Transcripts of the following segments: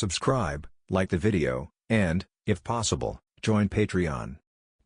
subscribe, like the video, and, if possible, join Patreon.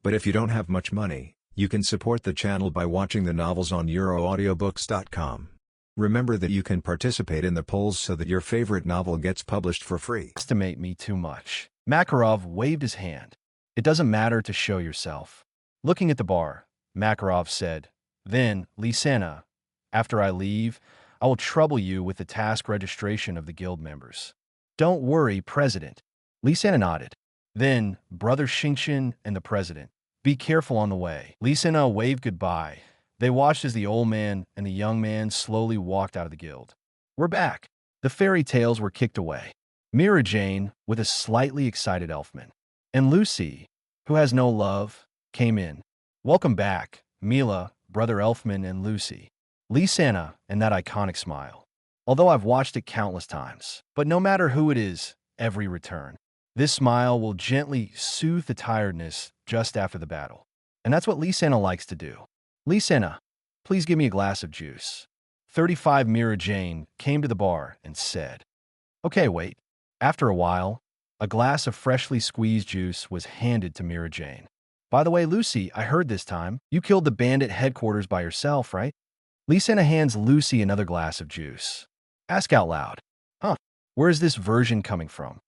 But if you don't have much money, you can support the channel by watching the novels on euroaudiobooks.com. Remember that you can participate in the polls so that your favorite novel gets published for free. Estimate me too much. Makarov waved his hand. It doesn't matter to show yourself. Looking at the bar, Makarov said, Then, Lisana, after I leave, I will trouble you with the task registration of the guild members. Don't worry, President. Lisana nodded. Then, Brother Xingchen and the President. Be careful on the way. Lisana waved goodbye. They watched as the old man and the young man slowly walked out of the guild. We're back. The fairy tales were kicked away. Mira Jane, with a slightly excited elfman, and Lucy, who has no love, came in. Welcome back, Mila, Brother Elfman, and Lucy. Lisana, and that iconic smile. Although I've watched it countless times, but no matter who it is, every return. This smile will gently soothe the tiredness just after the battle. And that's what Lisana likes to do. Lisana, please give me a glass of juice. 35 Mira Jane came to the bar and said, Okay, wait. After a while, a glass of freshly squeezed juice was handed to Mira Jane. By the way, Lucy, I heard this time, you killed the bandit headquarters by yourself, right? Lisana hands Lucy another glass of juice. Ask out loud. Huh, where is this version coming from?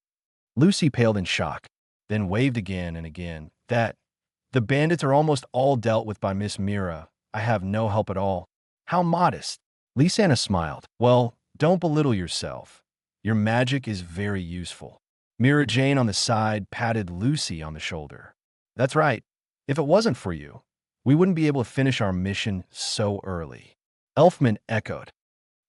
Lucy paled in shock, then waved again and again. The bandits are almost all dealt with by Miss Mira. I have no help at all. How modest. Lisana smiled. Well, don't belittle yourself. Your magic is very useful. Mira Jane on the side patted Lucy on the shoulder. That's right. If it wasn't for you, we wouldn't be able to finish our mission so early. Elfman echoed.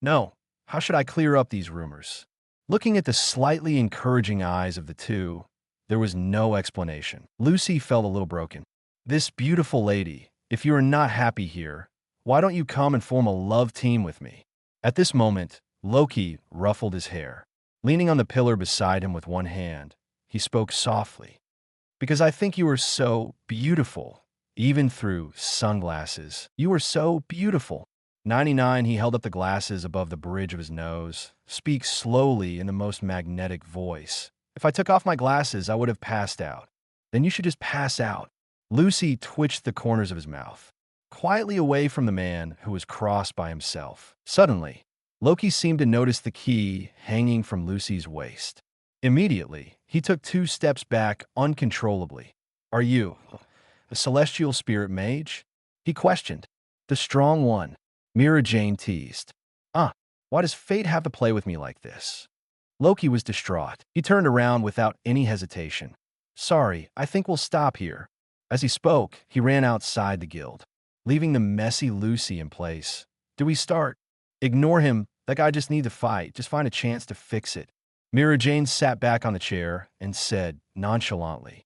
No, how should I clear up these rumors? Looking at the slightly encouraging eyes of the two, there was no explanation. Lucy felt a little broken. This beautiful lady, if you are not happy here, why don't you come and form a love team with me? At this moment, Loki ruffled his hair. Leaning on the pillar beside him with one hand, he spoke softly. Because I think you are so beautiful, even through sunglasses. You are so beautiful. 99, he held up the glasses above the bridge of his nose. Speak slowly in the most magnetic voice. If I took off my glasses, I would have passed out. Then you should just pass out. Lucy twitched the corners of his mouth, quietly away from the man who was crossed by himself. Suddenly, Loki seemed to notice the key hanging from Lucy's waist. Immediately, he took 2 steps back uncontrollably. Are you a celestial spirit mage? He questioned. The strong one, Mira Jane teased. Why does fate have to play with me like this? Loki was distraught. He turned around without any hesitation. Sorry, I think we'll stop here. As he spoke, he ran outside the guild, leaving the messy Lucy in place. Do we start? Ignore him. That guy just needs to fight. Just find a chance to fix it. Mira Jane sat back on the chair and said nonchalantly,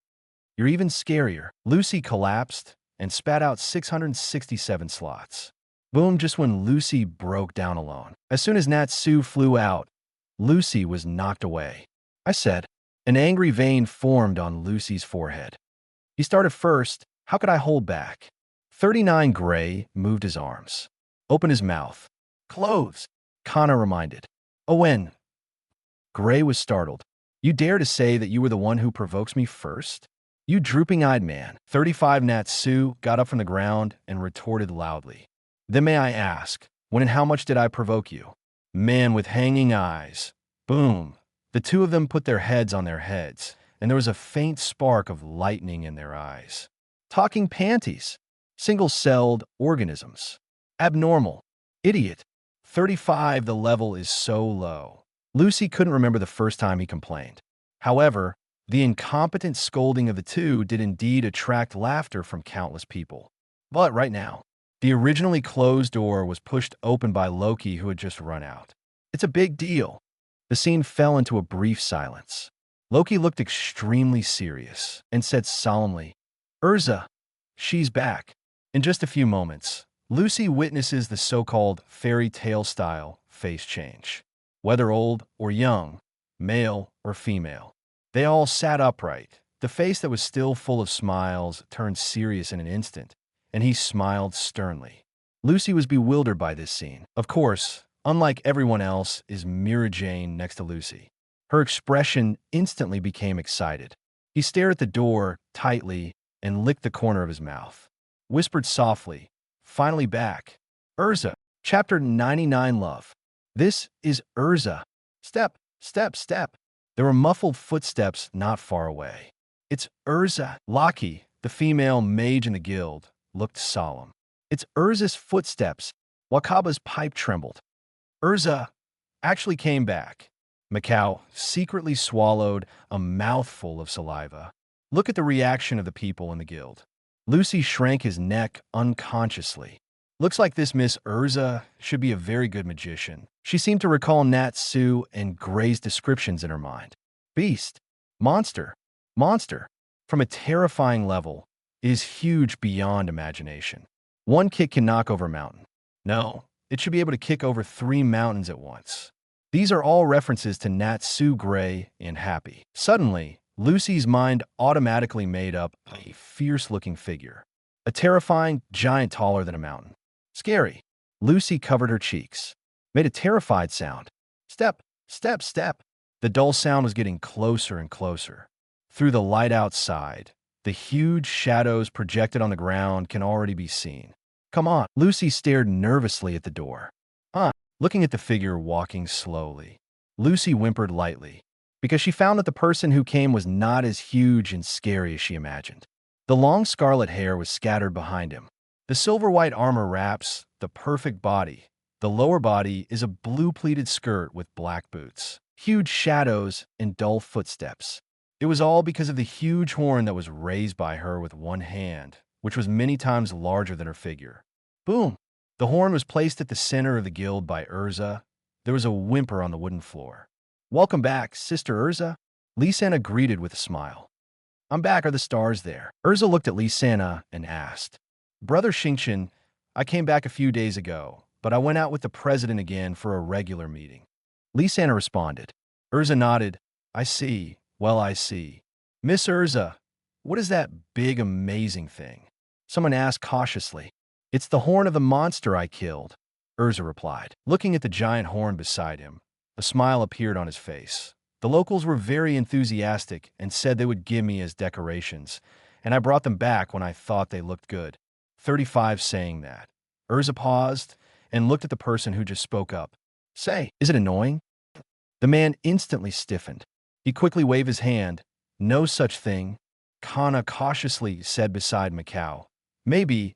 You're even scarier. Lucy collapsed and spat out 667 slots. Boom, just when Lucy broke down alone. As soon as Natsu flew out, Lucy was knocked away. I said, an angry vein formed on Lucy's forehead. He started first. How could I hold back? 39 Gray moved his arms. Open his mouth. Clothes, Kana reminded. Owen. Gray was startled. You dare to say that you were the one who provokes me first? You drooping-eyed man. 35 Natsu got up from the ground and retorted loudly. Then may I ask, when and how much did I provoke you? Man with hanging eyes. Boom. The two of them put their heads on their heads, and there was a faint spark of lightning in their eyes. Talking panties. Single-celled organisms. Abnormal. Idiot. 35, the level is so low. Lucy couldn't remember the first time he complained. However, the incompetent scolding of the two did indeed attract laughter from countless people. But right now, the originally closed door was pushed open by Loki, who had just run out. It's a big deal. The scene fell into a brief silence. Loki looked extremely serious and said solemnly, Urza, she's back. In just a few moments, Lucy witnesses the so-called fairy tale style face change. Whether old or young, male or female, they all sat upright. The face that was still full of smiles turned serious in an instant, and he smiled sternly. Lucy was bewildered by this scene. Of course, unlike everyone else, is Mira Jane next to Lucy. Her expression instantly became excited. He stared at the door tightly and licked the corner of his mouth. Whispered softly, "Finally back. Urza." Chapter 99 Love. "This is Urza. Step, step, step." There were muffled footsteps not far away. "It's Urza." Laki, the female mage in the guild, looked solemn. "It's Urza's footsteps." Wakaba's pipe trembled. Urza actually came back. Macau secretly swallowed a mouthful of saliva. Look at the reaction of the people in the guild. Lucy shrank his neck unconsciously. Looks like this Miss Urza should be a very good magician. She seemed to recall Natsu and Gray's descriptions in her mind. Beast, monster, monster, from a terrifying level, is huge beyond imagination. One kick can knock over a mountain. No, it should be able to kick over 3 mountains at once. These are all references to Natsu, Gray, and Happy. Suddenly, Lucy's mind automatically made up a fierce-looking figure. A terrifying giant taller than a mountain. Scary. Lucy covered her cheeks. Made a terrified sound. Step, step, step. The dull sound was getting closer and closer. Through the light outside, the huge shadows projected on the ground can already be seen. Come on. Lucy stared nervously at the door. Looking at the figure walking slowly. Lucy whimpered lightly, because she found that the person who came was not as huge and scary as she imagined. The long scarlet hair was scattered behind him. The silver-white armor wraps the perfect body. The lower body is a blue-pleated skirt with black boots, huge shadows, and dull footsteps. It was all because of the huge horn that was raised by her with one hand, which was many times larger than her figure. Boom! The horn was placed at the center of the guild by Urza. There was a whimper on the wooden floor. "Welcome back, Sister Urza." Lisana greeted with a smile. "I'm back. Are the stars there?" Urza looked at Lisana and asked. "Brother Xingchen, I came back a few days ago, but I went out with the president again for a regular meeting." Lisana responded. Urza nodded. "I see. Well, I see. Miss Urza, what is that big, amazing thing?" Someone asked cautiously. "It's the horn of the monster I killed," Urza replied. Looking at the giant horn beside him, a smile appeared on his face. "The locals were very enthusiastic and said they would give me as decorations, and I brought them back when I thought they looked good." 35 saying that. Urza paused and looked at the person who just spoke up. "Say, is it annoying?" The man instantly stiffened. He quickly waved his hand. "No such thing," Kana cautiously said beside Macau. "Maybe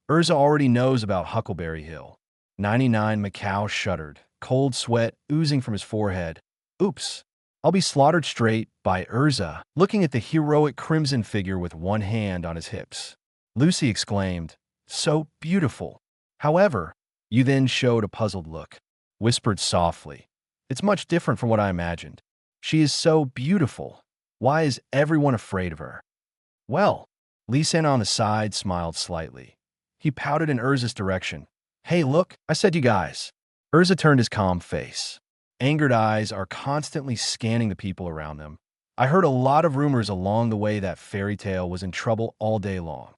Urza already knows about Huckleberry Hill." 99 Macau shuddered, cold sweat oozing from his forehead. "Oops. I'll be slaughtered straight by Urza." Looking at the heroic crimson figure with one hand on his hips, Lucy exclaimed, "So beautiful." However, you then showed a puzzled look. Whispered softly, "It's much different from what I imagined. She is so beautiful. Why is everyone afraid of her?" "Well," Lisan on the side smiled slightly. He pouted in Urza's direction. "Hey, look, I said you guys." Urza turned his calm face. Angered eyes are constantly scanning the people around them. "I heard a lot of rumors along the way that fairy tale was in trouble all day long.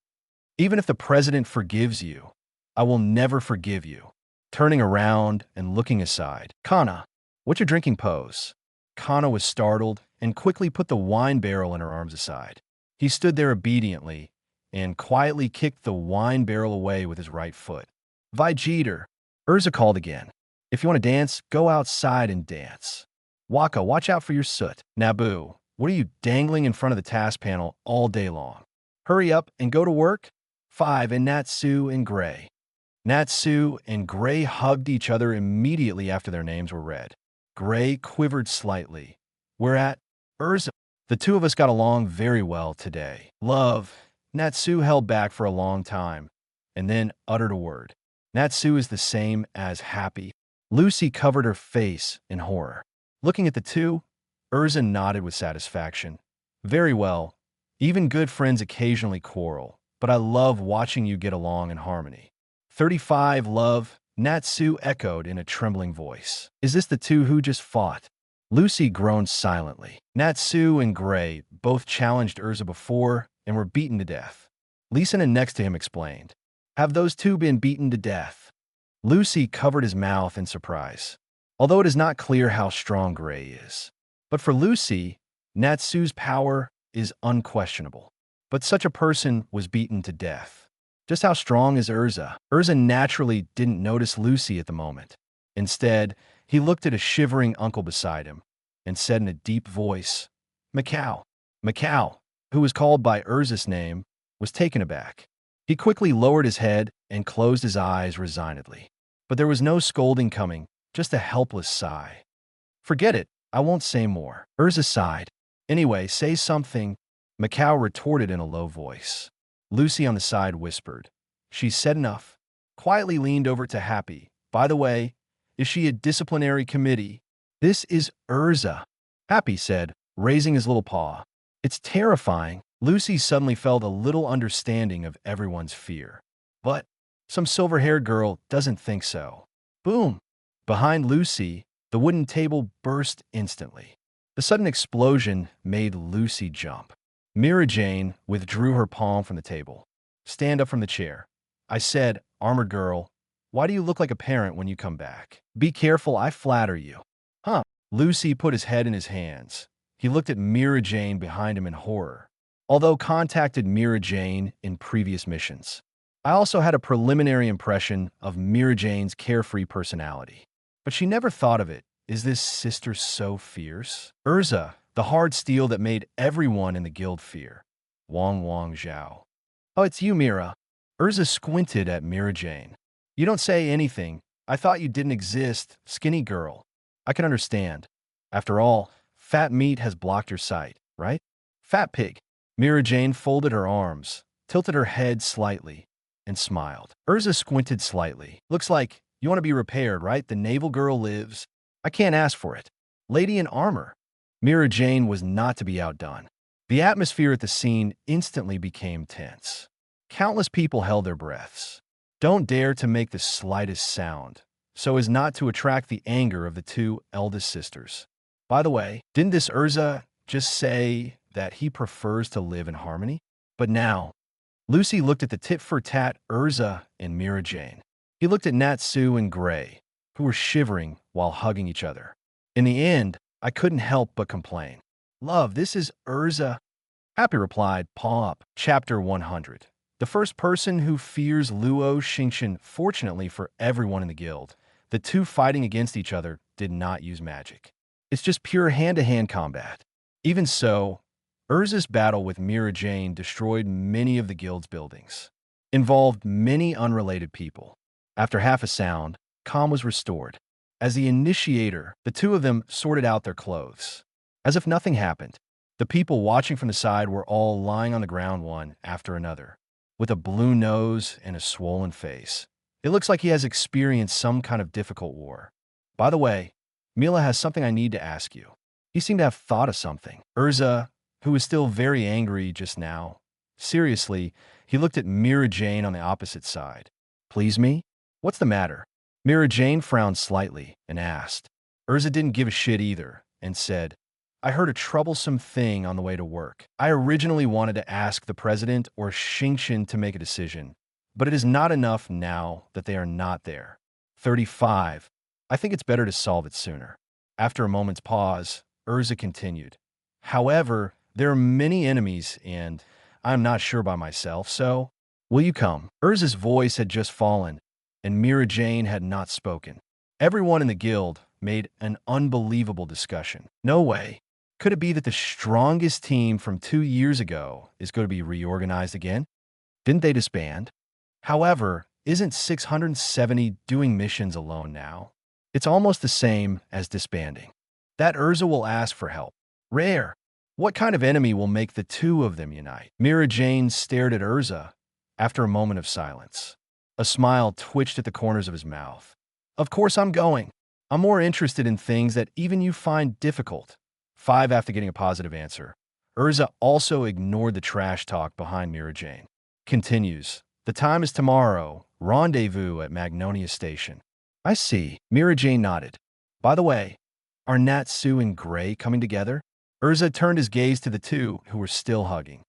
Even if the president forgives you, I will never forgive you." Turning around and looking aside. "Kana, what's your drinking pose?" Kana was startled and quickly put the wine barrel in her arms aside. He stood there obediently and quietly kicked the wine barrel away with his right foot. "Vijiter," Urza called again. "If you want to dance, go outside and dance. Waka, watch out for your soot. Nabu, what are you dangling in front of the task panel all day long? Hurry up and go to work." 5 and Natsu and Gray. Natsu and Gray hugged each other immediately after their names were read. Gray quivered slightly. Whereat, Urza, "The two of us got along very well today." "Love." Natsu held back for a long time, and then uttered a word. "Natsu is the same as happy." Lucy covered her face in horror. Looking at the two, Urza nodded with satisfaction. "Very well. Even good friends occasionally quarrel, but I love watching you get along in harmony." 35 Love, Natsu echoed in a trembling voice. "Is this the two who just fought?" Lucy groaned silently. Natsu and Gray both challenged Urza before and were beaten to death. Lisana next to him explained. "Have those two been beaten to death?" Lucy covered his mouth in surprise. Although it is not clear how strong Gray is, But for Lucy, Natsu's power is unquestionable. But such a person was beaten to death. Just how strong is Urza? Urza naturally didn't notice Lucy at the moment. Instead, he looked at a shivering uncle beside him and said in a deep voice, "Macau." Macau, who was called by Urza's name, was taken aback. He quickly lowered his head and closed his eyes resignedly. But there was no scolding coming, just a helpless sigh. "Forget it, I won't say more." Urza sighed. "Anyway, say something," Macau retorted in a low voice. Lucy on the side whispered, "She's said enough." Quietly leaned over to Happy. "By the way, is she a disciplinary committee?" "This is Urza," Happy said, raising his little paw. "It's terrifying." Lucy suddenly felt a little understanding of everyone's fear. But some silver-haired girl doesn't think so. Boom! Behind Lucy, the wooden table burst instantly. The sudden explosion made Lucy jump. Mira Jane withdrew her palm from the table. "Stand up from the chair." "I said, armored girl, why do you look like a parent when you come back?" "Be careful, I flatter you." "Huh." Lucy put his head in his hands. He looked at Mira Jane behind him in horror. Although contacted Mira Jane in previous missions, I also had a preliminary impression of Mira Jane's carefree personality. But she never thought of it. Is this sister so fierce? Urza, the hard steel that made everyone in the guild fear. Wang Zhao. "Oh, it's you, Mira." Urza squinted at Mira Jane. "You don't say anything. I thought you didn't exist, skinny girl." "I can understand. After all, fat meat has blocked your sight, right?" "Fat pig." Mira Jane folded her arms, tilted her head slightly, and smiled. Urza squinted slightly. "Looks like you want to be repaired, right? The naval girl lives." "I can't ask for it." "Lady in armor." Mira Jane was not to be outdone. The atmosphere at the scene instantly became tense. Countless people held their breaths. Don't dare to make the slightest sound, so as not to attract the anger of the two eldest sisters. By the way, didn't this Urza just say that he prefers to live in harmony? But now, Lucy looked at the tit-for-tat Urza and Mira Jane. He looked at Natsu and Gray, who were shivering while hugging each other. In the end, I couldn't help but complain. "Love, this is Urza." Happy replied, "Paw up." Chapter 100. The first person who fears Luo Xingchen. Fortunately for everyone in the guild, the two fighting against each other did not use magic. It's just pure hand-to-hand combat. Even so, Urza's battle with Mira Jane destroyed many of the guild's buildings, involved many unrelated people. After half a sound, calm was restored. As the initiator, the two of them sorted out their clothes. As if nothing happened, the people watching from the side were all lying on the ground one after another, with a blue nose and a swollen face. It looks like he has experienced some kind of difficult war. "By the way, Mila has something I need to ask you." He seemed to have thought of something. Urza, who was still very angry just now, seriously, he looked at Mira Jane on the opposite side. "Please me? What's the matter?" Mira Jane frowned slightly and asked. Urza didn't give a shit either and said, "I heard a troublesome thing on the way to work. I originally wanted to ask the president or Xingchen to make a decision, but it is not enough now that they are not there. 35. I think it's better to solve it sooner." After a moment's pause, Urza continued. "However, there are many enemies and I'm not sure by myself, so will you come?" Urza's voice had just fallen, and Mira Jane had not spoken. Everyone in the guild made an unbelievable discussion. No way. Could it be that the strongest team from 2 years ago is going to be reorganized again? Didn't they disband? However, isn't 670 doing missions alone now? It's almost the same as disbanding. That Urza will ask for help. Rare. What kind of enemy will make the two of them unite? Mira Jane stared at Urza after a moment of silence. A smile twitched at the corners of his mouth. "Of course I'm going. I'm more interested in things that even you find difficult." 5 after getting a positive answer. Urza also ignored the trash talk behind Mira Jane. Continues. "The time is tomorrow. Rendezvous at Magnolia Station." "I see." Mira Jane nodded. "By the way, are Natsu and Gray coming together?" Urza turned his gaze to the two who were still hugging.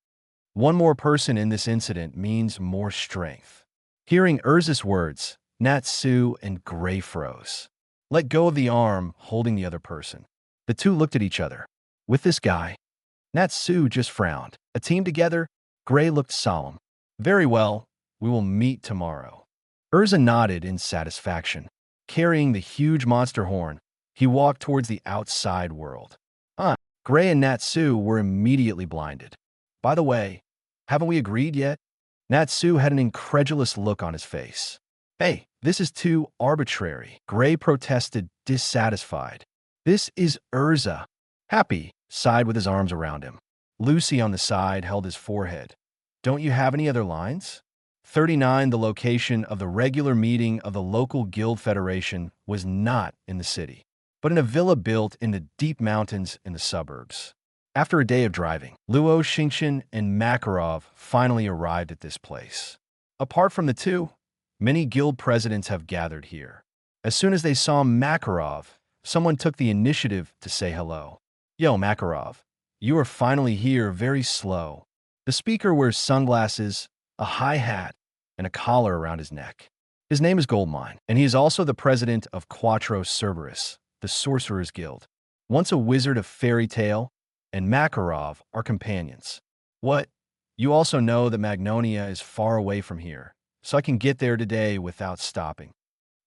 One more person in this incident means more strength. Hearing Urza's words, Natsu and Gray froze. Let go of the arm holding the other person. The two looked at each other. With this guy? Natsu just frowned. A team together? Gray looked solemn. Very well, we will meet tomorrow. Urza nodded in satisfaction. Carrying the huge monster horn, he walked towards the outside world. Gray and Natsu were immediately blinded. By the way, haven't we agreed yet? Natsu had an incredulous look on his face. Hey, this is too arbitrary. Gray protested, dissatisfied. This is Urza. Happy sighed with his arms around him. Lucy on the side held his forehead. Don't you have any other lines? 39. The location of the regular meeting of the local guild federation was not in the city, but in a villa built in the deep mountains in the suburbs. After a day of driving, Luo Xingchen and Makarov finally arrived at this place. Apart from the two, many guild presidents have gathered here. As soon as they saw Makarov, someone took the initiative to say hello. Yo, Makarov, you are finally here very slow. The speaker wears sunglasses, a high hat, and a collar around his neck. His name is Goldmine, and he is also the president of Quattro Cerberus, the Sorcerer's Guild. Once a wizard of fairy tale, and Makarov are companions. What? You also know that Magnolia is far away from here, so I can get there today without stopping.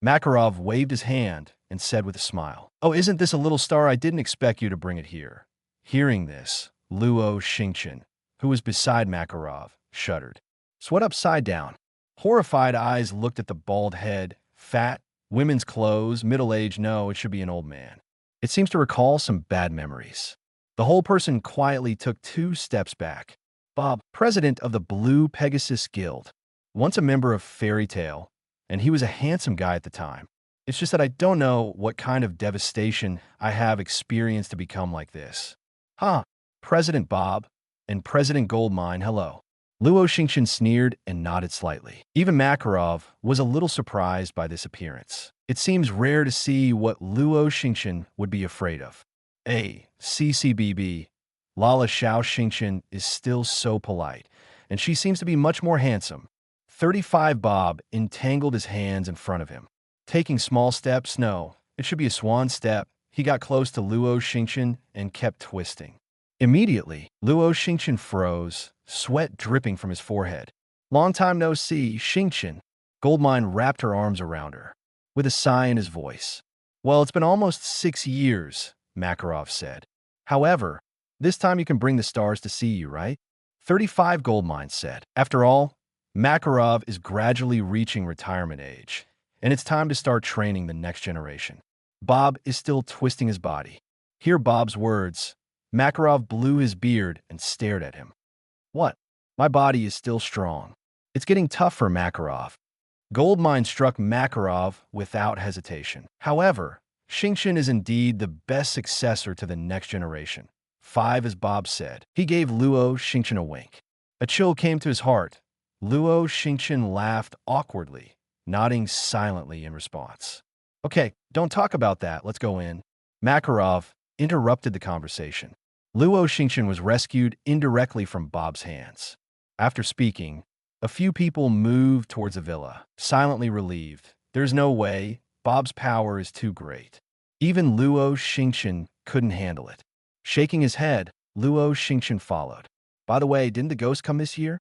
Makarov waved his hand and said with a smile, Oh, isn't this a little star? I didn't expect you to bring it here. Hearing this, Luo Xingchen, who was beside Makarov, shuddered. Sweat upside down. Horrified eyes looked at the bald head, fat, women's clothes, middle-aged. No, it should be an old man. It seems to recall some bad memories. The whole person quietly took 2 steps back. Bob, president of the Blue Pegasus Guild, once a member of Fairy Tale, and he was a handsome guy at the time. It's just that I don't know what kind of devastation I have experienced to become like this. President Bob and President Goldmine, hello. Luo Xingchen sneered and nodded slightly. Even Makarov was a little surprised by this appearance. It seems rare to see what Luo Xingchen would be afraid of. CCBB, Lala Xiao Xingchen is still so polite, and she seems to be much more handsome. 35 Bob entangled his hands in front of him. Taking small steps? No, it should be a swan step. He got close to Luo Xingchen and kept twisting. Immediately, Luo Xingchen froze, sweat dripping from his forehead. Long time no see, Xingchen. Goldmine wrapped her arms around her, with a sigh in his voice. Well, it's been almost 6 years, Makarov said. However, this time you can bring the stars to see you, right? 35 Goldmine said. After all, Makarov is gradually reaching retirement age, and it's time to start training the next generation. Bob is still twisting his body. Hear Bob's words. Makarov blew his beard and stared at him. What? My body is still strong. It's getting tough for Makarov. Goldmine struck Makarov without hesitation. However, Xingchen is indeed the best successor to the next generation. 5, as Bob said. He gave Luo Xingchen a wink. A chill came to his heart. Luo Xingchen laughed awkwardly, nodding silently in response. Okay, don't talk about that. Let's go in. Makarov interrupted the conversation. Luo Xingchen was rescued indirectly from Bob's hands. After speaking, a few people moved towards the villa, silently relieved. There's no way. Bob's power is too great. Even Luo Xingchen couldn't handle it. Shaking his head, Luo Xingchen followed. By the way, didn't the ghost come this year?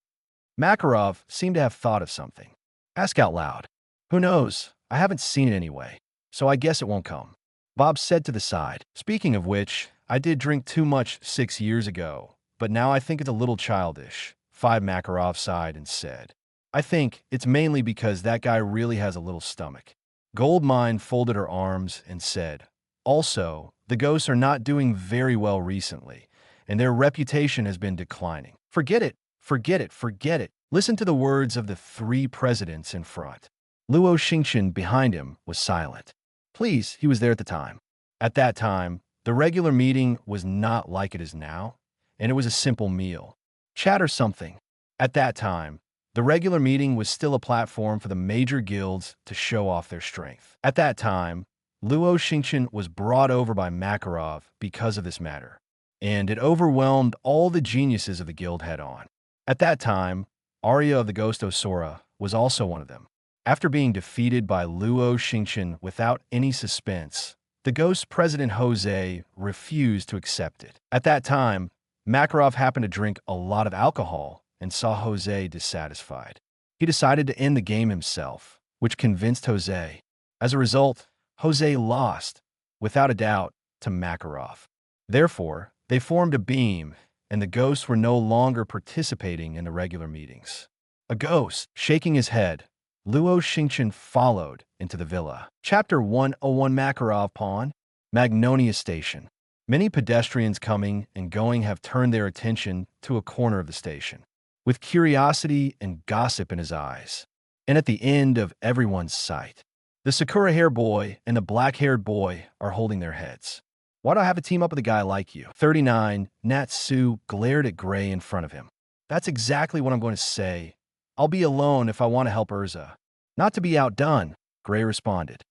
Makarov seemed to have thought of something. Ask out loud. Who knows? I haven't seen it anyway, so I guess it won't come. Bob said to the side. Speaking of which, I did drink too much 6 years ago, but now I think it's a little childish. 5 Makarov sighed and said. I think it's mainly because that guy really has a little stomach. Goldmine folded her arms and said, Also, the ghosts are not doing very well recently, and their reputation has been declining. Forget it, forget it, forget it. Listen to the words of the 3 presidents in front. Luo Xingchen behind him was silent. Please, he was there at the time. At that time, the regular meeting was not like it is now, and it was a simple meal. Chat or something. At that time, the regular meeting was still a platform for the major guilds to show off their strength. At that time, Luo Xingchen was brought over by Makarov because of this matter, and it overwhelmed all the geniuses of the guild head-on. At that time, Arya of the Ghost Osora was also one of them. After being defeated by Luo Xingchen without any suspense, The ghost's president Jose refused to accept it. At that time, Makarov happened to drink a lot of alcohol and saw Jose dissatisfied. He decided to end the game himself, which convinced Jose. As a result, Jose lost, without a doubt, to Makarov. Therefore, they formed a beam, and the ghosts were no longer participating in the regular meetings. A ghost, shaking his head, Luo Xingchen followed into the villa. Chapter 101 Makarov Pawn, Magnolia Station. Many pedestrians coming and going have turned their attention to a corner of the station, with curiosity and gossip in his eyes. And at the end of everyone's sight, the Sakura-haired boy and the black-haired boy are holding their heads. Why do I have to team up with a guy like you? 39, Natsu glared at Gray in front of him. That's exactly what I'm going to say. I'll be alone if I want to help Urza. Not to be outdone, Gray responded.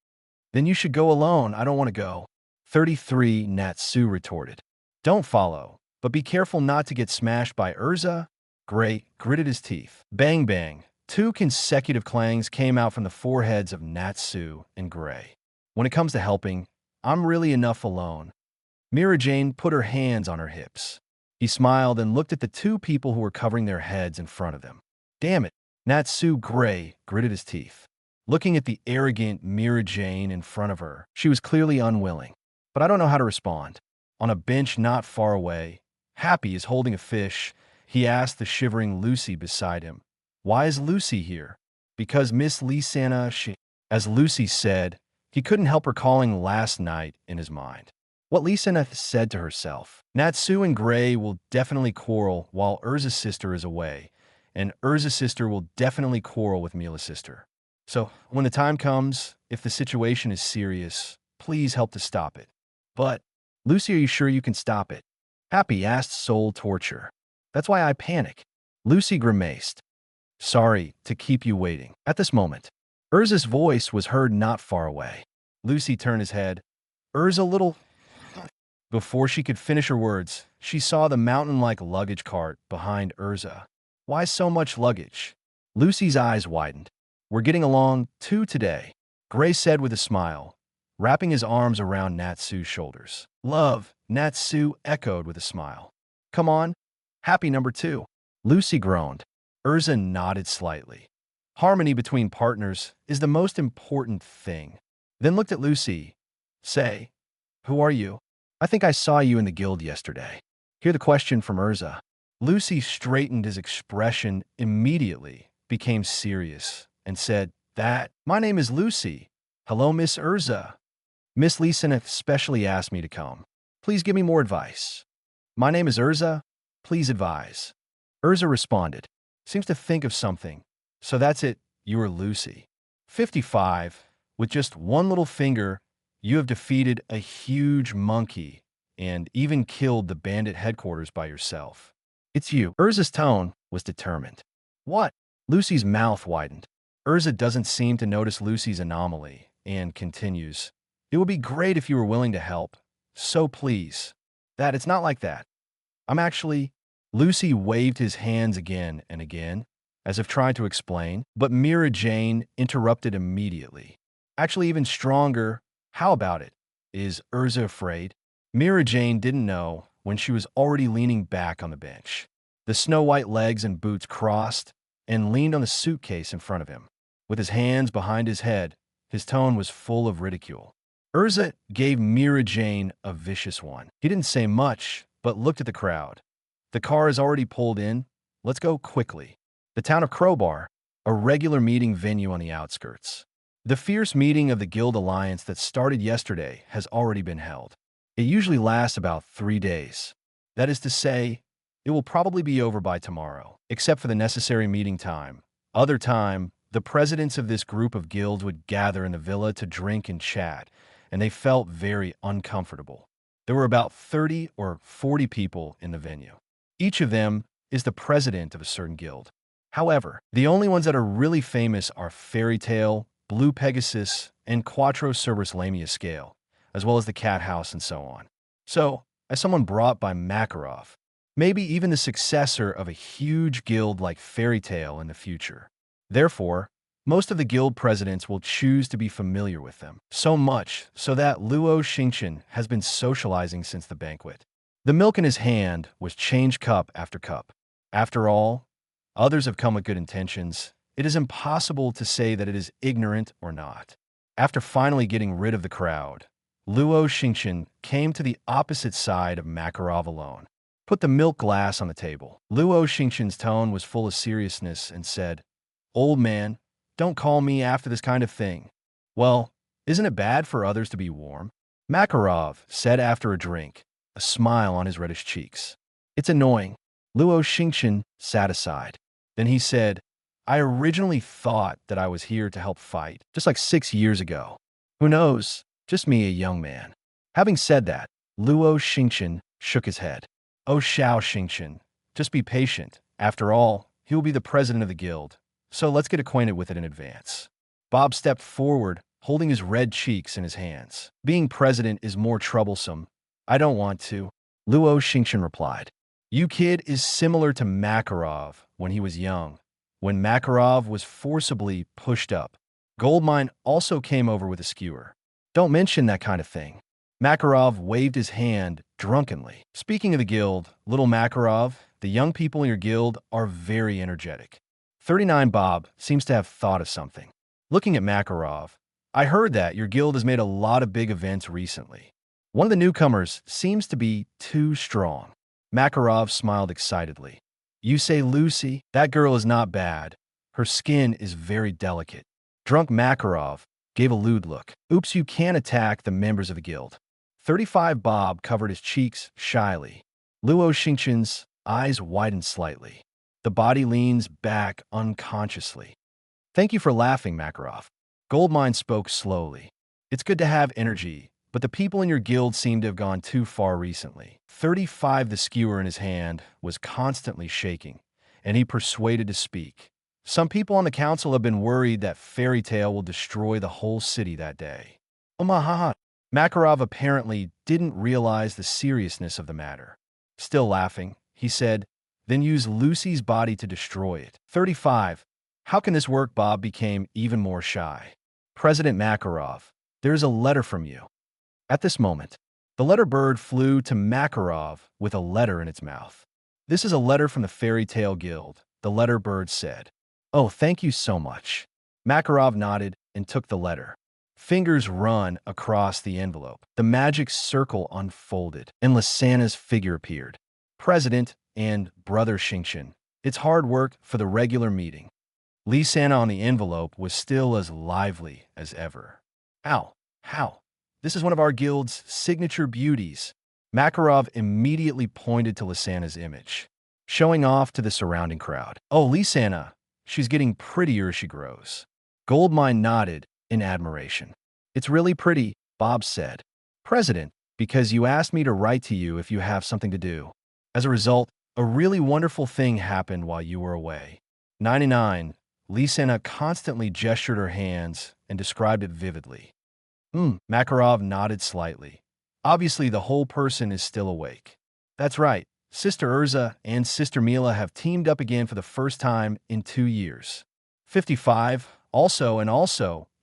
Then you should go alone. I don't want to go. 33, Natsu retorted. Don't follow, but be careful not to get smashed by Urza. Gray gritted his teeth. Bang bang. 2 consecutive clangs came out from the foreheads of Natsu and Gray. When it comes to helping, I'm really enough alone. Mira Jane put her hands on her hips. He smiled and looked at the 2 people who were covering their heads in front of them. Damn it, Natsu Gray gritted his teeth. Looking at the arrogant Mira Jane in front of her, she was clearly unwilling. But I don't know how to respond. On a bench not far away, Happy is holding a fish. He asked the shivering Lucy beside him. Why is Lucy here? Because Miss Lisana, as Lucy said, he couldn't help recalling last night in his mind. What Lisana said to herself. Natsu and Gray will definitely quarrel while Urza's sister is away, and Urza's sister will definitely quarrel with Mila's sister. So, when the time comes, if the situation is serious, please help to stop it. But, Lucy, are you sure you can stop it? Happy asked Soul Torture. That's why I panic. Lucy grimaced. Sorry to keep you waiting. At this moment, Urza's voice was heard not far away. Lucy turned his head. Urza little... Before she could finish her words, she saw the mountain-like luggage cart behind Urza. Why so much luggage? Lucy's eyes widened. We're getting along, too, today, Gray said with a smile, wrapping his arms around Natsu's shoulders. Love, Natsu echoed with a smile. Come on, happy number 2. Lucy groaned. Urza nodded slightly. Harmony between partners is the most important thing. Then looked at Lucy. Say, who are you? I think I saw you in the guild yesterday. Hear the question from Urza. Lucy straightened. His expression immediately became serious and said, my name is Lucy. Hello, Miss Urza. Miss Lisana specially asked me to come. Please give me more advice. My name is Urza. Please advise. Urza responded. Seems to think of something. So that's it. You are Lucy. 55. With just one little finger, you have defeated a huge monkey and even killed the bandit headquarters by yourself. It's you. Urza's tone was determined. What? Lucy's mouth widened. Urza doesn't seem to notice Lucy's anomaly and continues. It would be great if you were willing to help. So please. It's not like that. I'm actually... Lucy waved his hands again and again, as if trying to explain, but Mira Jane interrupted immediately. Actually, even stronger. How about it? Is Urza afraid? Mira Jane didn't know when she was already leaning back on the bench. The snow-white legs and boots crossed and leaned on the suitcase in front of him. With his hands behind his head, his tone was full of ridicule. Urza gave Mira Jane a vicious one. He didn't say much, but looked at the crowd. The car is already pulled in. Let's go quickly. The town of Crowbar, a regular meeting venue on the outskirts. The fierce meeting of the Guild Alliance that started yesterday has already been held. It usually lasts about 3 days. That is to say, it will probably be over by tomorrow, except for the necessary meeting time. Other time, the presidents of this group of guilds would gather in the villa to drink and chat, and they felt very uncomfortable. There were about 30 or 40 people in the venue. Each of them is the president of a certain guild. However, the only ones that are really famous are Fairy Tale, Blue Pegasus, and Quattro Cerberus Lamia Scale, as well as the Cat House and so on. So, as someone brought by Makarov, maybe even the successor of a huge guild like Fairy Tale in the future. Therefore, Most of the guild presidents will choose to be familiar with them, so much so that Luo Xingchen has been socializing since the banquet. The milk in his hand was changed cup after cup. After all, others have come with good intentions. It is impossible to say that it is ignorant or not. After finally getting rid of the crowd, Luo Xingchen came to the opposite side of Makarov alone. Put the milk glass on the table. Luo Xingchen's tone was full of seriousness and said, "Old man, don't call me after this kind of thing." "Well, isn't it bad for others to be warm?" Makarov said after a drink, a smile on his reddish cheeks. "It's annoying." Luo Xingchen sat aside. Then he said, "I originally thought that I was here to help fight, just like 6 years ago. Who knows? Just me, a young man." Having said that, Luo Xingchen shook his head. "Oh, Xiao Xingchen, just be patient. After all, he will be the president of the guild, so let's get acquainted with it in advance." Bob stepped forward, holding his red cheeks in his hands. "Being president is more troublesome. I don't want to," Luo Xingchen replied. "You kid is similar to Makarov when he was young, when Makarov was forcibly pushed up. Goldmine also came over with a skewer. Don't mention that kind of thing." Makarov waved his hand drunkenly. "Speaking of the guild, little Makarov, the young people in your guild are very energetic." 39 Bob seems to have thought of something. Looking at Makarov, "I heard that your guild has made a lot of big events recently. One of the newcomers seems to be too strong." Makarov smiled excitedly. "You say Lucy? That girl is not bad. Her skin is very delicate." Drunk Makarov gave a lewd look. "Oops, you can't attack the members of the guild." 35 Bob covered his cheeks shyly. Luo Xingchen's eyes widened slightly. The body leans back unconsciously. "Thank you for laughing, Makarov." Goldmine spoke slowly. "It's good to have energy, but the people in your guild seem to have gone too far recently." 35, the skewer in his hand, was constantly shaking, and he persuaded to speak. "Some people on the council have been worried that Fairy Tale will destroy the whole city that day." Omaha. Makarov apparently didn't realize the seriousness of the matter. Still laughing, he said, "Then use Lucy's body to destroy it." 35. "How can this work?" Bob became even more shy. "President Makarov, there is a letter from you." At this moment, the letter bird flew to Makarov with a letter in its mouth. "This is a letter from the Fairy Tale Guild," the letter bird said. "Oh, thank you so much." Makarov nodded and took the letter. Fingers run across the envelope. The magic circle unfolded, and Lysana's figure appeared. "President and Brother Xingchen, it's hard work for the regular meeting." Lysana on the envelope was still as lively as ever. "How? This is one of our guild's signature beauties." Makarov immediately pointed to Lysana's image, showing off to the surrounding crowd. "Oh, Lysana, she's getting prettier as she grows." Goldmine nodded in admiration. "It's really pretty," Bob said. "President, because you asked me to write to you if you have something to do. As a result, a really wonderful thing happened while you were away." 99. Lysana constantly gestured her hands and described it vividly. Makarov nodded slightly. Obviously, the whole person is still awake. "That's right. Sister Urza and Sister Mila have teamed up again for the first time in 2 years." 55. Also,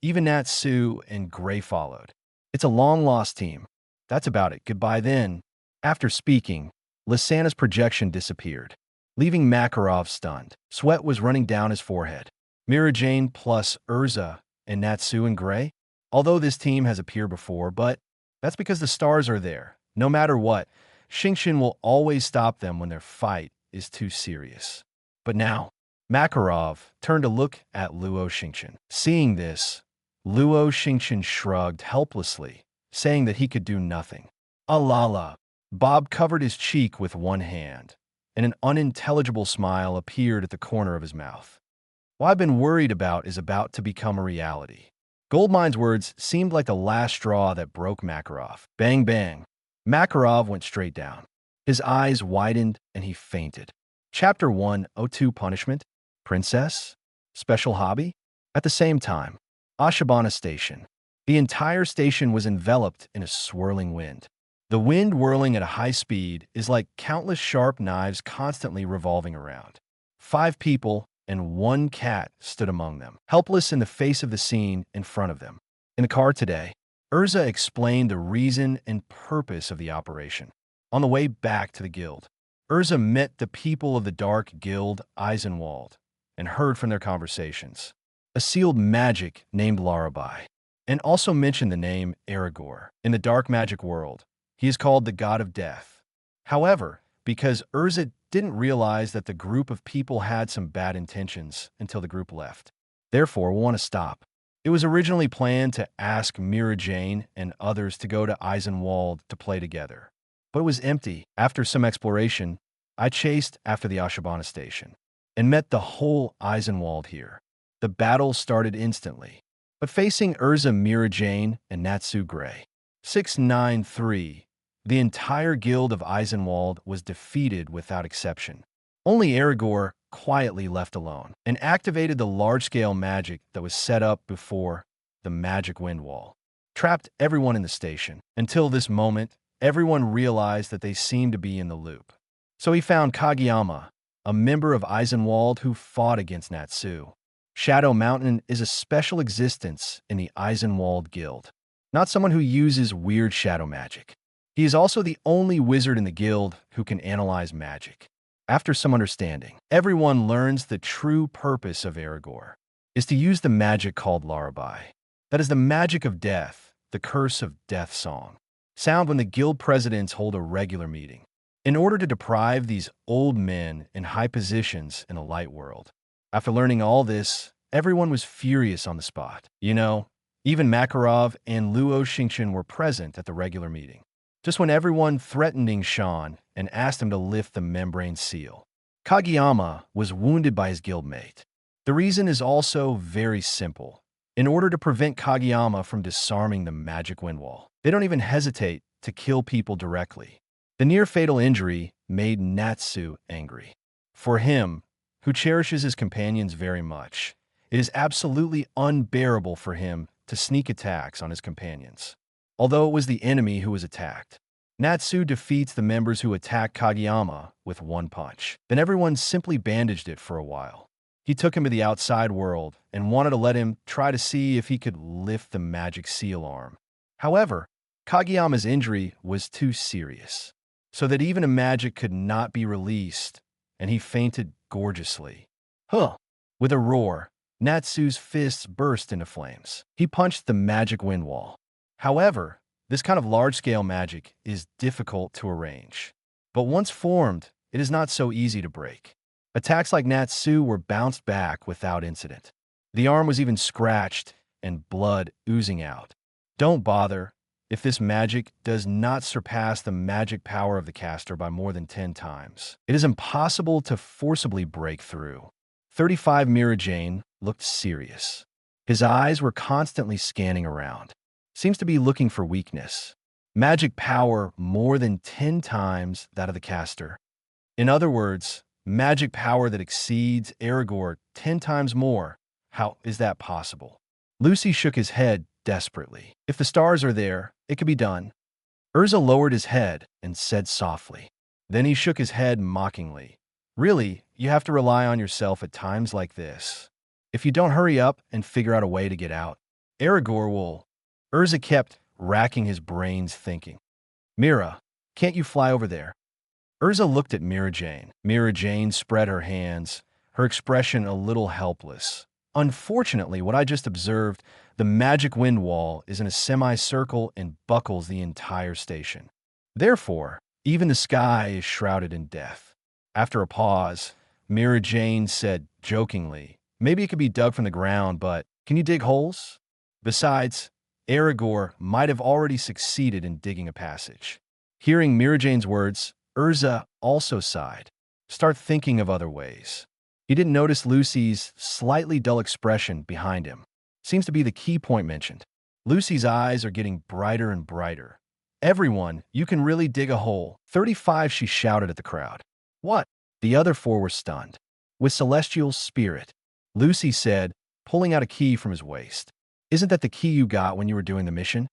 even Natsu and Gray followed. "It's a long-lost team. That's about it. Goodbye then." After speaking, Lysana's projection disappeared, leaving Makarov stunned. Sweat was running down his forehead. Mirajane plus Urza and Natsu and Gray? Although this team has appeared before, but that's because the stars are there. No matter what, Xingchen will always stop them when their fight is too serious. But now, Makarov turned to look at Luo Xingchen. Seeing this, Luo Xingchen shrugged helplessly, saying that he could do nothing. "Alala." Bob covered his cheek with one hand, and an unintelligible smile appeared at the corner of his mouth. "What I've been worried about is about to become a reality." Goldmine's words seemed like the last straw that broke Makarov. Bang, bang. Makarov went straight down. His eyes widened and he fainted. Chapter 102 Punishment? Princess? Special hobby? At the same time, Ashibana Station. The entire station was enveloped in a swirling wind. The wind whirling at a high speed is like countless sharp knives constantly revolving around. 5 people, and one cat stood among them, helpless in the face of the scene in front of them. In the car today, Urza explained the reason and purpose of the operation. On the way back to the guild, Urza met the people of the Dark Guild Eisenwald and heard from their conversations. A sealed magic named Larabai, and also mentioned the name Aragor. In the dark magic world, he is called the God of Death. However, because Urza didn't realize that the group of people had some bad intentions until the group left. Therefore, we'll want to stop. It was originally planned to ask Mira Jane and others to go to Eisenwald to play together. But it was empty. After some exploration, I chased after the Ashibana station and met the whole Eisenwald here. The battle started instantly, but facing Urza, Mira Jane, and Natsu Gray. 693. The entire guild of Eisenwald was defeated without exception. Only Aragor quietly left alone and activated the large-scale magic that was set up before the magic wind wall. Trapped everyone in the station. Until this moment, everyone realized that they seemed to be in the loop. So he found Kageyama, a member of Eisenwald who fought against Natsu. Shadow Mountain is a special existence in the Eisenwald Guild, not someone who uses weird shadow magic. He is also the only wizard in the guild who can analyze magic. After some understanding, everyone learns the true purpose of Aragor is to use the magic called Larabai. That is the magic of death, the curse of death song. Sound when the guild presidents hold a regular meeting. In order to deprive these old men in high positions in the light world. After learning all this, everyone was furious on the spot. Even Makarov and Luo Xingchen were present at the regular meeting. Just when everyone threatening Shan and asked him to lift the membrane seal. Kageyama was wounded by his guildmate. The reason is also very simple. In order to prevent Kageyama from disarming the magic wind wall, they don't even hesitate to kill people directly. The near-fatal injury made Natsu angry. For him, who cherishes his companions very much, it is absolutely unbearable for him to sneak attacks on his companions. Although it was the enemy who was attacked. Natsu defeats the members who attacked Kageyama with one punch. Then everyone simply bandaged it for a while. He took him to the outside world and wanted to let him try to see if he could lift the magic seal arm. However, Kageyama's injury was too serious, so that even a magic could not be released, and he fainted gorgeously. With a roar, Natsu's fists burst into flames. He punched the magic wind wall. However, this kind of large-scale magic is difficult to arrange. But once formed, it is not so easy to break. Attacks like Natsu were bounced back without incident. The arm was even scratched and blood oozing out. Don't bother if this magic does not surpass the magic power of the caster by more than 10 times. It is impossible to forcibly break through. 35 Mira Jane looked serious. His eyes were constantly scanning around. Seems to be looking for weakness. Magic power more than 10 times that of the caster. In other words, magic power that exceeds Aragor 10 times more. How is that possible? Lucy shook his head desperately. If the stars are there, it could be done. Urza lowered his head and said softly. Then he shook his head mockingly. Really, you have to rely on yourself at times like this. If you don't hurry up and figure out a way to get out, Aragor will... Urza kept racking his brains thinking. Mira, can't you fly over there? Urza looked at Mira Jane. Mira Jane spread her hands, her expression a little helpless. Unfortunately, what I just observed, the magic wind wall is in a semicircle and buckles the entire station. Therefore, even the sky is shrouded in death. After a pause, Mira Jane said jokingly, maybe it could be dug from the ground, but can you dig holes? Besides, Aragor might have already succeeded in digging a passage. Hearing Mira Jane's words, Urza also sighed. Start thinking of other ways. He didn't notice Lucy's slightly dull expression behind him. Seems to be the key point mentioned. Lucy's eyes are getting brighter and brighter. Everyone, you can really dig a hole. 35, she shouted at the crowd. What? The other 4 were stunned. With celestial spirit, Lucy said, pulling out a key from his waist. Isn't that the key you got when you were doing the mission?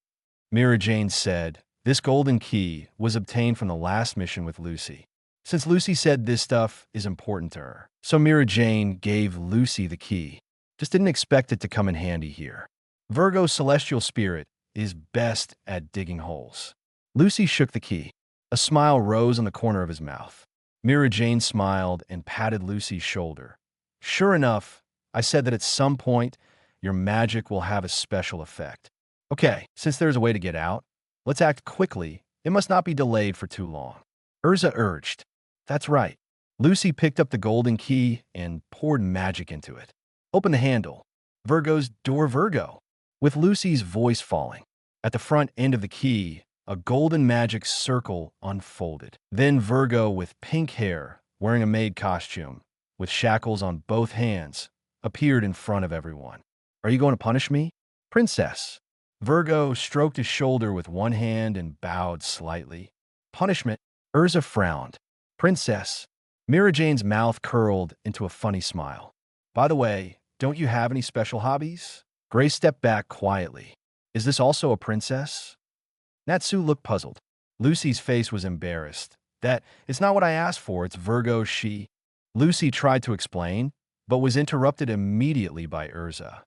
Mira Jane said, this golden key was obtained from the last mission with Lucy. since Lucy said this stuff is important to her. So Mira Jane gave Lucy the key. Just didn't expect it to come in handy here. Virgo's celestial spirit is best at digging holes. Lucy shook the key. A smile rose on the corner of his mouth. Mira Jane smiled and patted Lucy's shoulder. Sure enough, I said that at some point, your magic will have a special effect. Okay, since there's a way to get out, let's act quickly. It must not be delayed for too long. Urza urged. That's right. Lucy picked up the golden key and poured magic into it. Open the handle. Virgo's door Virgo. With Lucy's voice falling. At the front end of the key, a golden magic circle unfolded. Then Virgo with pink hair, wearing a maid costume, with shackles on both hands, appeared in front of everyone. Are you going to punish me? Princess. Virgo stroked his shoulder with one hand and bowed slightly. Punishment? Urza frowned. Princess. Mira Jane's mouth curled into a funny smile. By the way, don't you have any special hobbies? Grace stepped back quietly. Is this also a princess? Natsu looked puzzled. Lucy's face was embarrassed. It's not what I asked for, it's Virgo she. Lucy tried to explain, but was interrupted immediately by Urza.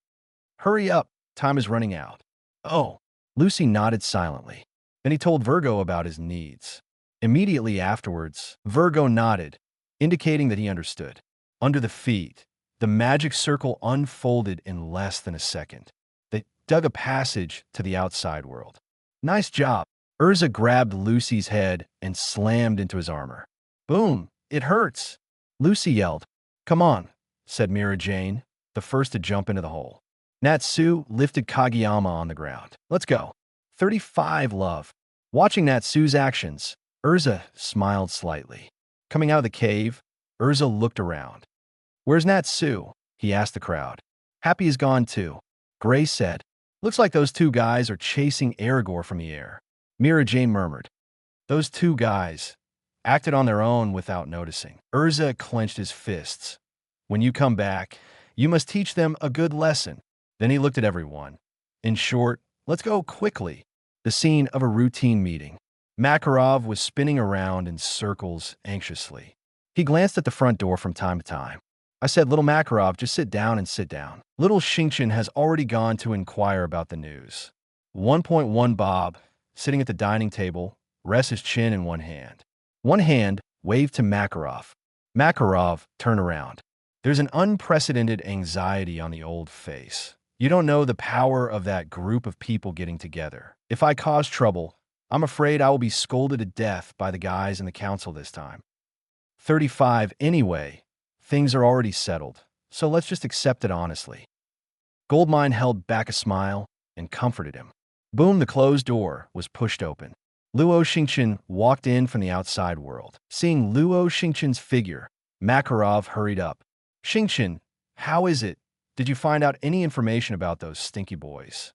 Hurry up, time is running out. Oh. Lucy nodded silently. Then he told Virgo about his needs. Immediately afterwards, Virgo nodded, indicating that he understood. Under the feet, the magic circle unfolded in less than a second. They dug a passage to the outside world. Nice job. Urza grabbed Lucy's head and slammed into his armor. Boom! It hurts! Lucy yelled. Come on, said Mira Jane, the first to jump into the hole. Natsu lifted Kageyama on the ground. Let's go. 35 love. Watching Natsu's actions, Urza smiled slightly. Coming out of the cave, Urza looked around. Where's Natsu? He asked the crowd. Happy is gone too. Grace said. Looks like those two guys are chasing Aragorn from the air. Mira Jane murmured. Those two guys acted on their own without noticing. Urza clenched his fists. When you come back, you must teach them a good lesson. Then he looked at everyone. In short, let's go quickly. The scene of a routine meeting. Makarov was spinning around in circles anxiously. He glanced at the front door from time to time. I said, Little Makarov, just sit down and sit down. Little Xingchen has already gone to inquire about the news. 1.1 Bob, sitting at the dining table, rests his chin in one hand. One hand waved to Makarov. Makarov turned around. There's an unprecedented anxiety on the old face. You don't know the power of that group of people getting together. If I cause trouble, I'm afraid I will be scolded to death by the guys in the council this time. 35 anyway. Things are already settled, so let's just accept it honestly. Goldmine held back a smile and comforted him. Boom, the closed door was pushed open. Luo Xingchen walked in from the outside world. Seeing Luo Xingchen's figure, Makarov hurried up. Xingchen, how is it? Did you find out any information about those stinky boys?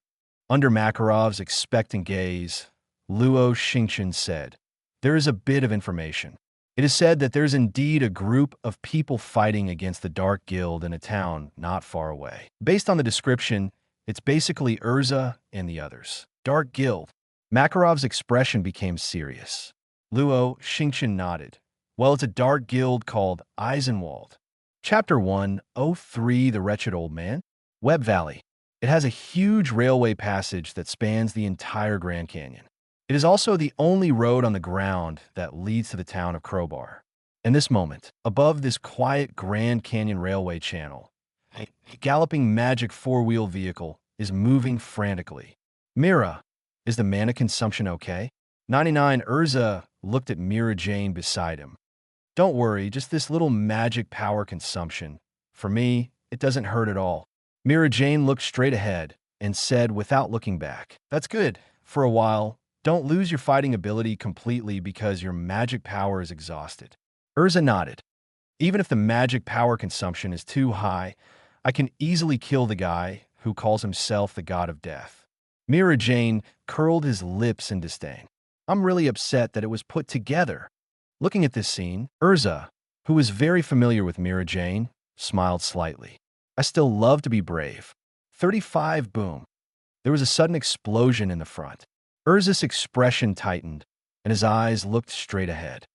Under Makarov's expectant gaze, Luo Xingchen said, There is a bit of information. It is said that there's indeed a group of people fighting against the Dark Guild in a town not far away. Based on the description, it's basically Urza and the others. Dark Guild. Makarov's expression became serious. Luo Xingchen nodded. Well, it's a dark guild called Eisenwald. Chapter 103, The Wretched Old Man. Web Valley. It has a huge railway passage that spans the entire Grand Canyon. It is also the only road on the ground that leads to the town of Crowbar. In this moment, above this quiet Grand Canyon railway channel, a galloping magic four-wheel vehicle is moving frantically. Mira, is the mana consumption okay? 99 Urza looked at Mira Jane beside him. Don't worry, just this little magic power consumption. For me, it doesn't hurt at all. Mira Jane looked straight ahead and said without looking back, That's good. For a while, don't lose your fighting ability completely because your magic power is exhausted. Urza nodded. Even if the magic power consumption is too high, I can easily kill the guy who calls himself the god of death. Mira Jane curled his lips in disdain. I'm really upset that it was put together. Looking at this scene, Urza, who was very familiar with Mira Jane, smiled slightly. I still love to be brave. 35 boom. There was a sudden explosion in the front. Urza's expression tightened, and his eyes looked straight ahead.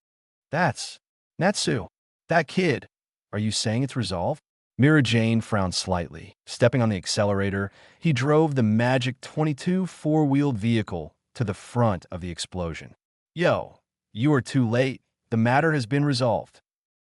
That's Natsu, that kid, are you saying it's resolved? Mira Jane frowned slightly. Stepping on the accelerator, he drove the magic 22 four-wheeled vehicle to the front of the explosion. Yo, you are too late. The matter has been resolved.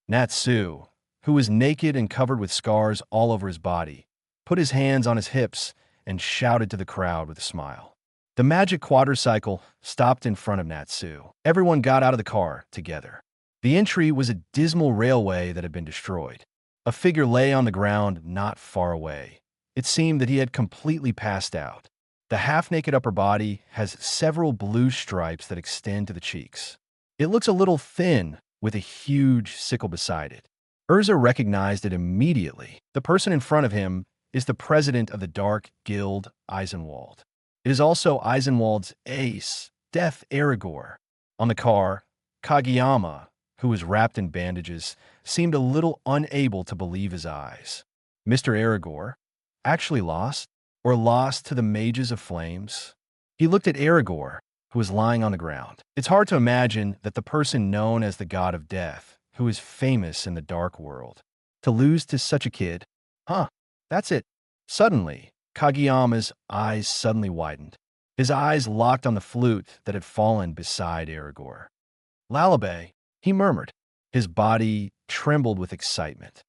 Natsu, who was naked and covered with scars all over his body, put his hands on his hips and shouted to the crowd with a smile. The magic quadricycle stopped in front of Natsu. Everyone got out of the car together. The entry was a dismal railway that had been destroyed. A figure lay on the ground not far away. It seemed that he had completely passed out. The half-naked upper body has several blue stripes that extend to the cheeks. It looks a little thin, with a huge sickle beside it. Urza recognized it immediately. The person in front of him is the president of the Dark Guild, Eisenwald. It is also Eisenwald's ace, Death Aragorn. On the car, Kageyama, who was wrapped in bandages, seemed a little unable to believe his eyes. Mr. Aragorn? Actually lost? Or lost to the mages of flames? He looked at Aragorn, who was lying on the ground. It's hard to imagine that the person known as the god of death, who is famous in the dark world, to lose to such a kid. Huh, that's it. Suddenly, Kageyama's eyes suddenly widened. His eyes locked on the flute that had fallen beside Aragorn. Lullaby, he murmured. His body trembled with excitement.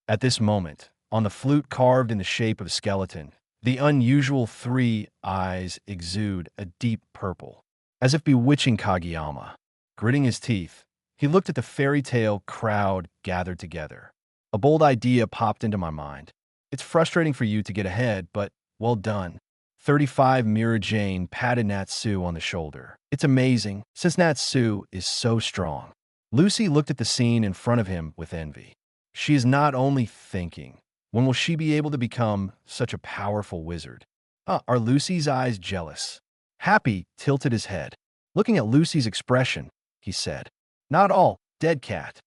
At this moment, on the flute carved in the shape of a skeleton, the unusual 3 eyes exude a deep purple, as if bewitching Kageyama. Gritting his teeth, he looked at the fairy tale crowd gathered together. A bold idea popped into my mind. It's frustrating for you to get ahead, but well done. 35 Mira Jane patted Natsu on the shoulder. It's amazing, since Natsu is so strong. Lucy looked at the scene in front of him with envy. She is not only thinking, when will she be able to become such a powerful wizard? Are Lucy's eyes jealous? Happy tilted his head. Looking at Lucy's expression, he said, "Not all, dead cat."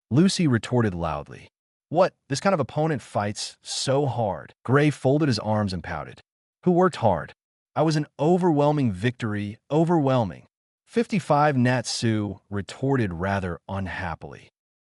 Lucy retorted loudly. What? This kind of opponent fights so hard. Gray folded his arms and pouted. Who worked hard? I was an overwhelming victory, overwhelming. 55 Natsu retorted rather unhappily.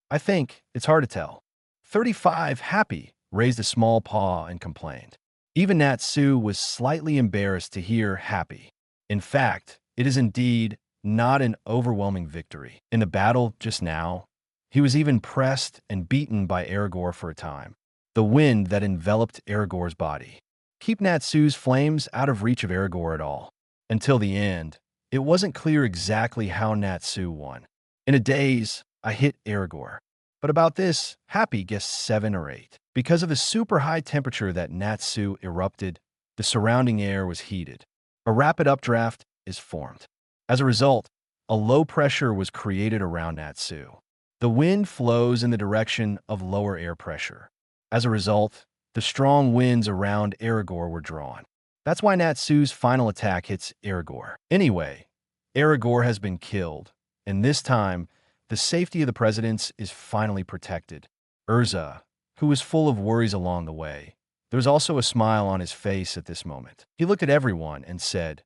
I think it's hard to tell. 35 Happy raised a small paw and complained. Even Natsu was slightly embarrassed to hear Happy. In fact, it is indeed not an overwhelming victory. In the battle just now, he was even pressed and beaten by Aragorn for a time. The wind that enveloped Aragorn's body. Keep Natsu's flames out of reach of Aragorn at all. Until the end, it wasn't clear exactly how Natsu won. In a daze, I hit Aragorn. But about this, Happy guessed 7 or 8. Because of the super high temperature that Natsu erupted, the surrounding air was heated. A rapid updraft is formed. As a result, a low pressure was created around Natsu. The wind flows in the direction of lower air pressure. As a result, the strong winds around Aragorn were drawn. That's why Natsu's final attack hits Aragorn. Anyway, Aragorn has been killed, and this time, the safety of the presidents is finally protected. Urza, who was full of worries along the way, there was also a smile on his face at this moment. He looked at everyone and said,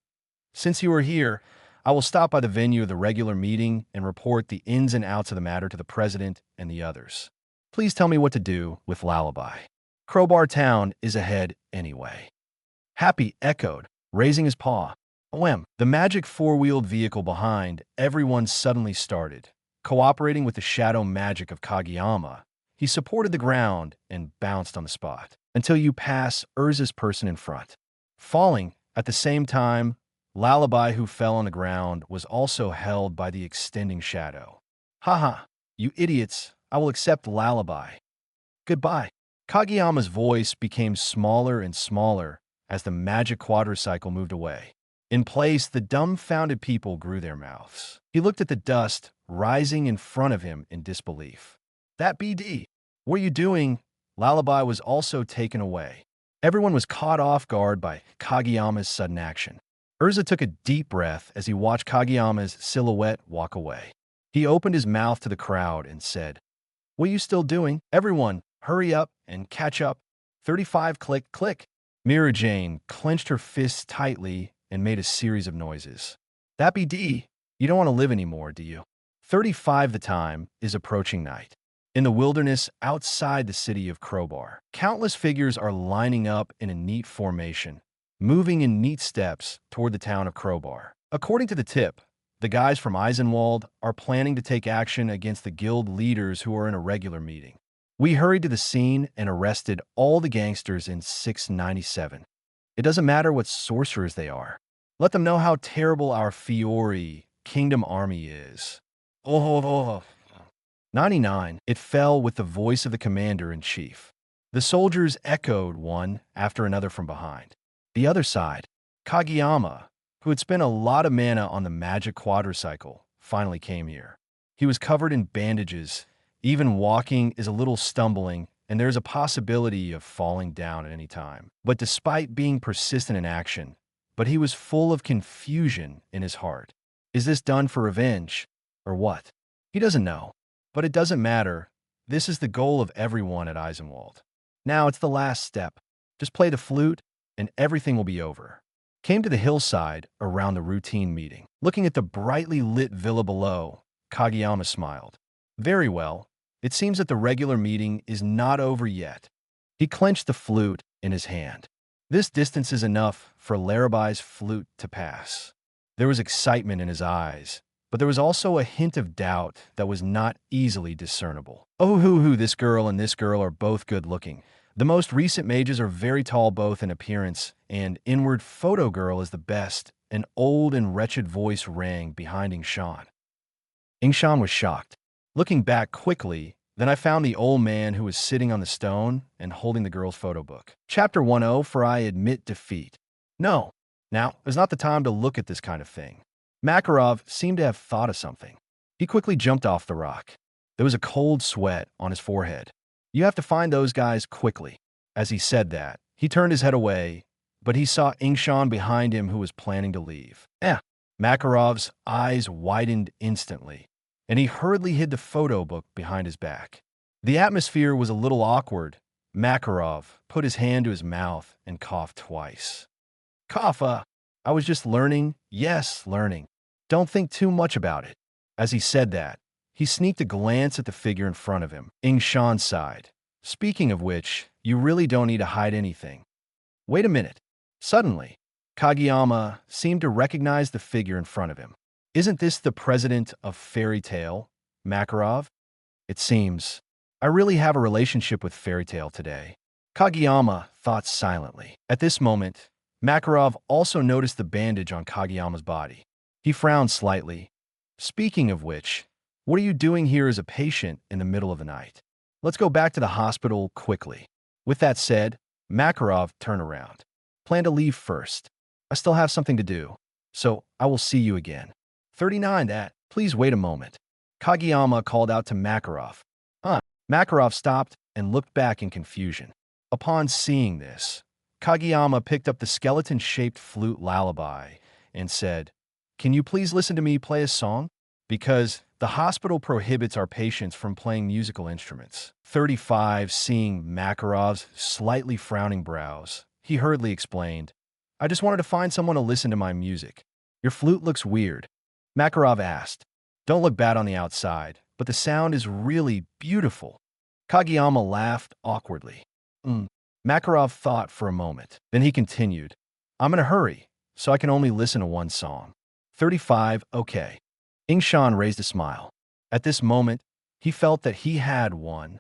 "Since you are here, I will stop by the venue of the regular meeting and report the ins and outs of the matter to the president and the others. Please tell me what to do with Lullaby. Crowbar Town is ahead anyway." Happy echoed, raising his paw. The magic four-wheeled vehicle behind everyone suddenly started. Cooperating with the shadow magic of Kageyama, he supported the ground and bounced on the spot until you pass Urza's person in front. Falling at the same time, Lullaby, who fell on the ground, was also held by the extending shadow. Haha, you idiots, I will accept Lullaby. Goodbye. Kageyama's voice became smaller and smaller as the magic quadricycle moved away. In place, the dumbfounded people grew their mouths. He looked at the dust rising in front of him in disbelief. That BD, what are you doing? Lullaby was also taken away. Everyone was caught off guard by Kageyama's sudden action. Urza took a deep breath as he watched Kageyama's silhouette walk away. He opened his mouth to the crowd and said, "What are you still doing? Everyone, hurry up and catch up. 35 click, click." Mira Jane clenched her fists tightly and made a series of noises. That BD, you don't want to live anymore, do you? 35 the time is approaching night. In the wilderness outside the city of Crowbar, countless figures are lining up in a neat formation, moving in neat steps toward the town of Crowbar. According to the tip, the guys from Eisenwald are planning to take action against the guild leaders who are in a regular meeting. We hurried to the scene and arrested all the gangsters in 697. It doesn't matter what sorcerers they are. Let them know how terrible our Fiori Kingdom army is. Oh. 99. It fell with the voice of the commander-in-chief. The soldiers echoed one after another from behind. The other side, Kageyama, who had spent a lot of mana on the magic quadricycle, finally came here. He was covered in bandages. Even walking is a little stumbling, and there's a possibility of falling down at any time. But despite being persistent in action, he was full of confusion in his heart. Is this done for revenge, or what? He doesn't know. But it doesn't matter. This is the goal of everyone at Eisenwald. Now it's the last step. Just play the flute, and everything will be over. Came to the hillside around the routine meeting. Looking at the brightly lit villa below, Kageyama smiled. Very well. It seems that the regular meeting is not over yet. He clenched the flute in his hand. This distance is enough for Larrabee's flute to pass. There was excitement in his eyes, but there was also a hint of doubt that was not easily discernible. Oh, this girl and this girl are both good-looking. The most recent mages are very tall both in appearance, and inward photo girl is the best. An old and wretched voice rang behind Ingshan. Ingshan was shocked. Looking back quickly, then I found the old man who was sitting on the stone and holding the girl's photo book. Chapter 10, for I admit defeat. No, now is not the time to look at this kind of thing. Makarov seemed to have thought of something. He quickly jumped off the rock. There was a cold sweat on his forehead. You have to find those guys quickly. As he said that, he turned his head away, but he saw Ingshan behind him who was planning to leave. Makarov's eyes widened instantly, and he hurriedly hid the photo book behind his back. The atmosphere was a little awkward. Makarov put his hand to his mouth and coughed twice. Cough, I was just learning. Yes, learning. Don't think too much about it. As he said that, he sneaked a glance at the figure in front of him. Ingshan sighed. Speaking of which, you really don't need to hide anything. Wait a minute. Suddenly, Kageyama seemed to recognize the figure in front of him. Isn't this the president of Fairy Tale, Makarov? It seems. I really have a relationship with Fairy Tale today. Kageyama thought silently. At this moment, Makarov also noticed the bandage on Kageyama's body. He frowned slightly. Speaking of which, what are you doing here as a patient in the middle of the night? Let's go back to the hospital quickly. With that said, Makarov turned around. Plan to leave first. I still have something to do, so I will see you again. 39 that. Please wait a moment. Kageyama called out to Makarov. Makarov stopped and looked back in confusion. Upon seeing this, Kageyama picked up the skeleton-shaped flute lullaby and said, Can you please listen to me play a song? Because the hospital prohibits our patients from playing musical instruments. 35, seeing Makarov's slightly frowning brows, he hurriedly explained, I just wanted to find someone to listen to my music. Your flute looks weird. Makarov asked, Don't look bad on the outside, but the sound is really beautiful. Kageyama laughed awkwardly. Makarov thought for a moment. Then he continued, I'm in a hurry, so I can only listen to one song. 35, okay. Ingshan raised a smile. At this moment, he felt that he had one.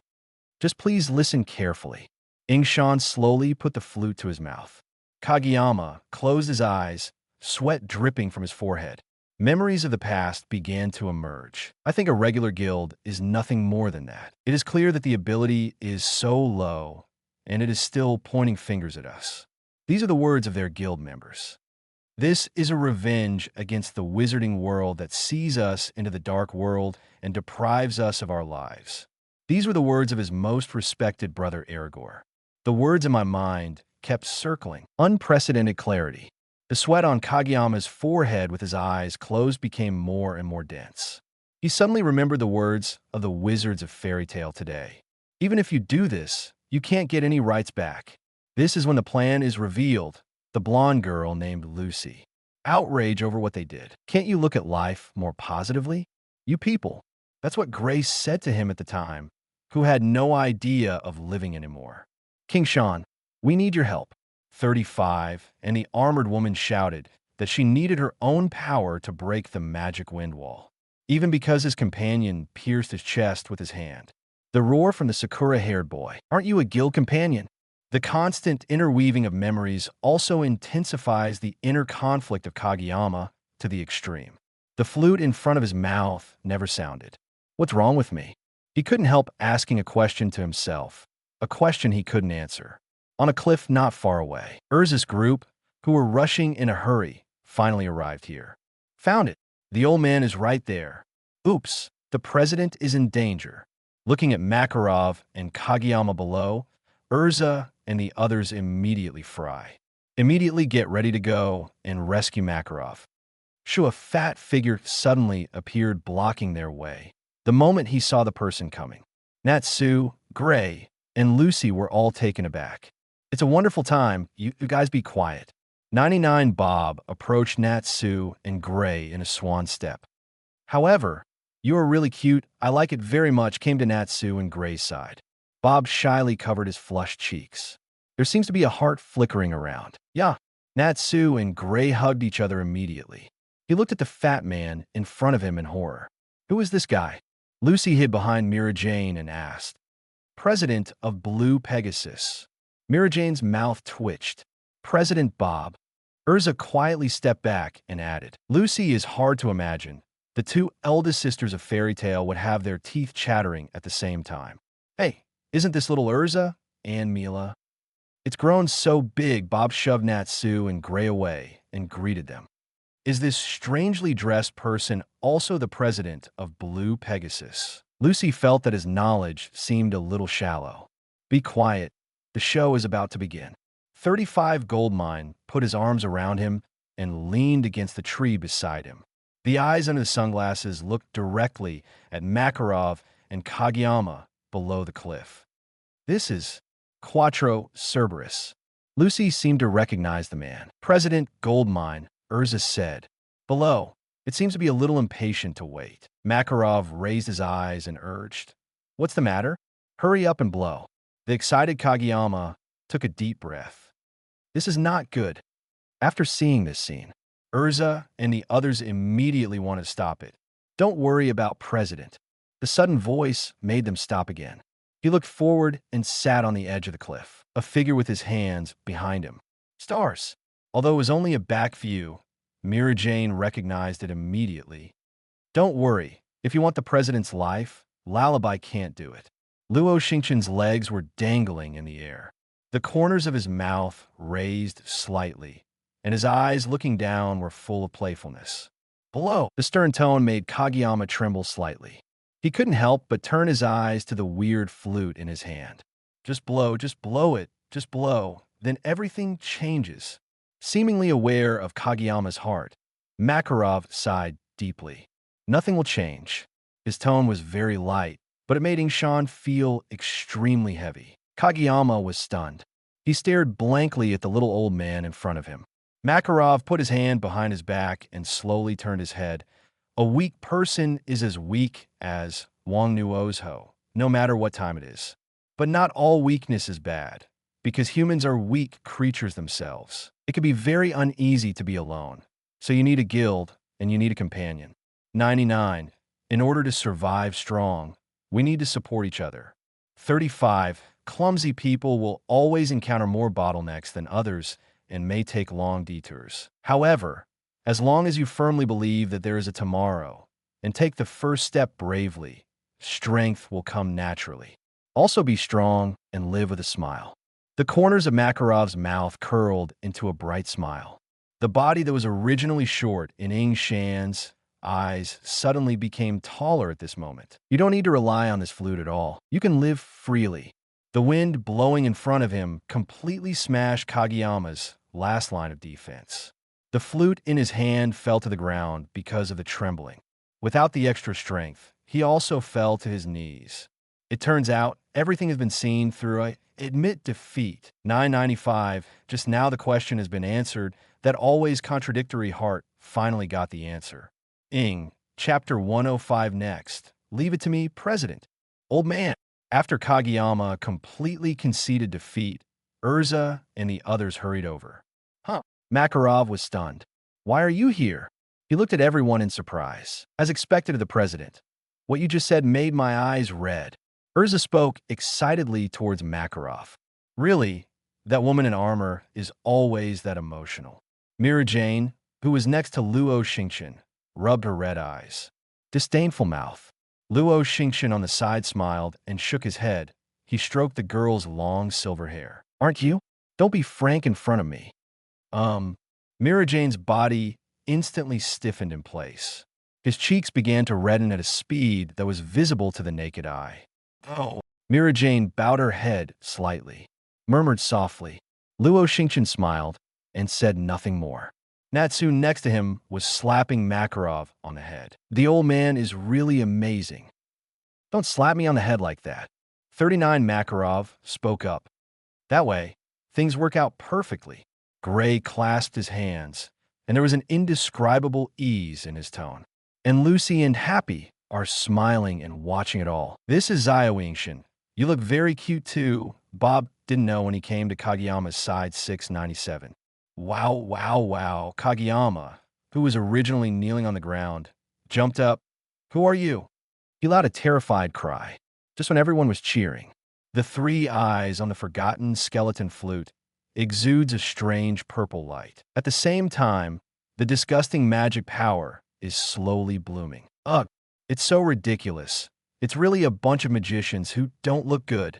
Just please listen carefully. Ingshan slowly put the flute to his mouth. Kageyama closed his eyes, sweat dripping from his forehead. Memories of the past began to emerge. I think a regular guild is nothing more than that. It is clear that the ability is so low, and it is still pointing fingers at us. These are the words of their guild members. This is a revenge against the wizarding world that sees us into the dark world and deprives us of our lives. These were the words of his most respected brother Aragorn. The words in my mind kept circling. Unprecedented clarity. The sweat on Kageyama's forehead with his eyes closed became more and more dense. He suddenly remembered the words of the wizards of Fairy Tale today. Even if you do this, you can't get any rights back. This is when the plan is revealed. The blonde girl named Lucy. Outrage over what they did. Can't you look at life more positively? You people. That's what Grace said to him at the time, who had no idea of living anymore. King Shan, we need your help. 35, and the armored woman shouted that she needed her own power to break the magic wind wall, even because his companion pierced his chest with his hand. The roar from the Sakura-haired boy, aren't you a guild companion? The constant interweaving of memories also intensifies the inner conflict of Kageyama to the extreme. The flute in front of his mouth never sounded. What's wrong with me? He couldn't help asking a question to himself, a question he couldn't answer. On a cliff not far away, Urza's group, who were rushing in a hurry, finally arrived here. Found it. The old man is right there. Oops, the president is in danger. Looking at Makarov and Kageyama below, Urza and the others immediately fry. Immediately get ready to go and rescue Makarov. A fat figure suddenly appeared blocking their way. The moment he saw the person coming, Natsu, Gray, and Lucy were all taken aback. It's a wonderful time. You guys be quiet. 99 Bob approached Natsu and Gray in a swan step. However, you are really cute. I like it very much, came to Natsu and Gray's side. Bob shyly covered his flushed cheeks. There seems to be a heart flickering around. Yeah. Natsu and Gray hugged each other immediately. He looked at the fat man in front of him in horror. Who is this guy? Lucy hid behind Mira Jane and asked. President of Blue Pegasus. Mira Jane's mouth twitched. President Bob. Urza quietly stepped back and added. Lucy is hard to imagine. The two eldest sisters of Fairy Tale would have their teeth chattering at the same time. Hey, isn't this little Urza? And Mila. It's grown so big, Bob shoved Natsu and Gray away and greeted them. Is this strangely dressed person also the president of Blue Pegasus? Lucy felt that his knowledge seemed a little shallow. Be quiet. The show is about to begin. 35 Goldmine put his arms around him and leaned against the tree beside him. The eyes under the sunglasses looked directly at Makarov and Kageyama below the cliff. This is Quattro Cerberus. Lucy seemed to recognize the man. President Goldmine, Urza said. Below, it seems to be a little impatient to wait. Makarov raised his eyes and urged. What's the matter? Hurry up and blow. The excited Kageyama took a deep breath. This is not good. After seeing this scene, Urza and the others immediately wanted to stop it. Don't worry about President. The sudden voice made them stop again. He looked forward and sat on the edge of the cliff, a figure with his hands behind him. Stars. Although it was only a back view, Mira Jane recognized it immediately. Don't worry. If you want the president's life, Lullaby can't do it. Luo Xingchen's legs were dangling in the air. The corners of his mouth raised slightly, and his eyes looking down were full of playfulness. Below, the stern tone made Kageyama tremble slightly. He couldn't help but turn his eyes to the weird flute in his hand. Just blow it, just blow. Then everything changes. Seemingly aware of Kageyama's heart, Makarov sighed deeply. Nothing will change. His tone was very light, but it made Shan feel extremely heavy. Kageyama was stunned. He stared blankly at the little old man in front of him. Makarov put his hand behind his back and slowly turned his head. A weak person is as weak as Wang Nuo's ho, no matter what time it is. But not all weakness is bad, because humans are weak creatures themselves. It can be very uneasy to be alone, so you need a guild and you need a companion. 99. In order to survive strong, we need to support each other. 35. Clumsy people will always encounter more bottlenecks than others and may take long detours. However, as long as you firmly believe that there is a tomorrow and take the first step bravely, strength will come naturally. Also be strong and live with a smile. The corners of Makarov's mouth curled into a bright smile. The body that was originally short in Shan's eyes suddenly became taller at this moment. You don't need to rely on this flute at all. You can live freely. The wind blowing in front of him completely smashed Kageyama's last line of defense. The flute in his hand fell to the ground because of the trembling. Without the extra strength, he also fell to his knees. It turns out everything has been seen through a admit defeat. 995. Just now the question has been answered. That always contradictory heart finally got the answer. Chapter 105 next. Leave it to me, President. Old man. After Kageyama completely conceded defeat, Urza and the others hurried over. Huh. Makarov was stunned. Why are you here? He looked at everyone in surprise, as expected of the president. What you just said made my eyes red. Urza spoke excitedly towards Makarov. Really, that woman in armor is always that emotional. Mira Jane, who was next to Luo Xingchen, rubbed her red eyes. Disdainful mouth. Luo Xingchen on the side smiled and shook his head. He stroked the girl's long silver hair. Aren't you? Don't be frank in front of me. Mira Jane's body instantly stiffened in place. His cheeks began to redden at a speed that was visible to the naked eye. Oh. Mira Jane bowed her head slightly, murmured softly. Luo Xingchen smiled and said nothing more. Natsu next to him was slapping Makarov on the head. The old man is really amazing. Don't slap me on the head like that. 39 Makarov spoke up. That way, things work out perfectly. Gray clasped his hands, and there was an indescribable ease in his tone. And Lucy and Happy are smiling and watching it all. This is Xingchen. You look very cute too. Bob didn't know when he came to Kageyama's side 697. Wow, wow, wow. Kageyama, who was originally kneeling on the ground, jumped up. Who are you? He let out a terrified cry, just when everyone was cheering. The three eyes on the forgotten skeleton flute exudes a strange purple light. At the same time, the disgusting magic power is slowly blooming. Ugh, it's so ridiculous. It's really a bunch of magicians who don't look good.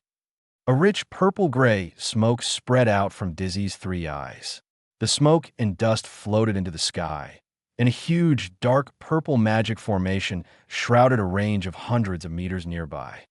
A rich purple-gray smoke spread out from Dizzy's three eyes. The smoke and dust floated into the sky, and a huge, dark purple magic formation shrouded a range of hundreds of meters nearby.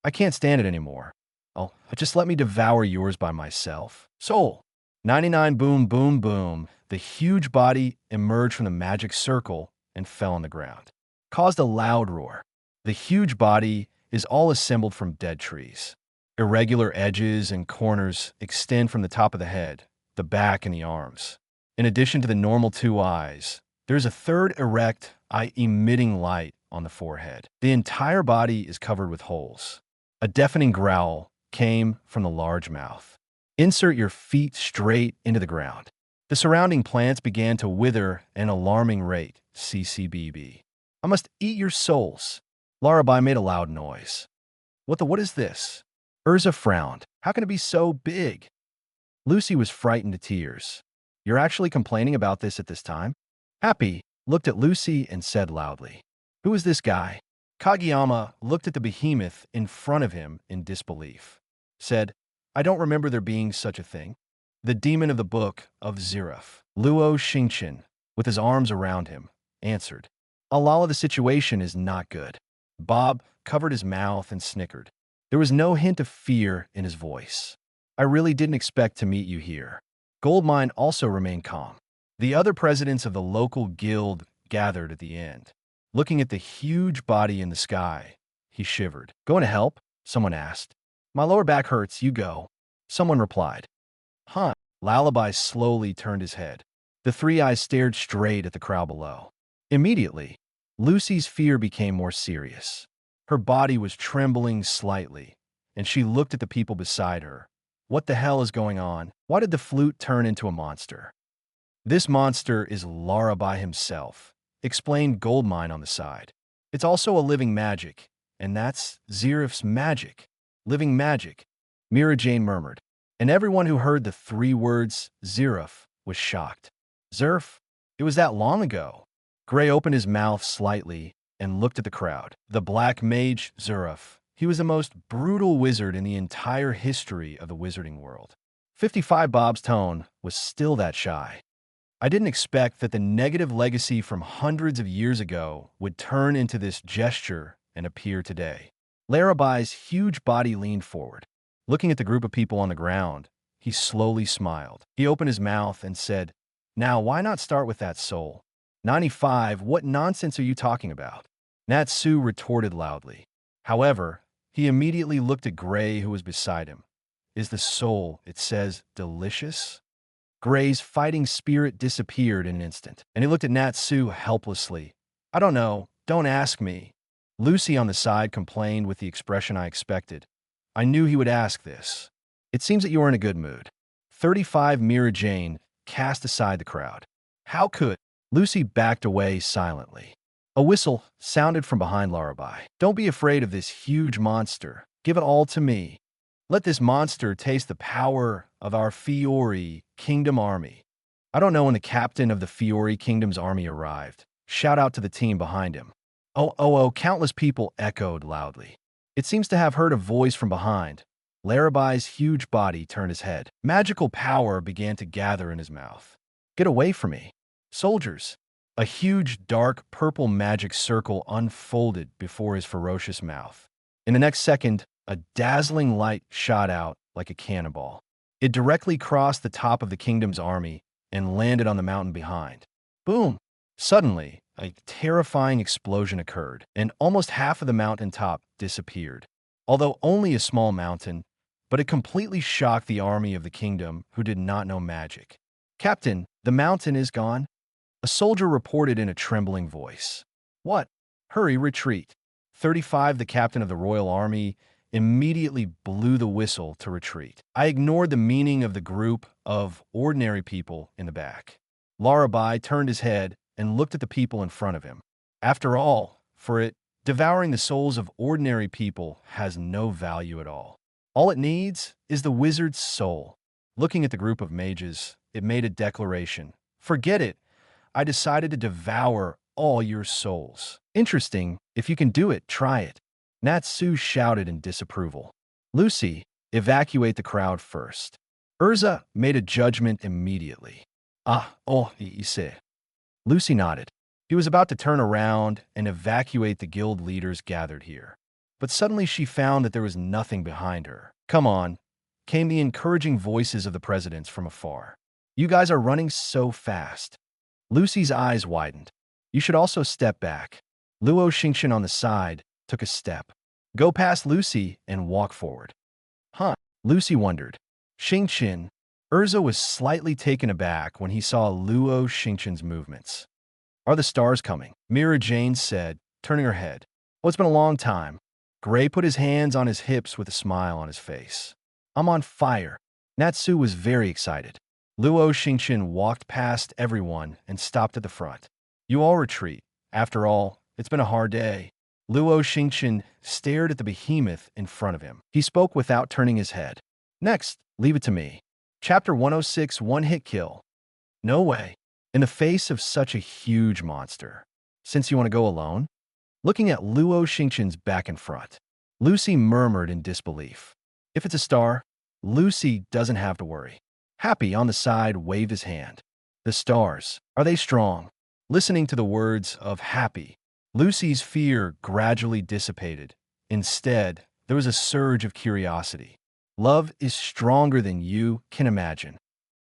I can't stand it anymore. Oh, just let me devour yours by myself. Soul! 99 boom, boom, boom. The huge body emerged from the magic circle and fell on the ground. Caused a loud roar. The huge body is all assembled from dead trees. Irregular edges and corners extend from the top of the head, the back, and the arms. In addition to the normal two eyes, there's a third erect eye emitting light on the forehead. The entire body is covered with holes. A deafening growl came from the large mouth. Insert your feet straight into the ground. The surrounding plants began to wither at an alarming rate. CCBB. I must eat your souls. Larabai made a loud noise. What is this? Urza frowned. How can it be so big? Lucy was frightened to tears. You're actually complaining about this at this time? Happy looked at Lucy and said loudly, Who is this guy? Kageyama looked at the behemoth in front of him in disbelief. Said, I don't remember there being such a thing. The demon of the book of Ziraf, Luo Xingchen, with his arms around him, answered, Alala, the situation is not good. Bob covered his mouth and snickered. There was no hint of fear in his voice. I really didn't expect to meet you here. Goldmine also remained calm. The other presidents of the local guild gathered at the end. Looking at the huge body in the sky, he shivered. Going to help? Someone asked. My lower back hurts, you go. Someone replied. Huh. Lullaby slowly turned his head. The three eyes stared straight at the crowd below. Immediately, Lucy's fear became more serious. Her body was trembling slightly, and she looked at the people beside her. What the hell is going on? Why did the flute turn into a monster? This monster is Larabai himself, explained Goldmine on the side. It's also a living magic, and that's Ziraf's magic. Living magic, Mira Jane murmured, and everyone who heard the three words Ziraf was shocked. Zirf? It was that long ago. Gray opened his mouth slightly and looked at the crowd. The black mage Ziraf. He was the most brutal wizard in the entire history of the wizarding world. 55 Bob's tone was still that shy. I didn't expect that the negative legacy from hundreds of years ago would turn into this gesture and appear today. Larabai's huge body leaned forward. Looking at the group of people on the ground, he slowly smiled. He opened his mouth and said, Now, why not start with that soul? 95, what nonsense are you talking about? Natsu retorted loudly. However, he immediately looked at Gray, who was beside him. Is the soul, it says, delicious? Gray's fighting spirit disappeared in an instant, and he looked at Natsu helplessly. I don't know, Don't ask me. Lucy on the side complained with the expression I expected. I knew he would ask this. It seems that you are in a good mood. 35 Mira Jane cast aside the crowd. How could? Lucy backed away silently. A whistle sounded from behind Lullaby. Don't be afraid of this huge monster. Give it all to me. Let this monster taste the power of our Fiori Kingdom army. I don't know when the captain of the Fiori Kingdom's army arrived. Shout out to the team behind him. Oh, countless people echoed loudly. It seems to have heard a voice from behind. Larraby's huge body turned his head. Magical power began to gather in his mouth. Get away from me. Soldiers. A huge, dark, purple magic circle unfolded before his ferocious mouth. In the next second, a dazzling light shot out like a cannonball. It directly crossed the top of the kingdom's army and landed on the mountain behind. Boom! Suddenly, a terrifying explosion occurred, and almost half of the mountain top disappeared. Although only a small mountain, but it completely shocked the army of the kingdom who did not know magic. Captain, the mountain is gone. A soldier reported in a trembling voice. What? Hurry, retreat. 35, the captain of the royal army, immediately blew the whistle to retreat. I ignored the meaning of the group of ordinary people in the back. Lullaby turned his head and looked at the people in front of him. After all, for it, devouring the souls of ordinary people has no value at all. All it needs is the wizard's soul. Looking at the group of mages, it made a declaration. Forget it. I decided to devour all your souls. Interesting. If you can do it, try it. Natsu shouted in disapproval. Lucy, evacuate the crowd first. Urza made a judgment immediately. He said. Lucy nodded. He was about to turn around and evacuate the guild leaders gathered here. But suddenly she found that there was nothing behind her. Come on, came the encouraging voices of the presidents from afar. You guys are running so fast. Lucy's eyes widened. You should also step back. Luo Xingchen on the side took a step. Go past Lucy and walk forward. Huh? Lucy wondered. Xingchen. Urza was slightly taken aback when he saw Luo Xingchen's movements. Are the stars coming? Mira Jane said, turning her head. Oh, it's been a long time. Gray put his hands on his hips with a smile on his face. I'm on fire. Natsu was very excited. Luo Xingchen walked past everyone and stopped at the front. You all retreat. After all, it's been a hard day. Luo Xingchen stared at the behemoth in front of him. He spoke without turning his head. Next, leave it to me. Chapter 106, one-hit kill. No way. In the face of such a huge monster. Since you want to go alone? Looking at Luo Xingchen's back and front, Lucy murmured in disbelief. If it's a star, Lucy doesn't have to worry. Happy on the side waved his hand. The stars, are they strong? Listening to the words of Happy, Lucy's fear gradually dissipated. Instead, there was a surge of curiosity. Love is stronger than you can imagine.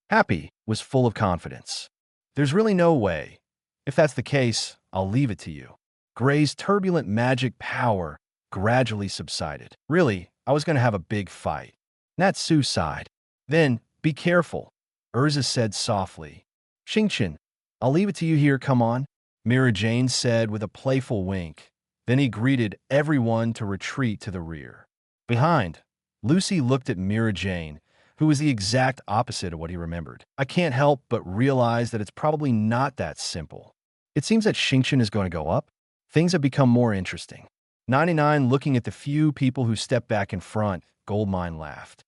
Happy was full of confidence. There's really no way. If that's the case, I'll leave it to you. Gray's turbulent magic power gradually subsided. Really, I was going to have a big fight. Natsu sighed. Then, be careful, Urza said softly. Xingchen, I'll leave it to you here, come on, Mira Jane said with a playful wink. Then he greeted everyone to retreat to the rear. Behind, Lucy looked at Mira Jane, who was the exact opposite of what he remembered. I can't help but realize that it's probably not that simple. It seems that Xingchen is going to go up. Things have become more interesting. 99 looking at the few people who stepped back in front, Goldmine laughed.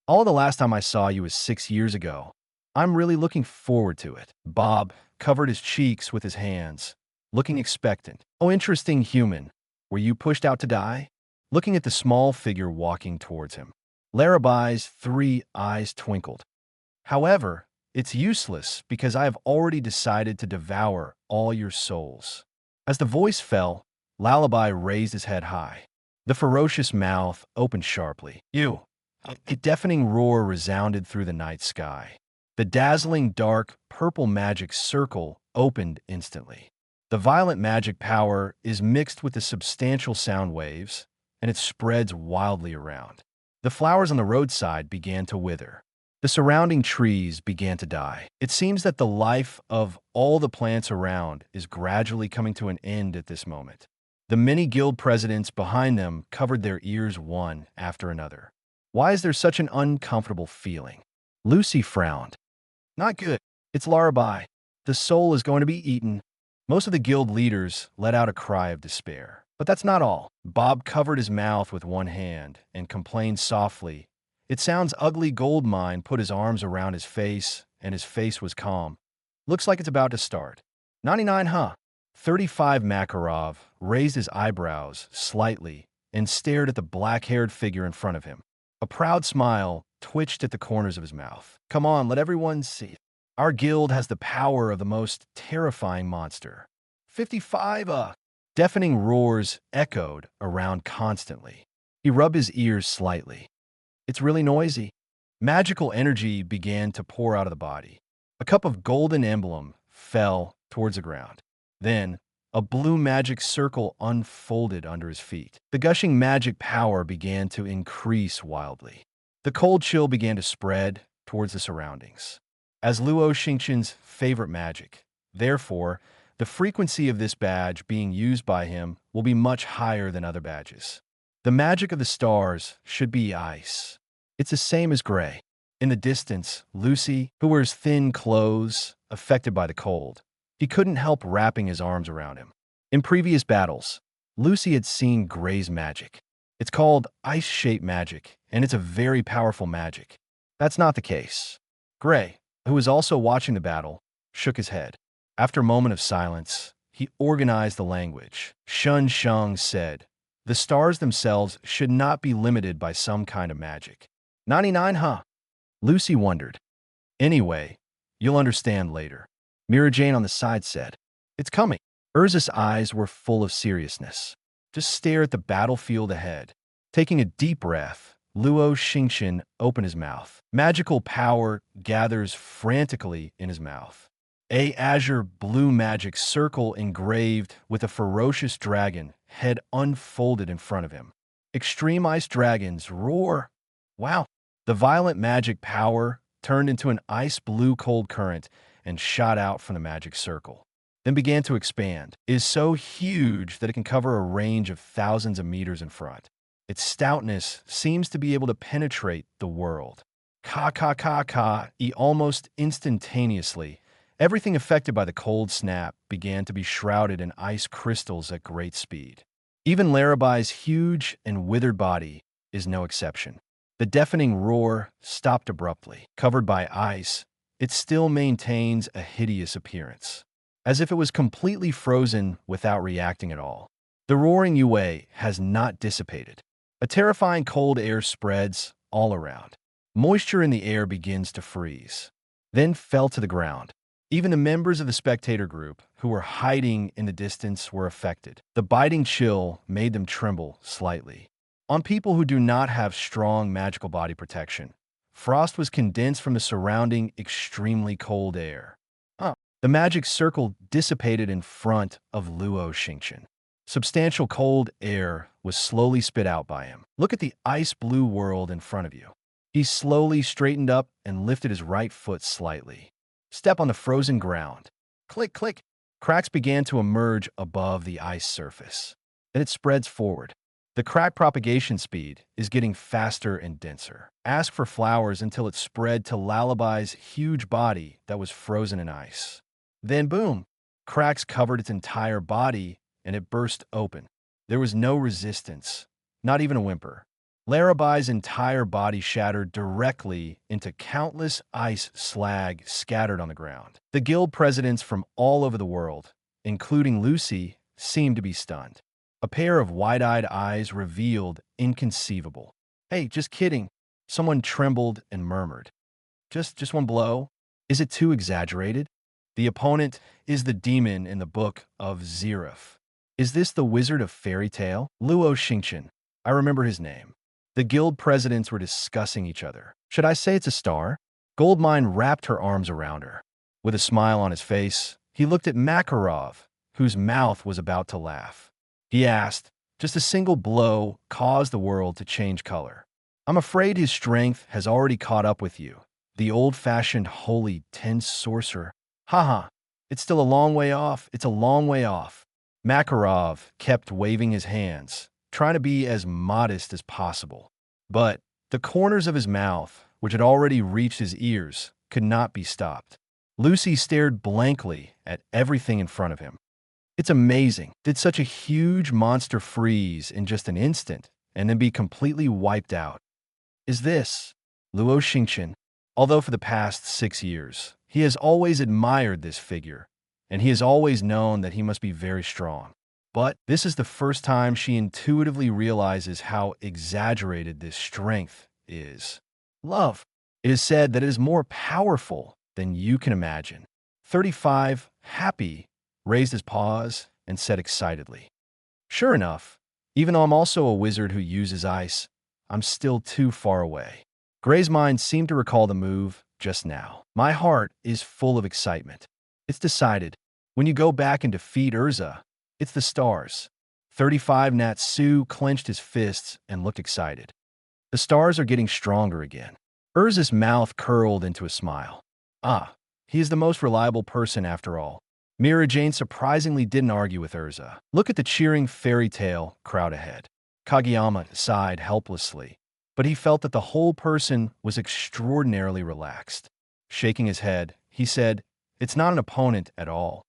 All the last time I saw you was 6 years ago. I'm really looking forward to it. Bob covered his cheeks with his hands, looking expectant. Oh, interesting human. Were you pushed out to die? Looking at the small figure walking towards him. Larraby's 3 eyes twinkled. However, it's useless because I have already decided to devour all your souls. As the voice fell, Lullaby raised his head high. The ferocious mouth opened sharply. You! A deafening roar resounded through the night sky. The dazzling dark purple magic circle opened instantly. The violent magic power is mixed with the substantial sound waves, and it spreads wildly around. The flowers on the roadside began to wither. The surrounding trees began to die. It seems that the life of all the plants around is gradually coming to an end at this moment. The many guild presidents behind them covered their ears one after another. Why is there such an uncomfortable feeling? Lucy frowned. Not good. It's Lullaby. The soul is going to be eaten. Most of the guild leaders let out a cry of despair. But that's not all. Bob covered his mouth with one hand and complained softly. It sounds ugly. Goldmine put his arms around his face, and his face was calm. Looks like it's about to start. 99, huh? 35 Makarov raised his eyebrows slightly and stared at the black-haired figure in front of him. A proud smile twitched at the corners of his mouth. Come on, let everyone see. Our guild has the power of the most terrifying monster. 55, Deafening roars echoed around constantly. He rubbed his ears slightly. It's really noisy. Magical energy began to pour out of the body. A cup of golden emblem fell towards the ground. Then, a blue magic circle unfolded under his feet. The gushing magic power began to increase wildly. The cold chill began to spread towards the surroundings. As Luo Xingchen's favorite magic, therefore, the frequency of this badge being used by him will be much higher than other badges. The magic of the stars should be ice. It's the same as gray. In the distance, Lucy, who wears thin clothes, affected by the cold, he couldn't help wrapping his arms around him. In previous battles, Lucy had seen Gray's magic. It's called ice-shaped magic, and it's a very powerful magic. That's not the case. Gray, who was also watching the battle, shook his head. After a moment of silence, he organized the language. Shun Sheng said, "The stars themselves should not be limited by some kind of magic." 99, huh? Lucy wondered. Anyway, you'll understand later. Mira Jane on the side said, "It's coming." Urza's eyes were full of seriousness. Just stare at the battlefield ahead. Taking a deep breath, Luo Xingchen opened his mouth. Magical power gathers frantically in his mouth. A azure blue magic circle engraved with a ferocious dragon head unfolded in front of him. Extreme ice dragons roar. Wow. The violent magic power turned into an ice blue cold current and shot out from the magic circle. Then began to expand. It is so huge that it can cover a range of thousands of meters in front. Its stoutness seems to be able to penetrate the world. Almost instantaneously, everything affected by the cold snap began to be shrouded in ice crystals at great speed. Even Larabai's huge and withered body is no exception. The deafening roar stopped abruptly. Covered by ice, it still maintains a hideous appearance, as if it was completely frozen without reacting at all. The roaring Yue has not dissipated. A terrifying cold air spreads all around. Moisture in the air begins to freeze, then fell to the ground. Even the members of the spectator group, who were hiding in the distance, were affected. The biting chill made them tremble slightly. On people who do not have strong magical body protection, frost was condensed from the surrounding extremely cold air. The magic circle dissipated in front of Luo Xingchen. Substantial cold air was slowly spit out by him. Look at the ice-blue world in front of you. He slowly straightened up and lifted his right foot slightly. Step on the frozen ground. Click, click. Cracks began to emerge above the ice surface. Then it spreads forward. The crack propagation speed is getting faster and denser. Ask for flowers until it spread to Lullabai's huge body that was frozen in ice. Then boom, cracks covered its entire body and it burst open. There was no resistance, not even a whimper. Larabai's entire body shattered directly into countless ice slag scattered on the ground. The guild presidents from all over the world, including Lucy, seemed to be stunned. A pair of wide-eyed eyes revealed inconceivable. "Hey, just kidding." Someone trembled and murmured. Just one blow? Is it too exaggerated? The opponent is the demon in the book of Zerif. Is this the wizard of fairy tale? Luo Xingchen. I remember his name. The guild presidents were discussing each other. Should I say it's a star? Goldmine wrapped her arms around her. With a smile on his face, he looked at Makarov, whose mouth was about to laugh. He asked, "Just a single blow caused the world to change color. I'm afraid his strength has already caught up with you. The old-fashioned holy tense sorcerer. Haha, it's still a long way off. It's a long way off. Makarov kept waving his hands, trying to be as modest as possible. But the corners of his mouth, which had already reached his ears, could not be stopped. Lucy stared blankly at everything in front of him. It's amazing. Did such a huge monster freeze in just an instant and then be completely wiped out? Is this Luo Xingchen? Although for the past 6 years, he has always admired this figure, and he has always known that he must be very strong. But this is the first time she intuitively realizes how exaggerated this strength is. Love. It is said that it is more powerful than you can imagine. 35, happy, raised his paws and said excitedly, "Sure enough, even though I'm also a wizard who uses ice, I'm still too far away." Gray's mind seemed to recall the move just now. My heart is full of excitement. It's decided. When you go back and defeat Urza, it's the stars. 35 Natsu clenched his fists and looked excited. The stars are getting stronger again. Urza's mouth curled into a smile. Ah, he is the most reliable person after all. Mira Jane surprisingly didn't argue with Urza. Look at the cheering fairy tale crowd ahead. Kageyama sighed helplessly, but he felt that the whole person was extraordinarily relaxed. Shaking his head, he said, "It's not an opponent at all.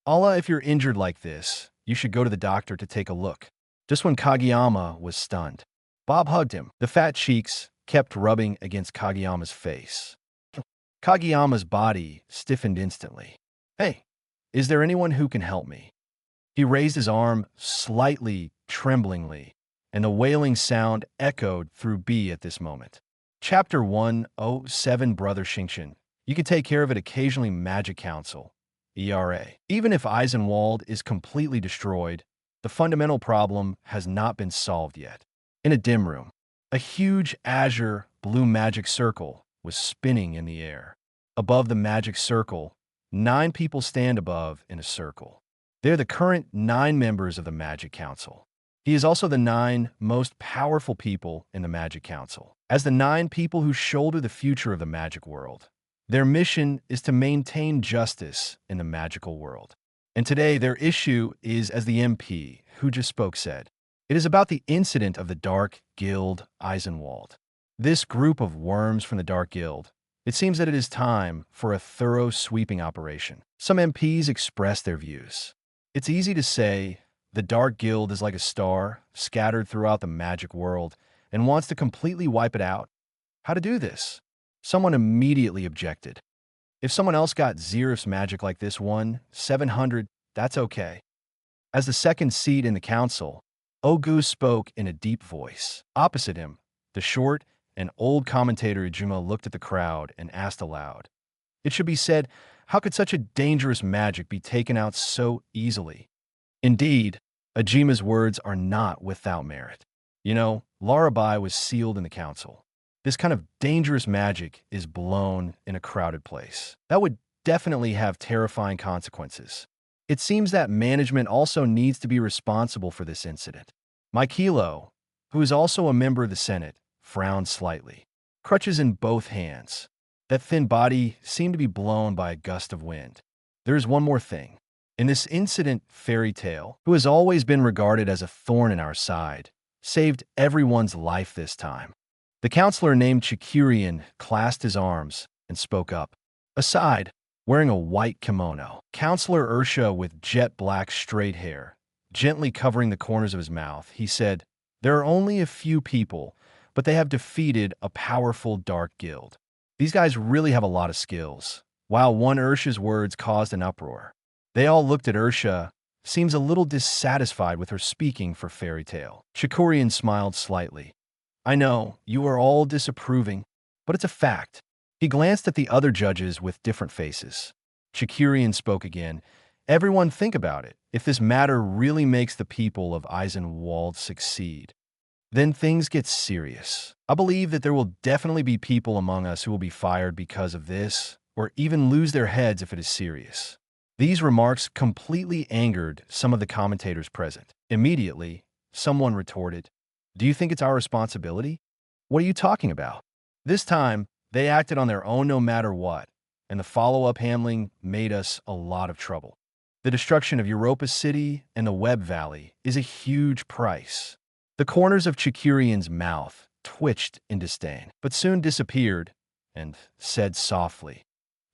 Allah, if you're injured like this, you should go to the doctor to take a look." Just when Kageyama was stunned, Bob hugged him. The fat cheeks kept rubbing against Kageyama's face. Kageyama's body stiffened instantly. "Hey, is there anyone who can help me?" He raised his arm slightly, tremblingly, and the wailing sound echoed through B at this moment. Chapter 107 Brother Xingchen. You can take care of it occasionally. Magic Council. ERA. Even if Eisenwald is completely destroyed, the fundamental problem has not been solved yet. In a dim room, a huge azure blue magic circle was spinning in the air. Above the magic circle, 9 people stand above in a circle. They're the current 9 members of the Magic Council. He is also the 9 most powerful people in the Magic Council. As the 9 people who shoulder the future of the magic world, their mission is to maintain justice in the magical world. And today, their issue is, as the MP who just spoke said, it is about the incident of the Dark Guild Eisenwald. This group of worms from the Dark Guild, it seems that it is time for a thorough sweeping operation. Some MPs expressed their views. It's easy to say the Dark Guild is like a star scattered throughout the magic world and wants to completely wipe it out. How to do this? Someone immediately objected. If someone else got Xeroph's magic like this one, 700, that's okay. As the second seat in the council, Ogu spoke in a deep voice. Opposite him, the short and old commentator Ijuma looked at the crowd and asked aloud. It should be said, how could such a dangerous magic be taken out so easily? Indeed, Ajima's words are not without merit. You know, Larabai was sealed in the council. This kind of dangerous magic is blown in a crowded place. That would definitely have terrifying consequences. It seems that management also needs to be responsible for this incident. Mikelo, who is also a member of the Senate, frowned slightly. Crutches in both hands. That thin body seemed to be blown by a gust of wind. There is one more thing. In this incident, Fairy Tale, who has always been regarded as a thorn in our side, saved everyone's life this time. The counselor named Chikurian clasped his arms and spoke up. Aside, wearing a white kimono, Counselor Ursha with jet black straight hair, gently covering the corners of his mouth, he said, "There are only a few people, but they have defeated a powerful dark guild. These guys really have a lot of skills." While one Ursha's words caused an uproar. They all looked at Ursha, seems a little dissatisfied with her speaking for Fairy Tale. Chikurian smiled slightly. "I know, you are all disapproving, but it's a fact." He glanced at the other judges with different faces. Chikurian spoke again. "Everyone think about it. If this matter really makes the people of Eisenwald succeed, then things get serious. I believe that there will definitely be people among us who will be fired because of this, or even lose their heads if it is serious." These remarks completely angered some of the commentators present. Immediately, someone retorted, "Do you think it's our responsibility? What are you talking about?" This time, They acted on their own no matter what, and the follow-up handling made us a lot of trouble. The destruction of Europa City and the Web Valley is a huge price. The corners of Chikurian's mouth twitched in disdain, but soon disappeared and said softly,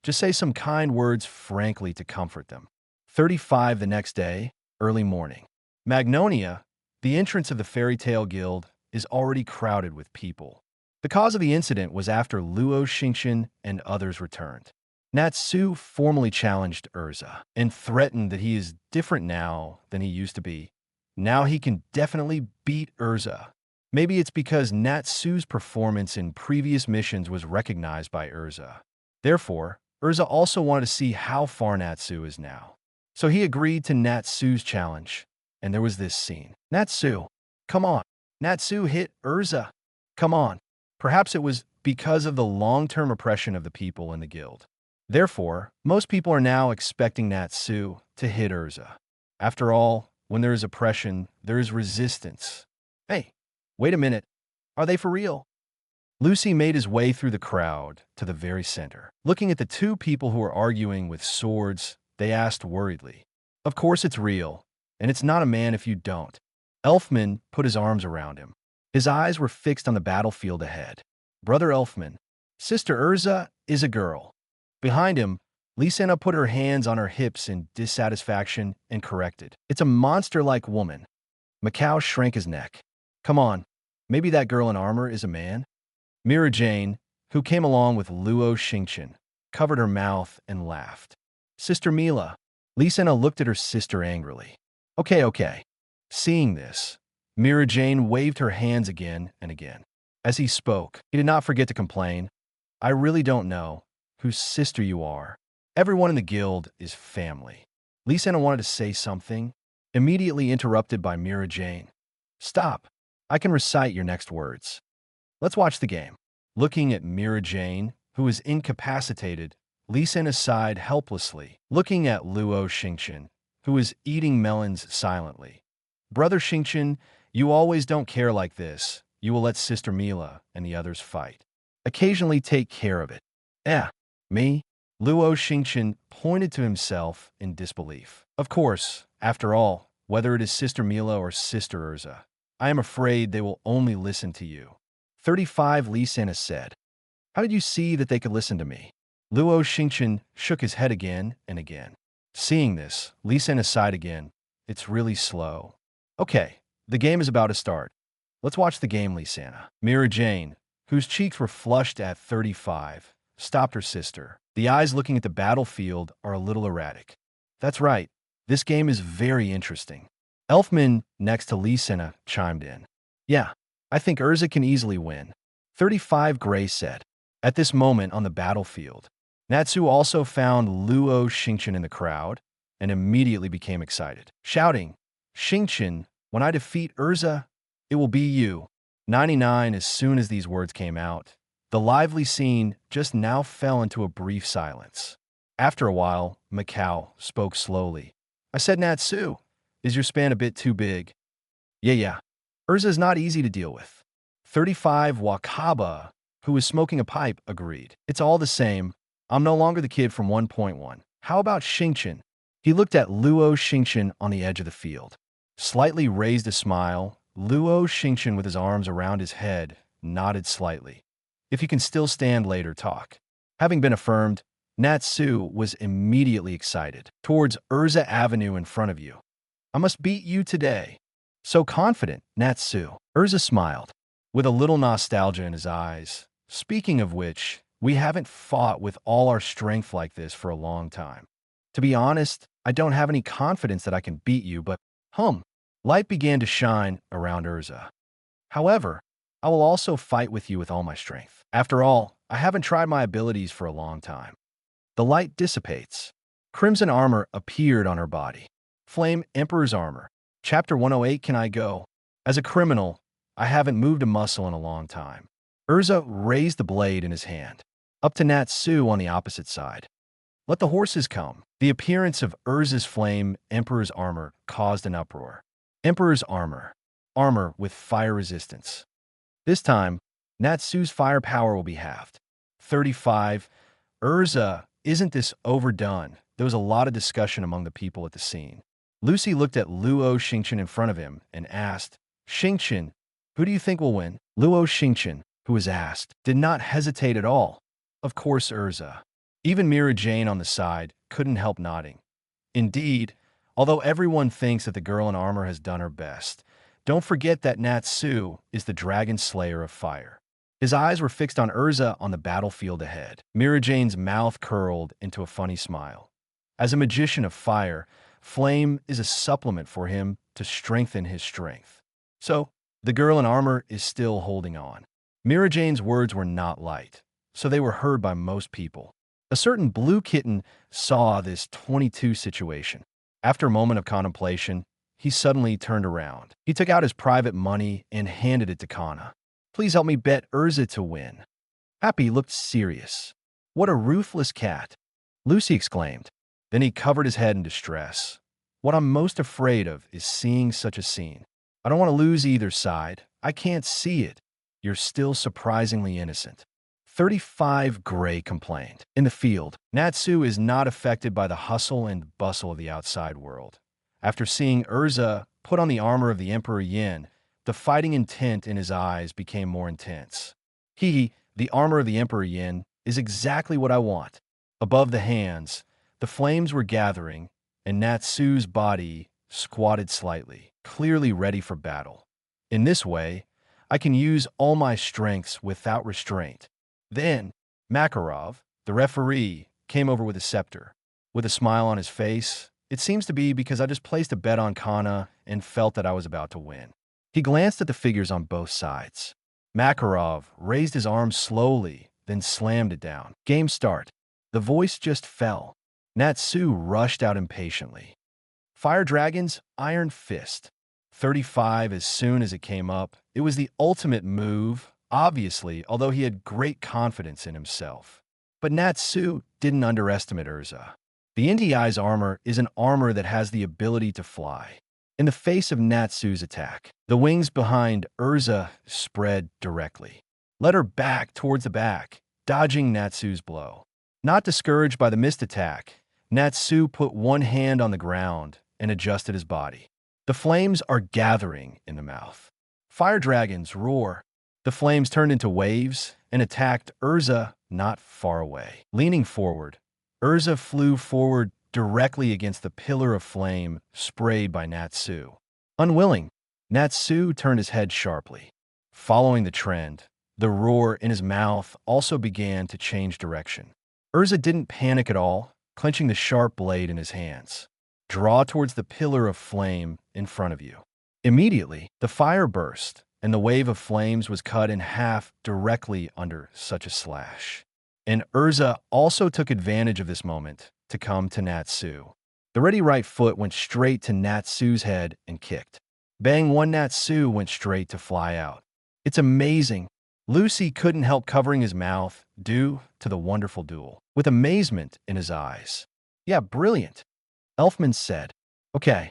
"Just say some kind words frankly to comfort them." 35 the next day, early morning. Magnolia, the entrance of the Fairy Tale Guild, is already crowded with people. The cause of the incident was after Luo Xingchen and others returned. Natsu formally challenged Urza and threatened that he is different now than he used to be. Now he can definitely beat Urza. Maybe it's because Natsu's performance in previous missions was recognized by Urza. Therefore, Urza also wanted to see how far Natsu is now. So he agreed to Natsu's challenge, and there was this scene. Natsu, come on. Natsu hit Urza. Come on. Perhaps it was because of the long-term oppression of the people in the guild. Therefore, most people are now expecting Natsu to hit Urza. After all, when there is oppression, there is resistance. Hey, wait a minute. Are they for real? Lucy made his way through the crowd to the very center. Looking at the two people who were arguing with swords, they asked worriedly, "Of course it's real, and it's not a man if you don't." Elfman put his arms around him. His eyes were fixed on the battlefield ahead. "Brother Elfman, Sister Urza is a girl." Behind him, Lisena put her hands on her hips in dissatisfaction and corrected, "It's a monster-like woman." Macau shrank his neck. "Come on, maybe that girl in armor is a man?" Mira Jane, who came along with Luo Xingchen, covered her mouth and laughed. "Sister Mila." Lisena looked at her sister angrily. Okay. Seeing this, Mira Jane waved her hands again and again. As he spoke, he did not forget to complain, "I really don't know whose sister you are. Everyone in the guild is family." Lisena wanted to say something, immediately interrupted by Mira Jane. "Stop. I can recite your next words. Let's watch the game." Looking at Mira Jane, who was incapacitated, Lisena sighed helplessly, looking at Luo Xingchen, who was eating melons silently. "Brother Xingchen, you always don't care like this. You will let Sister Mila and the others fight. Occasionally take care of it." Me? Luo Xingchen pointed to himself in disbelief. "Of course, after all, whether it is Sister Mila or Sister Urza, I am afraid they will only listen to you." 35 Lisena said. "How did you see that they could listen to me?" Luo Xingchen shook his head again and again. Seeing this, Lisena sighed again. "It's really slow." "Okay, the game is about to start. Let's watch the game, Lisena." Mira Jane, whose cheeks were flushed at 35, stopped her sister. The eyes looking at the battlefield are a little erratic. "That's right. This game is very interesting." Elfman, next to Lisena, chimed in. "Yeah, I think Urza can easily win." 35 Gray said. At this moment on the battlefield, Natsu also found Luo Xingchen in the crowd and immediately became excited, shouting, "Xingchen, when I defeat Urza, it will be you." 99 As soon as these words came out, the lively scene just now fell into a brief silence. After a while, Macau spoke slowly. "I said, Natsu, is your span a bit too big?" Yeah. Urza is not easy to deal with." 35 Wakaba, who was smoking a pipe, agreed. "It's all the same. I'm no longer the kid from 1.1. How about Xingchen?" He looked at Luo Xingchen on the edge of the field. Slightly raised a smile, Luo Xingchen with his arms around his head nodded slightly. "If you can still stand later, talk." Having been affirmed, Natsu was immediately excited. "Towards Urza Avenue in front of you. I must beat you today." "So confident, Natsu." Urza smiled, with a little nostalgia in his eyes. "Speaking of which, we haven't fought with all our strength like this for a long time. To be honest, I don't have any confidence that I can beat you, but light began to shine around Urza. "However, I will also fight with you with all my strength. After all, I haven't tried my abilities for a long time." The light dissipates. Crimson armor appeared on her body. Flame Emperor's armor. Chapter 108. Can I go? As a criminal, I haven't moved a muscle in a long time. Urza raised the blade in his hand. Up to Natsu on the opposite side. "Let the horses come." The appearance of Urza's Flame Emperor's armor caused an uproar. Emperor's armor. Armor with fire resistance. This time, Natsu's firepower will be halved. 35. Urza, isn't this overdone? There was a lot of discussion among the people at the scene. Lucy looked at Luo Xingchen in front of him and asked, Xingchen, who do you think will win? Luo Xingchen, who was asked, did not hesitate at all. Of course, Urza. Even Mira Jane on the side couldn't help nodding. Indeed, although everyone thinks that the girl in armor has done her best, don't forget that Natsu is the dragon slayer of fire. His eyes were fixed on Urza on the battlefield ahead. Mira Jane's mouth curled into a funny smile. As a magician of fire, flame is a supplement for him to strengthen his strength. So, the girl in armor is still holding on. Mira Jane's words were not light, so they were heard by most people. A certain blue kitten saw this 22 situation. After a moment of contemplation, he suddenly turned around. He took out his private money and handed it to Kana. Please help me bet Urza to win. Happy looked serious. What a ruthless cat, Lucy exclaimed. Then he covered his head in distress. What I'm most afraid of is seeing such a scene. I don't want to lose either side. I can't see it. You're still surprisingly innocent. 35. Gray complained. In the field, Natsu is not affected by the hustle and bustle of the outside world. After seeing Urza put on the armor of the Emperor Yin, the fighting intent in his eyes became more intense. The armor of the Emperor Yin, is exactly what I want. Above the hands, the flames were gathering, and Natsu's body squatted slightly, clearly ready for battle. In this way, I can use all my strengths without restraint. Then, Makarov, the referee, came over with a scepter. With a smile on his face, it seems to be because I just placed a bet on Kana and felt that I was about to win. He glanced at the figures on both sides. Makarov raised his arm slowly, then slammed it down. Game start. The voice just fell. Natsu rushed out impatiently. Fire Dragon's Iron Fist. 35. As soon as it came up, it was the ultimate move, obviously, although he had great confidence in himself. But Natsu didn't underestimate Urza. The NTI's armor is an armor that has the ability to fly. In the face of Natsu's attack, the wings behind Urza spread directly, led her back towards the back, dodging Natsu's blow. Not discouraged by the missed attack, Natsu put one hand on the ground and adjusted his body. The flames are gathering in the mouth. Fire dragons roar. The flames turned into waves and attacked Urza not far away. Leaning forward, Urza flew forward directly against the pillar of flame sprayed by Natsu. Unwilling, Natsu turned his head sharply. Following the trend, the roar in his mouth also began to change direction. Urza didn't panic at all, clenching the sharp blade in his hands. Draw towards the pillar of flame in front of you. Immediately, the fire burst, and the wave of flames was cut in half directly under such a slash. And Urza also took advantage of this moment to come to Natsu. The ready right foot went straight to Natsu's head and kicked. Bang, one Natsu went straight to fly out. It's amazing. Lucy couldn't help covering his mouth due to the wonderful duel, with amazement in his eyes. Yeah, brilliant, Elfman said. Okay.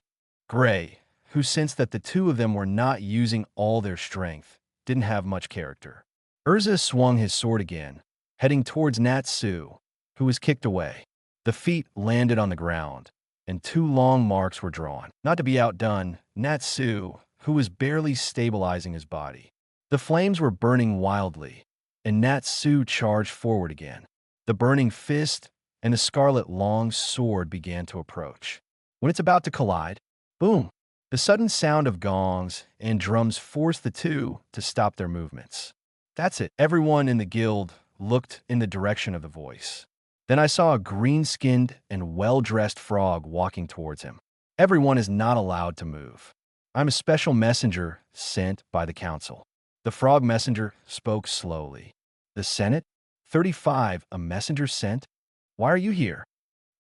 Gray, who sensed that the two of them were not using all their strength, didn't have much character. Urza swung his sword again, heading towards Natsu, who was kicked away. The feet landed on the ground, and two long marks were drawn. Not to be outdone, Natsu, who was barely stabilizing his body. The flames were burning wildly, and Natsu charged forward again. The burning fist and the scarlet long sword began to approach. When it's about to collide, boom! The sudden sound of gongs and drums forced the two to stop their movements. That's it. Everyone in the guild looked in the direction of the voice. Then I saw a green-skinned and well-dressed frog walking towards him. Everyone is not allowed to move. I'm a special messenger sent by the council. The frog messenger spoke slowly. The Senate? 35, a messenger sent? Why are you here?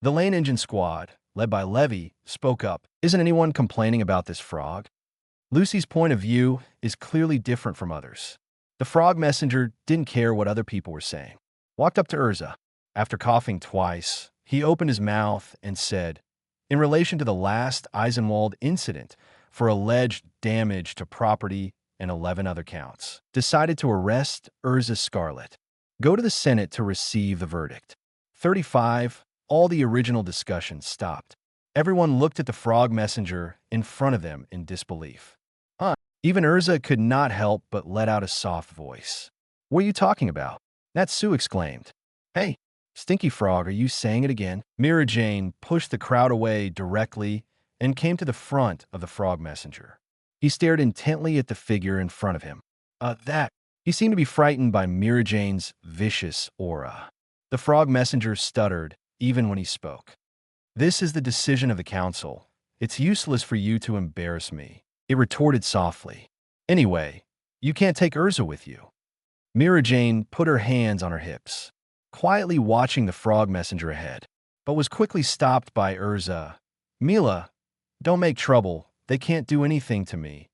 The lane engine squad, led by Levy, spoke up. Isn't anyone complaining about this frog? Lucy's point of view is clearly different from others. The frog messenger didn't care what other people were saying. Walked up to Urza. After coughing twice, he opened his mouth and said, in relation to the last Eisenwald incident for alleged damage to property and 11 other counts, decided to arrest Urza Scarlet. Go to the Senate to receive the verdict. 35. All the original discussion stopped. Everyone looked at the frog messenger in front of them in disbelief. Even Urza could not help but let out a soft voice. What are you talking about? Natsu exclaimed. Hey, Stinky Frog, are you saying it again? Mira Jane pushed the crowd away directly and came to the front of the frog messenger. He stared intently at the figure in front of him. He seemed to be frightened by Mira Jane's vicious aura. The frog messenger stuttered even when he spoke. This is the decision of the council. It's useless for you to embarrass me. It retorted softly. Anyway, you can't take Urza with you. Mira Jane put her hands on her hips, quietly watching the frog messenger ahead, but was quickly stopped by Urza. Mila, don't make trouble. They can't do anything to me.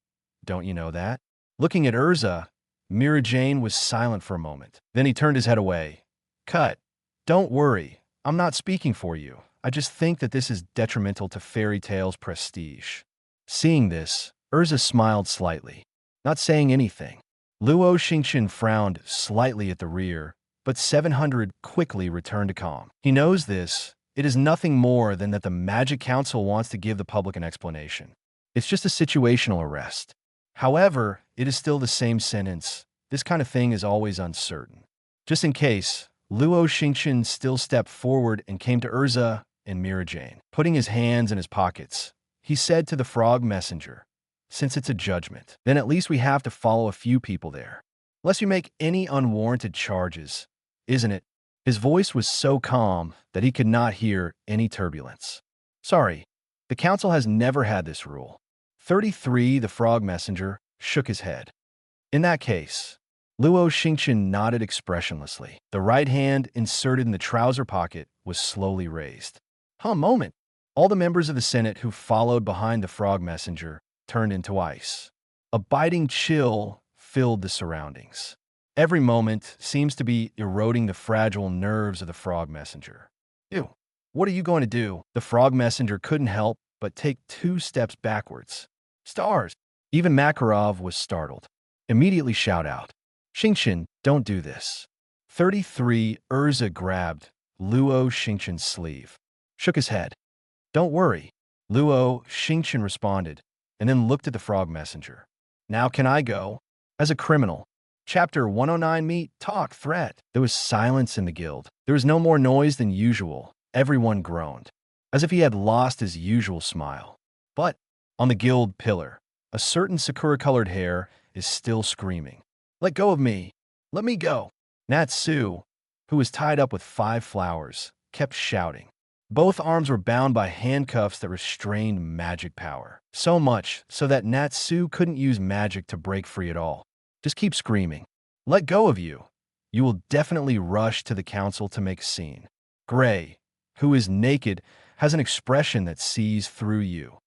Don't you know that? Looking at Urza, Mira Jane was silent for a moment. Then he turned his head away. Cut. Don't worry. I'm not speaking for you. I just think that this is detrimental to fairy tales' prestige. Seeing this, Urza smiled slightly, not saying anything. Luo Xingchen frowned slightly at the rear, but 700 quickly returned to calm. He knows this. It is nothing more than that the Magic Council wants to give the public an explanation. It's just a situational arrest. However, it is still the same sentence. This kind of thing is always uncertain. Just in case, Luo Xingchen still stepped forward and came to Urza and Mira Jane. Putting his hands in his pockets, he said to the frog messenger, since it's a judgment, then at least we have to follow a few people there. Unless you make any unwarranted charges, isn't it? His voice was so calm that he could not hear any turbulence. Sorry, the council has never had this rule. 33, the frog messenger, shook his head. In that case, Luo Xingchen nodded expressionlessly. The right hand inserted in the trouser pocket was slowly raised. Moment. All the members of the Senate who followed behind the frog messenger turned into ice. A biting chill filled the surroundings. Every moment seems to be eroding the fragile nerves of the frog messenger. Ew, what are you going to do? The frog messenger couldn't help but take 2 steps backwards. Stars! Even Makarov was startled. Immediately shout out, Xingchen, don't do this. 33, Urza grabbed Luo Xingchen's sleeve, shook his head. Don't worry, Luo Xingchen responded, and then looked at the frog messenger. Now can I go? As a criminal. Chapter 109 Meet, Talk, Threat. There was silence in the guild. There was no more noise than usual. Everyone groaned, as if he had lost his usual smile. But on the guild pillar, a certain Sakura-colored hair is still screaming. Let go of me. Let me go. Natsu, who was tied up with 5 flowers, kept shouting. Both arms were bound by handcuffs that restrained magic power. So much so that Natsu couldn't use magic to break free at all. Just keep screaming. Let go of you. You will definitely rush to the council to make a scene. Gray, who is naked, has an expression that sees through you.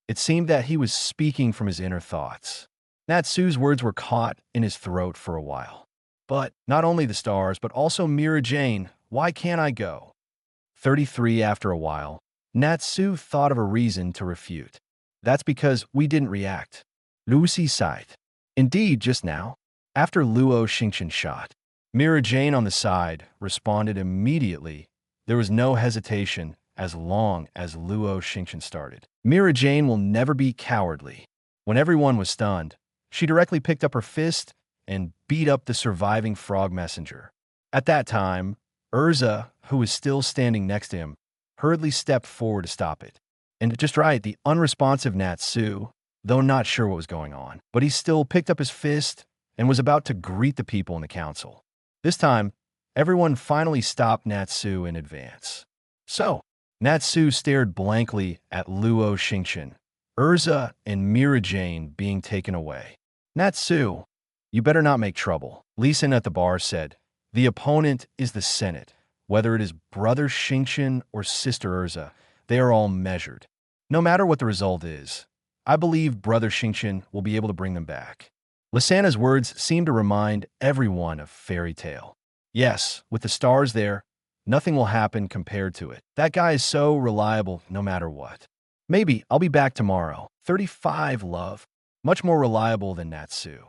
It seemed that he was speaking from his inner thoughts. Natsu's words were caught in his throat for a while. But not only the stars, but also Mira Jane. Why can't I go? 33 after a while, Natsu thought of a reason to refute. That's because we didn't react. Lucy sighed. Indeed, just now, after Luo Xingchen shot, Mira Jane on the side responded immediately. There was no hesitation as long as Luo Xingchen started. Mira Jane will never be cowardly. When everyone was stunned, she directly picked up her fist and beat up the surviving frog messenger. At that time, Urza, who was still standing next to him, hurriedly stepped forward to stop it. And just right, the unresponsive Natsu, though not sure what was going on, but he still picked up his fist and was about to greet the people in the council. This time, everyone finally stopped Natsu in advance. So, Natsu stared blankly at Luo Xingchen, Urza and Mira Jane being taken away. Natsu, you better not make trouble. Lee Sin at the bar said, the opponent is the Senate. Whether it is Brother Xingchen or Sister Urza, they are all measured. No matter what the result is, I believe Brother Xingchen will be able to bring them back. Lysana's words seemed to remind everyone of fairy tale. Yes, with the stars there, nothing will happen compared to it. That guy is so reliable no matter what. Maybe I'll be back tomorrow. 35, love. Much more reliable than Natsu.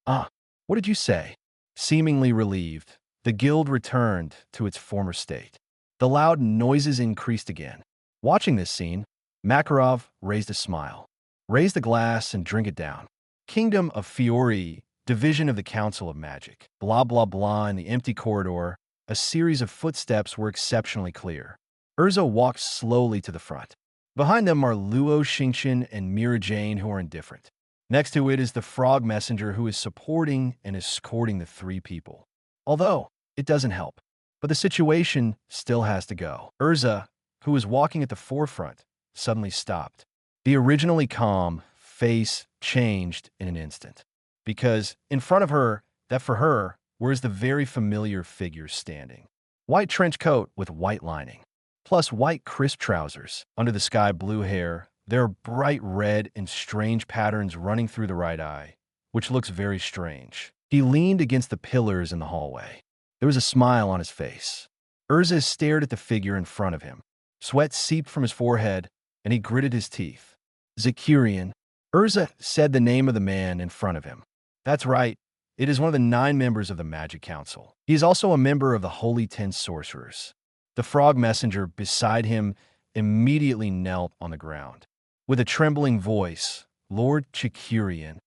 What did you say? Seemingly relieved, The guild returned to its former state. The loud noises increased again. Watching this scene, Makarov raised a smile. Raise the glass and drink it down. Kingdom of Fiori, division of the Council of Magic. Blah blah blah. In the empty corridor, a series of footsteps were exceptionally clear. Urza walked slowly to the front. Behind them are Luo Xingchen and Mira Jane, who are indifferent. Next to it is the frog messenger, who is supporting and escorting the three people. Although, it doesn't help. But the situation still has to go. Urza, who was walking at the forefront, suddenly stopped. The originally calm face changed in an instant. Because in front of her, that for her, was the very familiar figure standing. White trench coat with white lining, plus white crisp trousers. Under the sky blue hair, there are bright red and strange patterns running through the right eye, which looks very strange. He leaned against the pillars in the hallway. There was a smile on his face. Urza stared at the figure in front of him. Sweat seeped from his forehead, and he gritted his teeth. Zakirian. Urza said the name of the man in front of him. That's right. It is one of the 9 members of the Magic Council. He is also a member of the Holy 10 Sorcerers. The frog messenger beside him immediately knelt on the ground. With a trembling voice, Lord Chikurian.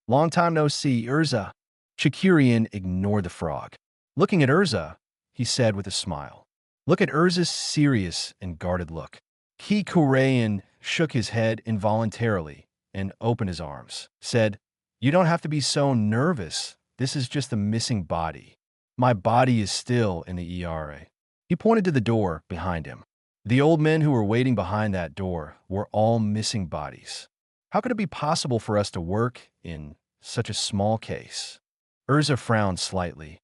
Long time no see, Urza. Chikurian ignored the frog. Looking at Urza, he said with a smile. Look at Urza's serious and guarded look. Ki Kurayan shook his head involuntarily and opened his arms. Said, "You don't have to be so nervous. This is just a missing body. My body is still in the ERA." He pointed to the door behind him. The old men who were waiting behind that door were all missing bodies. How could it be possible for us to work in such a small case? Urza frowned slightly.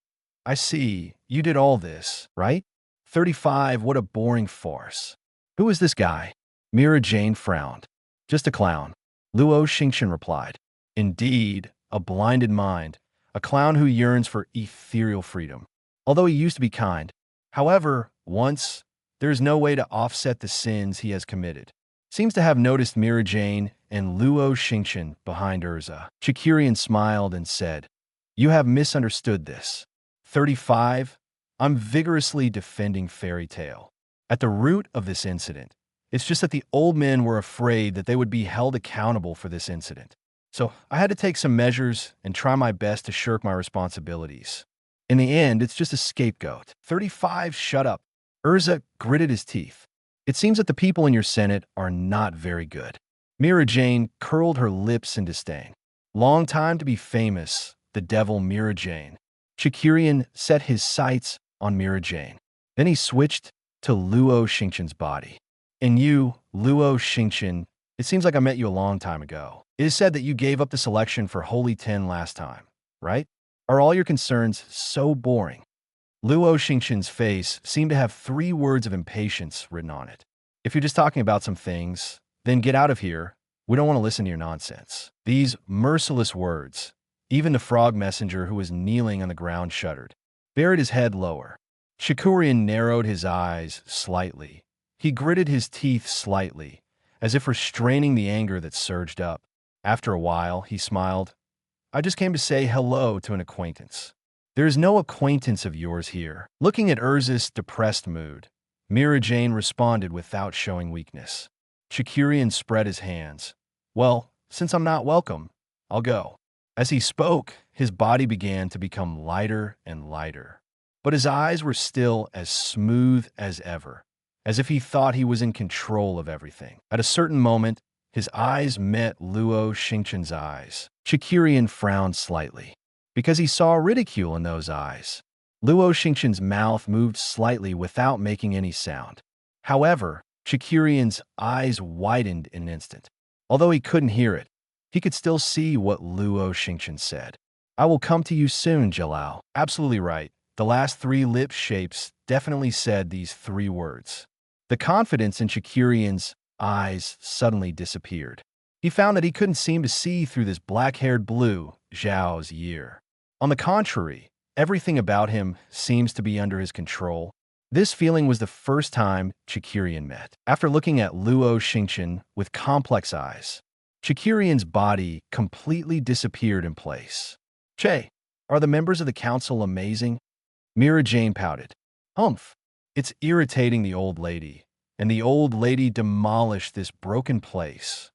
I see, you did all this, right? 35, what a boring farce. Who is this guy? Mira Jane frowned. Just a clown. Luo Xingchen replied. Indeed, a blinded mind, a clown who yearns for ethereal freedom. Although he used to be kind. However, once, there is no way to offset the sins he has committed. Seems to have noticed Mira Jane and Luo Xingchen behind Urza. Chikurian smiled and said, You have misunderstood this. 35, I'm vigorously defending Fairy Tale. At the root of this incident, it's just that the old men were afraid that they would be held accountable for this incident. So I had to take some measures and try my best to shirk my responsibilities. In the end, it's just a scapegoat. 35, shut up. Urza gritted his teeth. It seems that the people in your Senate are not very good. Mira Jane curled her lips in disdain. Long time to be famous, the devil Mira Jane. Chikurian set his sights on Mira Jane. Then he switched to Luo Xingchen's body. And you, Luo Xingchen, it seems like I met you a long time ago. It is said that you gave up the selection for Holy 10 last time, right? Are all your concerns so boring? Luo Xingchen's face seemed to have 3 words of impatience written on it. If you're just talking about some things, then get out of here. We don't want to listen to your nonsense. These merciless words. Even the frog messenger who was kneeling on the ground shuddered, buried his head lower. Chikurian narrowed his eyes slightly. He gritted his teeth slightly, as if restraining the anger that surged up. After a while, he smiled. I just came to say hello to an acquaintance. There is no acquaintance of yours here. Looking at Urza's depressed mood, Mira Jane responded without showing weakness. Chikurian spread his hands. Well, since I'm not welcome, I'll go. As he spoke, his body began to become lighter and lighter. But his eyes were still as smooth as ever, as if he thought he was in control of everything. At a certain moment, his eyes met Luo Xingchen's eyes. Chikurian frowned slightly, because he saw ridicule in those eyes. Luo Xingchen's mouth moved slightly without making any sound. However, Chikurian's eyes widened in an instant. Although he couldn't hear it, he could still see what Luo Xingchen said. I will come to you soon, Jalao. Absolutely right. The last 3 lip shapes definitely said these 3 words. The confidence in Chikurian's eyes suddenly disappeared. He found that he couldn't seem to see through this black-haired blue, Zhao's year. On the contrary, everything about him seems to be under his control. This feeling was the first time Chikurian met. After looking at Luo Xingchen with complex eyes, Chikurian's body completely disappeared in place. Che, are the members of the council amazing? Mira Jane pouted. Humph. It's irritating the old lady, and the old lady demolished this broken place.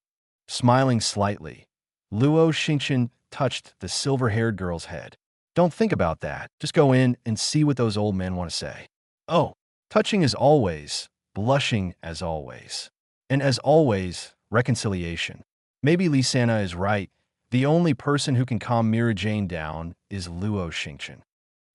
Smiling slightly, Luo Xingchen touched the silver-haired girl's head. Don't think about that. Just go in and see what those old men want to say. Oh, touching as always, blushing as always. And as always, reconciliation. Maybe Lisana is right. The only person who can calm Mira Jane down is Luo Xingchen.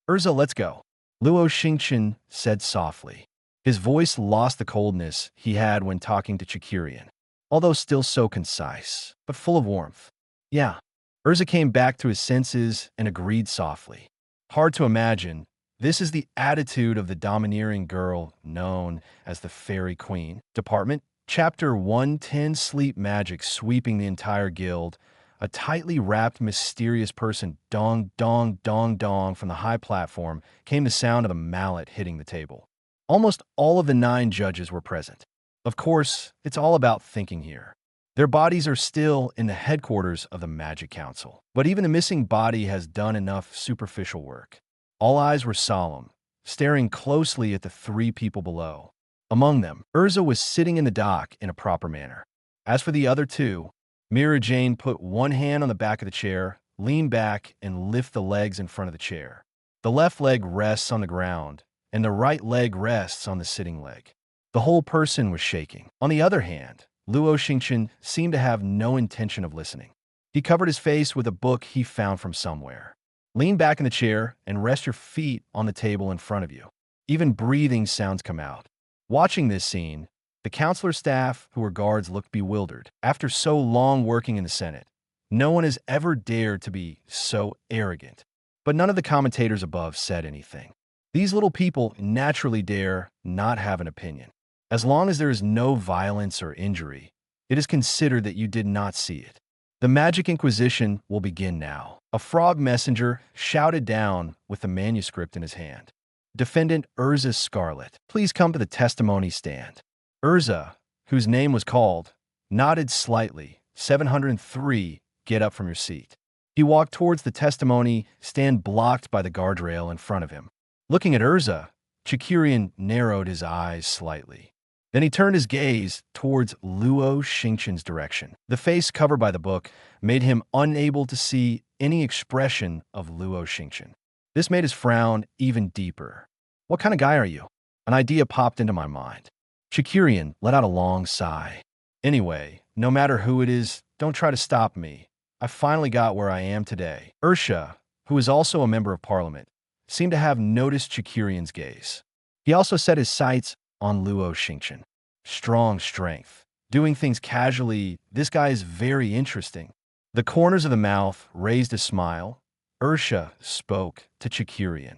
Urza, let's go. Luo Xingchen said softly. His voice lost the coldness he had when talking to Chikirian, although still so concise, but full of warmth. Yeah. Urza came back to his senses and agreed softly. Hard to imagine, this is the attitude of the domineering girl known as the Fairy Queen. Department, Chapter 110, Sleep Magic sweeping the entire guild. A tightly wrapped, mysterious person, dong, dong, dong, dong, from the high platform came the sound of a mallet hitting the table. Almost all of the 9 judges were present. Of course, it's all about thinking here. Their bodies are still in the headquarters of the Magic Council, but even the missing body has done enough superficial work. All eyes were solemn, staring closely at the 3 people below. Among them, Urza was sitting in the dock in a proper manner. As for the other 2, Mira Jane put one hand on the back of the chair, leaned back, and lift the legs in front of the chair. The left leg rests on the ground, and the right leg rests on the sitting leg. The whole person was shaking. On the other hand, Luo Xingchen seemed to have no intention of listening. He covered his face with a book he found from somewhere. Lean back in the chair and rest your feet on the table in front of you. Even breathing sounds come out. Watching this scene, the counselor staff who were guards looked bewildered. After so long working in the Senate, no one has ever dared to be so arrogant. But none of the commentators above said anything. These little people naturally dare not have an opinion. As long as there is no violence or injury, it is considered that you did not see it. The Magic Inquisition will begin now. A frog messenger shouted down with the manuscript in his hand. Defendant Urza Scarlet, please come to the testimony stand. Urza, whose name was called, nodded slightly. 703, get up from your seat. He walked towards the testimony stand blocked by the guardrail in front of him. Looking at Urza, Chikirian narrowed his eyes slightly. Then he turned his gaze towards Luo Xingchen's direction. The face covered by the book made him unable to see any expression of Luo Xingchen. This made his frown even deeper. What kind of guy are you? An idea popped into my mind. Chikirian let out a long sigh. Anyway, no matter who it is, don't try to stop me. I finally got where I am today. Ursha, who is also a member of parliament, seemed to have noticed Chikirian's gaze. He also set his sights on Luo Xingchen. Strong strength. Doing things casually, this guy is very interesting. The corners of the mouth raised a smile. Ursha spoke to Chikirian.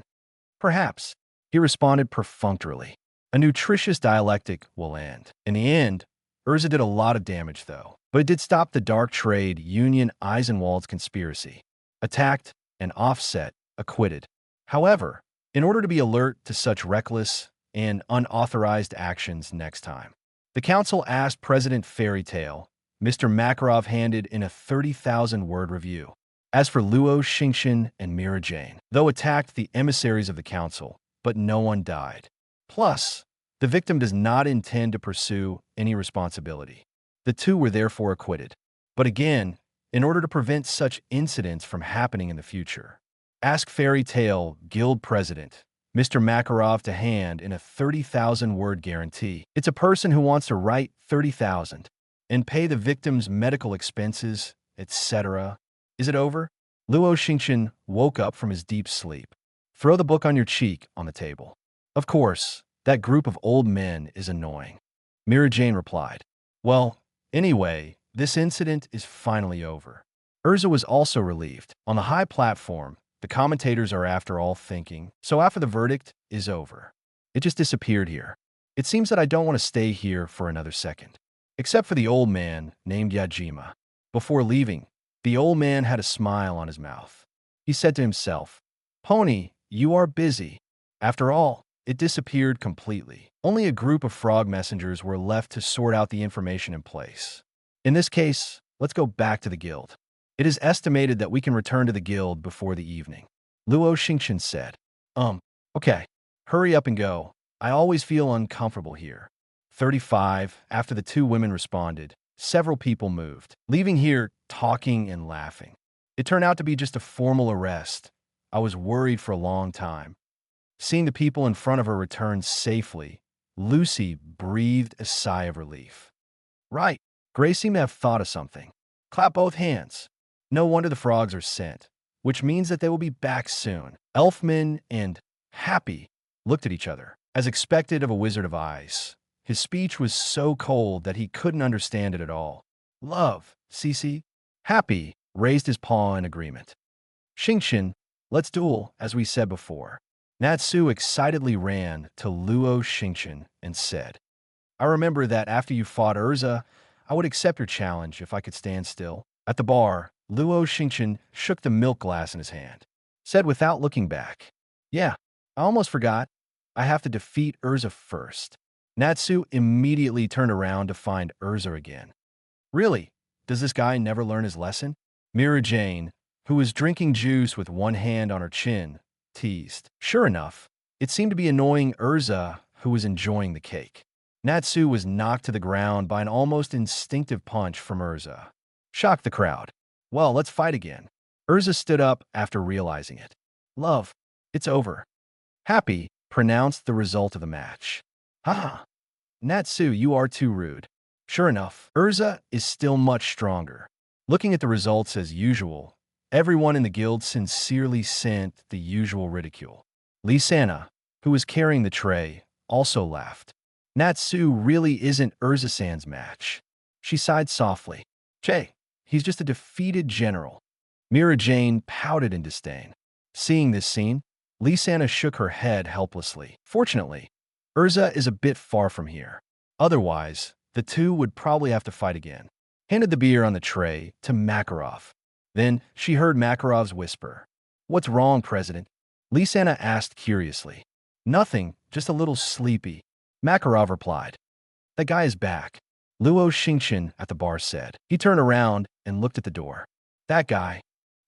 Perhaps. He responded perfunctorily. A nutritious dialectic will end. In the end, Urza did a lot of damage, though. But it did stop the dark trade union Eisenwald's conspiracy. Attacked and offset, acquitted. However, in order to be alert to such reckless and unauthorized actions next time, the council asked President Fairytale, Mr. Makarov handed in a 30,000-word review. As for Luo Xingchen and Mira Jane, though attacked the emissaries of the council, but no one died. Plus, the victim does not intend to pursue any responsibility. The 2 were therefore acquitted. But again, in order to prevent such incidents from happening in the future, ask Fairy Tale Guild President, Mr. Makarov, to hand in a 30,000-word guarantee. It's a person who wants to write 30,000 and pay the victim's medical expenses, etc. Is it over? Luo Xingchen woke up from his deep sleep. Throw the book on your cheek on the table. Of course, that group of old men is annoying. Mira Jane replied. Well, anyway, this incident is finally over. Urza was also relieved. On the high platform, the commentators are after all thinking, so after the verdict is over. It just disappeared here. It seems that I don't want to stay here for another second. Except for the old man named Yajima. Before leaving, the old man had a smile on his mouth. He said to himself, Pony, you are busy. After all, it disappeared completely. Only a group of frog messengers were left to sort out the information in place. In this case, let's go back to the guild. It is estimated that we can return to the guild before the evening. Luo Xingchen said. Okay, hurry up and go. I always feel uncomfortable here. 35, after the two women responded, several people moved, leaving here talking and laughing. It turned out to be just a formal arrest. I was worried for a long time. Seeing the people in front of her return safely, Lucy breathed a sigh of relief. Right, Gracie may have thought of something. Clap both hands. No wonder the frogs are sent, which means that they will be back soon. Elfman and Happy looked at each other, as expected of a Wizard of Ice. His speech was so cold that he couldn't understand it at all. Love, Cece. Happy raised his paw in agreement. Xingchen, let's duel, as we said before. Natsu excitedly ran to Luo Xingchen and said, I remember that after you fought Urza, I would accept your challenge if I could stand still. At the bar, Luo Xingchen shook the milk glass in his hand, said without looking back, Yeah, I almost forgot. I have to defeat Urza first. Natsu immediately turned around to find Urza again. Really? Does this guy never learn his lesson? Mira Jane, who was drinking juice with one hand on her chin, teased. Sure enough, it seemed to be annoying Urza, who was enjoying the cake. Natsu was knocked to the ground by an almost instinctive punch from Urza. Shocked the crowd. Well, let's fight again. Urza stood up after realizing it. Love, it's over. Happy pronounced the result of the match. Haha. Natsu, you are too rude. Sure enough, Urza is still much stronger. Looking at the results as usual, everyone in the guild sincerely sent the usual ridicule. Lisana, who was carrying the tray, also laughed. Natsu really isn't Urza-san's match. She sighed softly. Che, he's just a defeated general. Mira Jane pouted in disdain. Seeing this scene, Lisana shook her head helplessly. Fortunately, Urza is a bit far from here. Otherwise, the two would probably have to fight again. Handed the beer on the tray to Makarov. Then she heard Makarov's whisper. What's wrong, President? Lisana asked curiously. Nothing, just a little sleepy. Makarov replied. That guy is back. Luo Xingchen at the bar said. He turned around and looked at the door. That guy.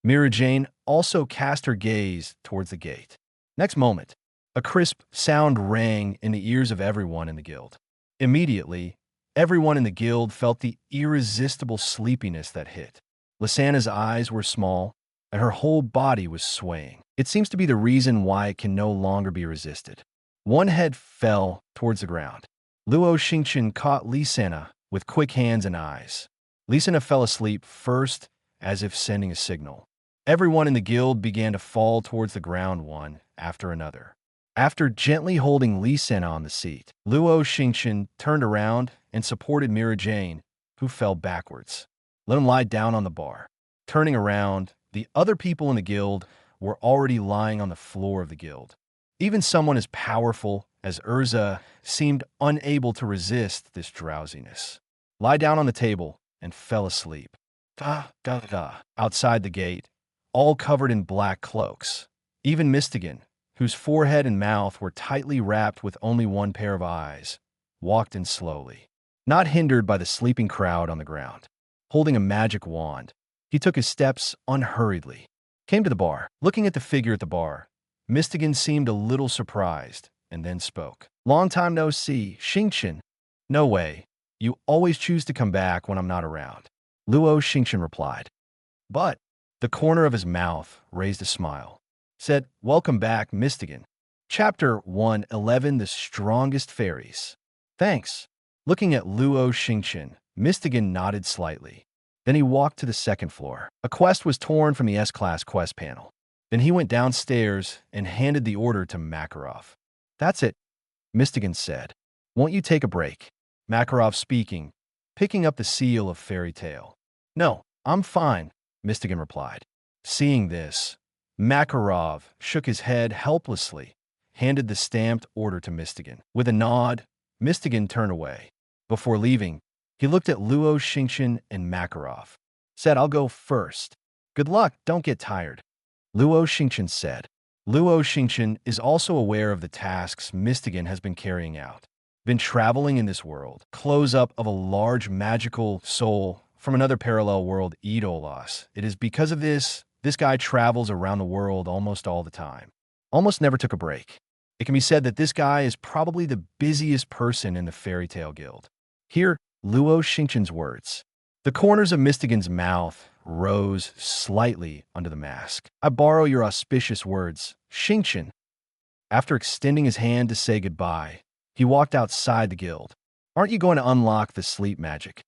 Mira Jane also cast her gaze towards the gate. Next moment, a crisp sound rang in the ears of everyone in the guild. Immediately, everyone in the guild felt the irresistible sleepiness that hit. Lisana's eyes were small, and her whole body was swaying. It seems to be the reason why it can no longer be resisted. One head fell towards the ground. Luo Xingchen caught Lisana with quick hands and eyes. Lisana fell asleep first, as if sending a signal. Everyone in the guild began to fall towards the ground one after another. After gently holding Lisana on the seat, Luo Xingchen turned around and supported Mira Jane, who fell backwards. Let him lie down on the bar. Turning around, the other people in the guild were already lying on the floor of the guild. Even someone as powerful as Urza seemed unable to resist this drowsiness. Lie down on the table and fell asleep. Outside the gate, all covered in black cloaks. Even Mistigan, whose forehead and mouth were tightly wrapped with only one pair of eyes, walked in slowly, not hindered by the sleeping crowd on the ground. Holding a magic wand, he took his steps unhurriedly, came to the bar. Looking at the figure at the bar, Mistigan seemed a little surprised, and then spoke. Long time no see, Xingchen. No way. You always choose to come back when I'm not around. Luo Xingchen replied. But the corner of his mouth raised a smile. Said, Welcome back, Mistigan. Chapter 111, The Strongest Fairies. Thanks. Looking at Luo Xingchen, Mistigan nodded slightly. Then he walked to the second floor. A quest was torn from the S-Class quest panel. Then he went downstairs and handed the order to Makarov. That's it, Mistigan said. Won't you take a break? Makarov speaking, picking up the seal of Fairy Tale. No, I'm fine, Mistigan replied. Seeing this, Makarov shook his head helplessly, handed the stamped order to Mistigan. With a nod, Mistigan turned away. Before leaving, he looked at Luo Xingchen and Makarov. Said, I'll go first. Good luck, don't get tired. Luo Xingchen said. Luo Xingchen is also aware of the tasks Mistigan has been carrying out. Been traveling in this world. Close up of a large magical soul from another parallel world, Idolas. It is because of this guy travels around the world almost all the time. Almost never took a break. It can be said that this guy is probably the busiest person in the fairy tale guild. Hear Luo Xingchen's words. The corners of Mistigan's mouth rose slightly under the mask. I borrow your auspicious words, Xingchen. After extending his hand to say goodbye, he walked outside the guild. Aren't you going to unlock the sleep magic?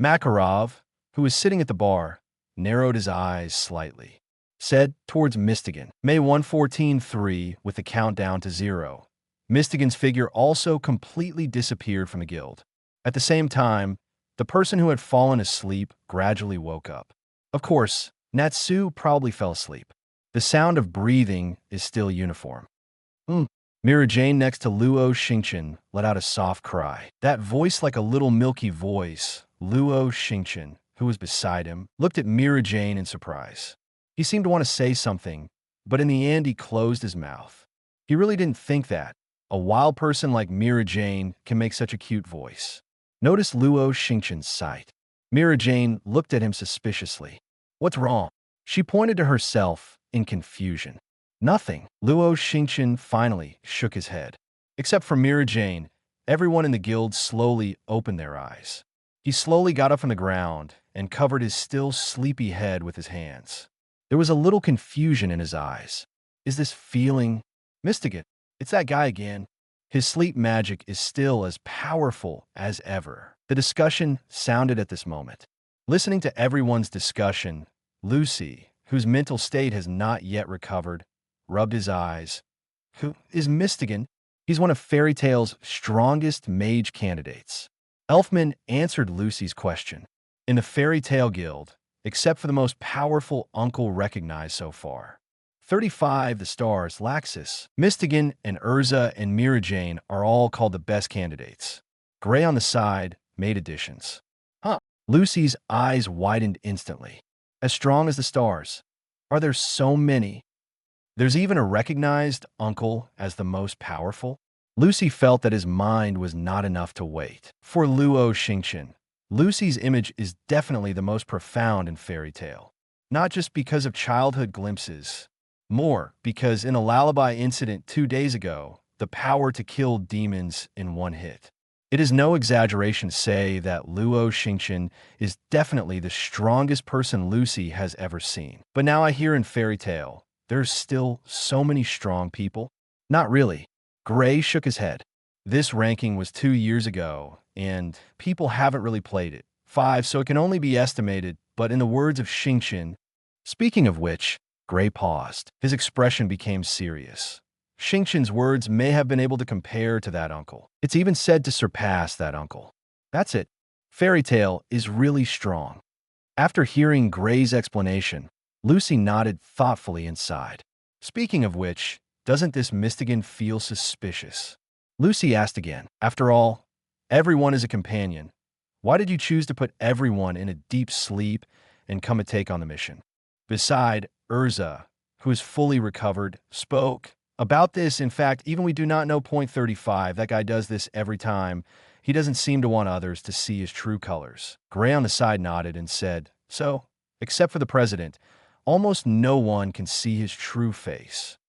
Makarov, who was sitting at the bar, narrowed his eyes slightly. Said towards Mistigan, May 114-3 with the countdown to 0. Mistigan's figure also completely disappeared from the guild. At the same time, the person who had fallen asleep gradually woke up. Of course, Natsu probably fell asleep. The sound of breathing is still uniform. Mira Jane next to Luo Xingchen let out a soft cry. That voice like a little milky voice, Luo Xingchen, who was beside him, looked at Mira Jane in surprise. He seemed to want to say something, but in the end he closed his mouth. He really didn't think that a wild person like Mira Jane can make such a cute voice. Notice Luo Xingchen's sight. Mira Jane looked at him suspiciously. What's wrong? She pointed to herself in confusion. Nothing. Luo Xingchen finally shook his head. Except for Mira Jane, everyone in the guild slowly opened their eyes. He slowly got up from the ground and covered his still sleepy head with his hands. There was a little confusion in his eyes. Is this feeling? Mistigan, it's that guy again. His sleep magic is still as powerful as ever. The discussion sounded at this moment. Listening to everyone's discussion, Lucy, whose mental state has not yet recovered, rubbed his eyes. Who is Mistigan? He's one of Fairy Tale's strongest mage candidates. Elfman answered Lucy's question. In the Fairy Tale Guild, except for the most powerful uncle recognized so far, 35 the stars, Laxus, Mistigan, and Urza and Mira Jane are all called the best candidates. Gray on the side made additions. Lucy's eyes widened instantly. As strong as the stars. Are there so many? There's even a recognized uncle as the most powerful? Lucy felt that his mind was not enough to wait. For Luo Xingchen, Lucy's image is definitely the most profound in Fairy Tale. Not just because of childhood glimpses, more because in a lullaby incident 2 days ago, the power to kill demons in one hit. It is no exaggeration to say that Luo Xingchen is definitely the strongest person Lucy has ever seen. But now I hear in Fairy Tale, there's still so many strong people? Not really. Gray shook his head. This ranking was 2 years ago, and people haven't really played it. 5, so it can only be estimated, but in the words of Xingchen, speaking of which, Gray paused. His expression became serious. Xingchen's words may have been able to compare to that uncle. It's even said to surpass that uncle. That's it. Fairy Tale is really strong. After hearing Gray's explanation, Lucy nodded thoughtfully inside. Speaking of which, doesn't this Mistigan feel suspicious? Lucy asked again. After all, everyone is a companion. Why did you choose to put everyone in a deep sleep and come and take on the mission? Beside, Urza, who is fully recovered, spoke. About this, in fact, even we do not know point 35. That guy does this every time. He doesn't seem to want others to see his true colors. Gray on the side nodded and said, so, except for the president, almost no one can see his true face.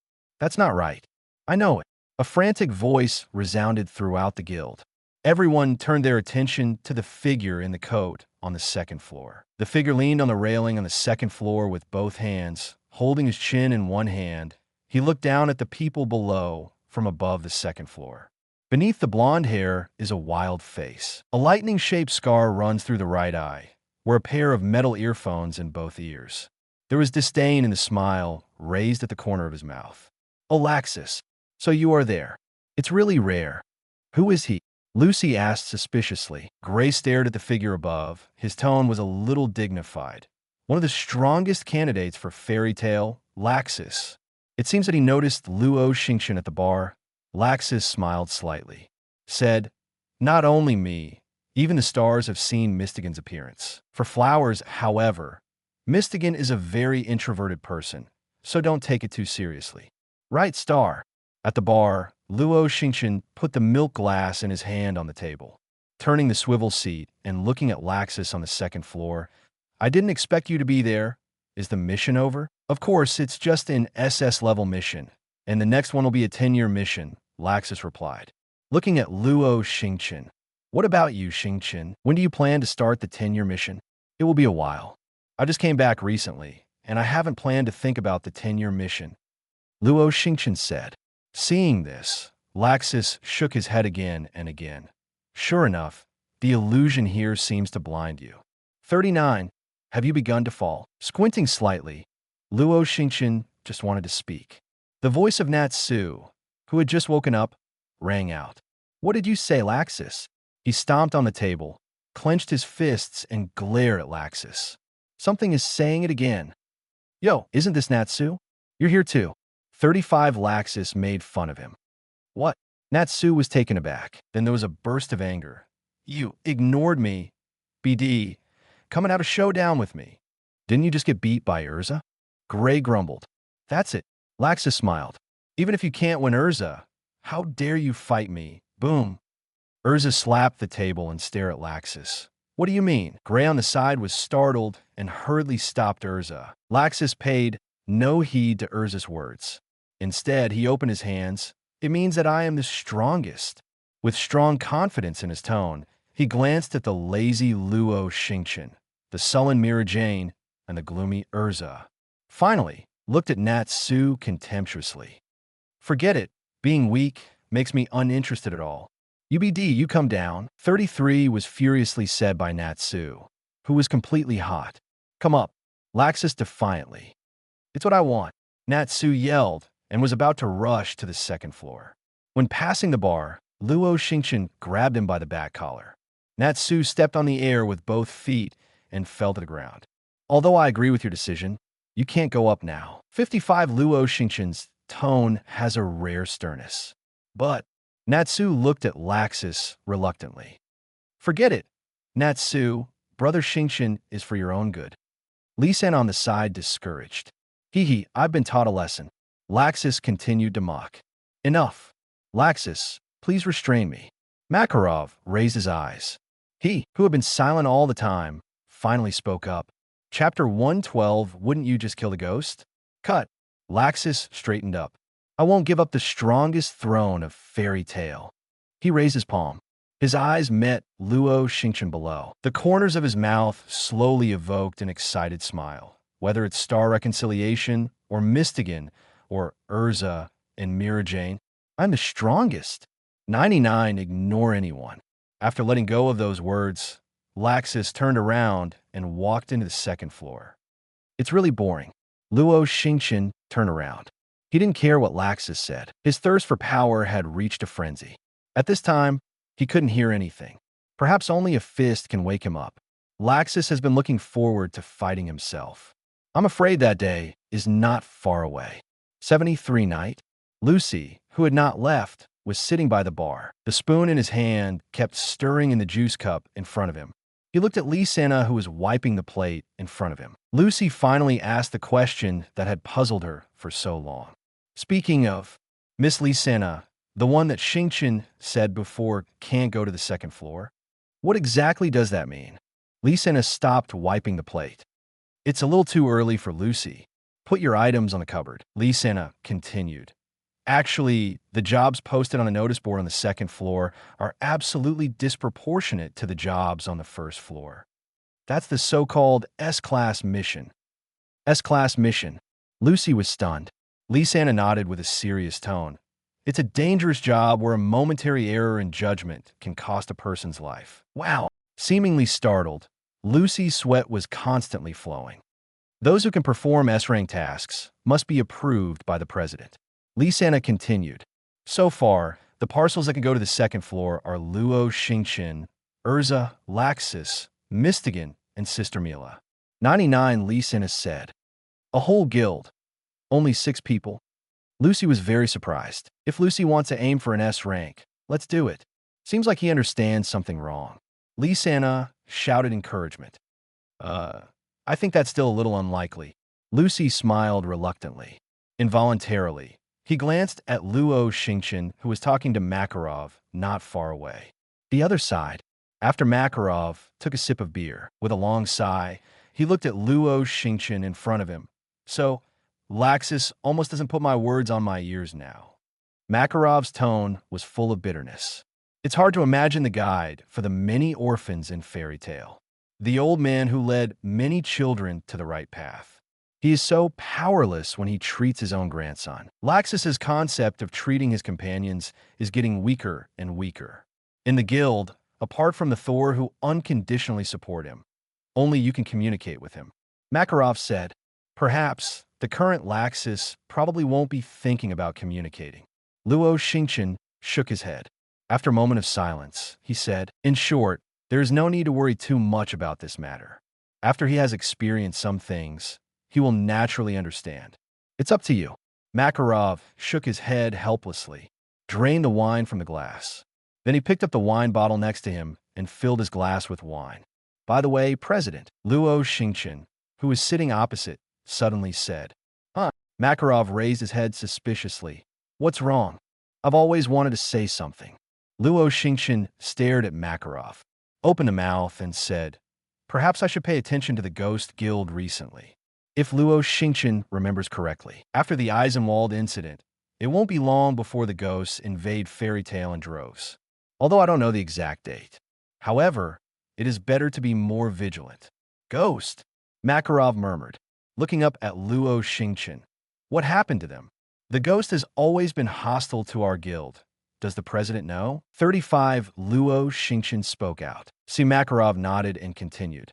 That's not right. I know it. A frantic voice resounded throughout the guild. Everyone turned their attention to the figure in the coat on the second floor. The figure leaned on the railing on the second floor with both hands, holding his chin in one hand. He looked down at the people below from above the second floor. Beneath the blonde hair is a wild face. A lightning-shaped scar runs through the right eye, where a pair of metal earphones in both ears. There was disdain in the smile raised at the corner of his mouth. Oh, Laxus, so you are there. It's really rare. Who is he? Lucy asked suspiciously. Gray stared at the figure above. His tone was a little dignified. One of the strongest candidates for Fairy Tale, Laxus. It seems that he noticed Luo Xingchen at the bar. Laxus smiled slightly. Said, not only me, even the stars have seen Mistigan's appearance. For Flowers, however, Mistigan is a very introverted person, so don't take it too seriously. Right, Star? At the bar, Luo Xingchen put the milk glass in his hand on the table. Turning the swivel seat and looking at Laxus on the second floor, I didn't expect you to be there. Is the mission over? Of course, it's just an SS-level mission, and the next one will be a 10-year mission, Laxus replied, looking at Luo Xingchen. What about you, Xingchen? When do you plan to start the 10-year mission? It will be a while. I just came back recently, and I haven't planned to think about the 10-year mission, Luo Xingchen said. Seeing this, Laxus shook his head again and again. Sure enough, the illusion here seems to blind you. 39. Have you begun to fall? Squinting slightly, Luo Xingchen just wanted to speak. The voice of Natsu, who had just woken up, rang out. What did you say, Laxus? He stomped on the table, clenched his fists, and glared at Laxus. Something is saying it again. Yo, isn't this Natsu? You're here too. 35. Laxus made fun of him. What? Natsu was taken aback. Then there was a burst of anger. You ignored me. BD, coming out a showdown with me. Didn't you just get beat by Urza? Gray grumbled. That's it. Laxus smiled. Even if you can't win Urza, how dare you fight me? Boom. Urza slapped the table and stared at Laxus. What do you mean? Gray on the side was startled and hurriedly stopped Urza. Laxus paid no heed to Urza's words. Instead, he opened his hands. It means that I am the strongest. With strong confidence in his tone, he glanced at the lazy Luo Xingchen, the sullen Mira Jane, and the gloomy Urza. Finally, looked at Natsu contemptuously. Forget it. Being weak makes me uninterested at all. UBD, you come down. 33 was furiously said by Natsu, who was completely hot. Come up. Laxus defiantly. It's what I want. Natsu yelled and was about to rush to the second floor. When passing the bar, Luo Xingchen grabbed him by the back collar. Natsu stepped on the air with both feet and fell to the ground. Although I agree with your decision, you can't go up now. 55. Luo Xingchen's tone has a rare sternness. But Natsu looked at Laxus reluctantly. Forget it. Natsu, Brother Xingchen is for your own good. Lee San on the side discouraged. Hee, I've been taught a lesson. Laxus continued to mock. Enough. Laxus, please restrain me. Makarov raised his eyes. He, who had been silent all the time, finally spoke up. Chapter 112, wouldn't you just kill the ghost? Cut. Laxus straightened up. I won't give up the strongest throne of fairy tale. He raised his palm. His eyes met Luo Xingchen below. The corners of his mouth slowly evoked an excited smile. Whether it's Star Reconciliation, or Mystigan, or Urza and Mira Jane, I'm the strongest. 99, ignore anyone. After letting go of those words, Laxus turned around and walked into the second floor. It's really boring. Luo Xingchen turned around. He didn't care what Laxus said. His thirst for power had reached a frenzy. At this time, he couldn't hear anything. Perhaps only a fist can wake him up. Laxus has been looking forward to fighting himself. I'm afraid that day is not far away. 73 night. Lucy, who had not left, was sitting by the bar. The spoon in his hand kept stirring in the juice cup in front of him. He looked at Lee Sena, who was wiping the plate in front of him. Lucy finally asked the question that had puzzled her for so long. Speaking of, Miss Lee Sena, the one that Xingchen said before can't go to the second floor? What exactly does that mean? Lee Sena stopped wiping the plate. It's a little too early for Lucy. Put your items on the cupboard. Lee Sena continued. Actually, the jobs posted on the notice board on the second floor are absolutely disproportionate to the jobs on the first floor. That's the so-called S-class mission. S-class mission. Lucy was stunned. Lee Santa nodded with a serious tone. It's a dangerous job where a momentary error in judgment can cost a person's life. Wow. Seemingly startled, Lucy's sweat was constantly flowing. Those who can perform S-rank tasks must be approved by the president. Lee Santa continued. So far, the parcels that can go to the second floor are Luo Xingchen, Urza, Laxus, Mystigan, and Sister Mila. 99, Lee Santa said. A whole guild. Only 6 people. Lucy was very surprised. If Lucy wants to aim for an S rank, let's do it. Seems like he understands something wrong. Lee Santa shouted encouragement. I think that's still a little unlikely. Lucy smiled reluctantly. Involuntarily, he glanced at Luo Xingchen, who was talking to Makarov not far away. The other side, after Makarov took a sip of beer, with a long sigh, he looked at Luo Xingchen in front of him. So, Laxus almost doesn't put my words on my ears now. Makarov's tone was full of bitterness. It's hard to imagine the guide for the many orphans in fairy tale. The old man who led many children to the right path. He is so powerless when he treats his own grandson. Laxus's concept of treating his companions is getting weaker and weaker. In the guild, apart from the Thor who unconditionally support him, only you can communicate with him. Makarov said, perhaps the current Laxus probably won't be thinking about communicating. Luo Xingchen shook his head. After a moment of silence, he said, in short, there is no need to worry too much about this matter. After he has experienced some things, he will naturally understand. It's up to you. Makarov shook his head helplessly, drained the wine from the glass. Then he picked up the wine bottle next to him and filled his glass with wine. By the way, President, Luo Xingchen, who was sitting opposite, suddenly said, Huh? Makarov raised his head suspiciously. What's wrong? I've always wanted to say something. Luo Xingchen stared at Makarov, opened a mouth, and said, perhaps I should pay attention to the Ghost Guild recently. If Luo Xingchen remembers correctly, after the Eisenwald incident, it won't be long before the ghosts invade Fairy Tale in droves. Although I don't know the exact date. However, it is better to be more vigilant. Ghost, Makarov murmured, looking up at Luo Xingchen. What happened to them? The ghost has always been hostile to our guild. Does the president know? 35 Luo Xingchen spoke out. See, Makarov nodded and continued.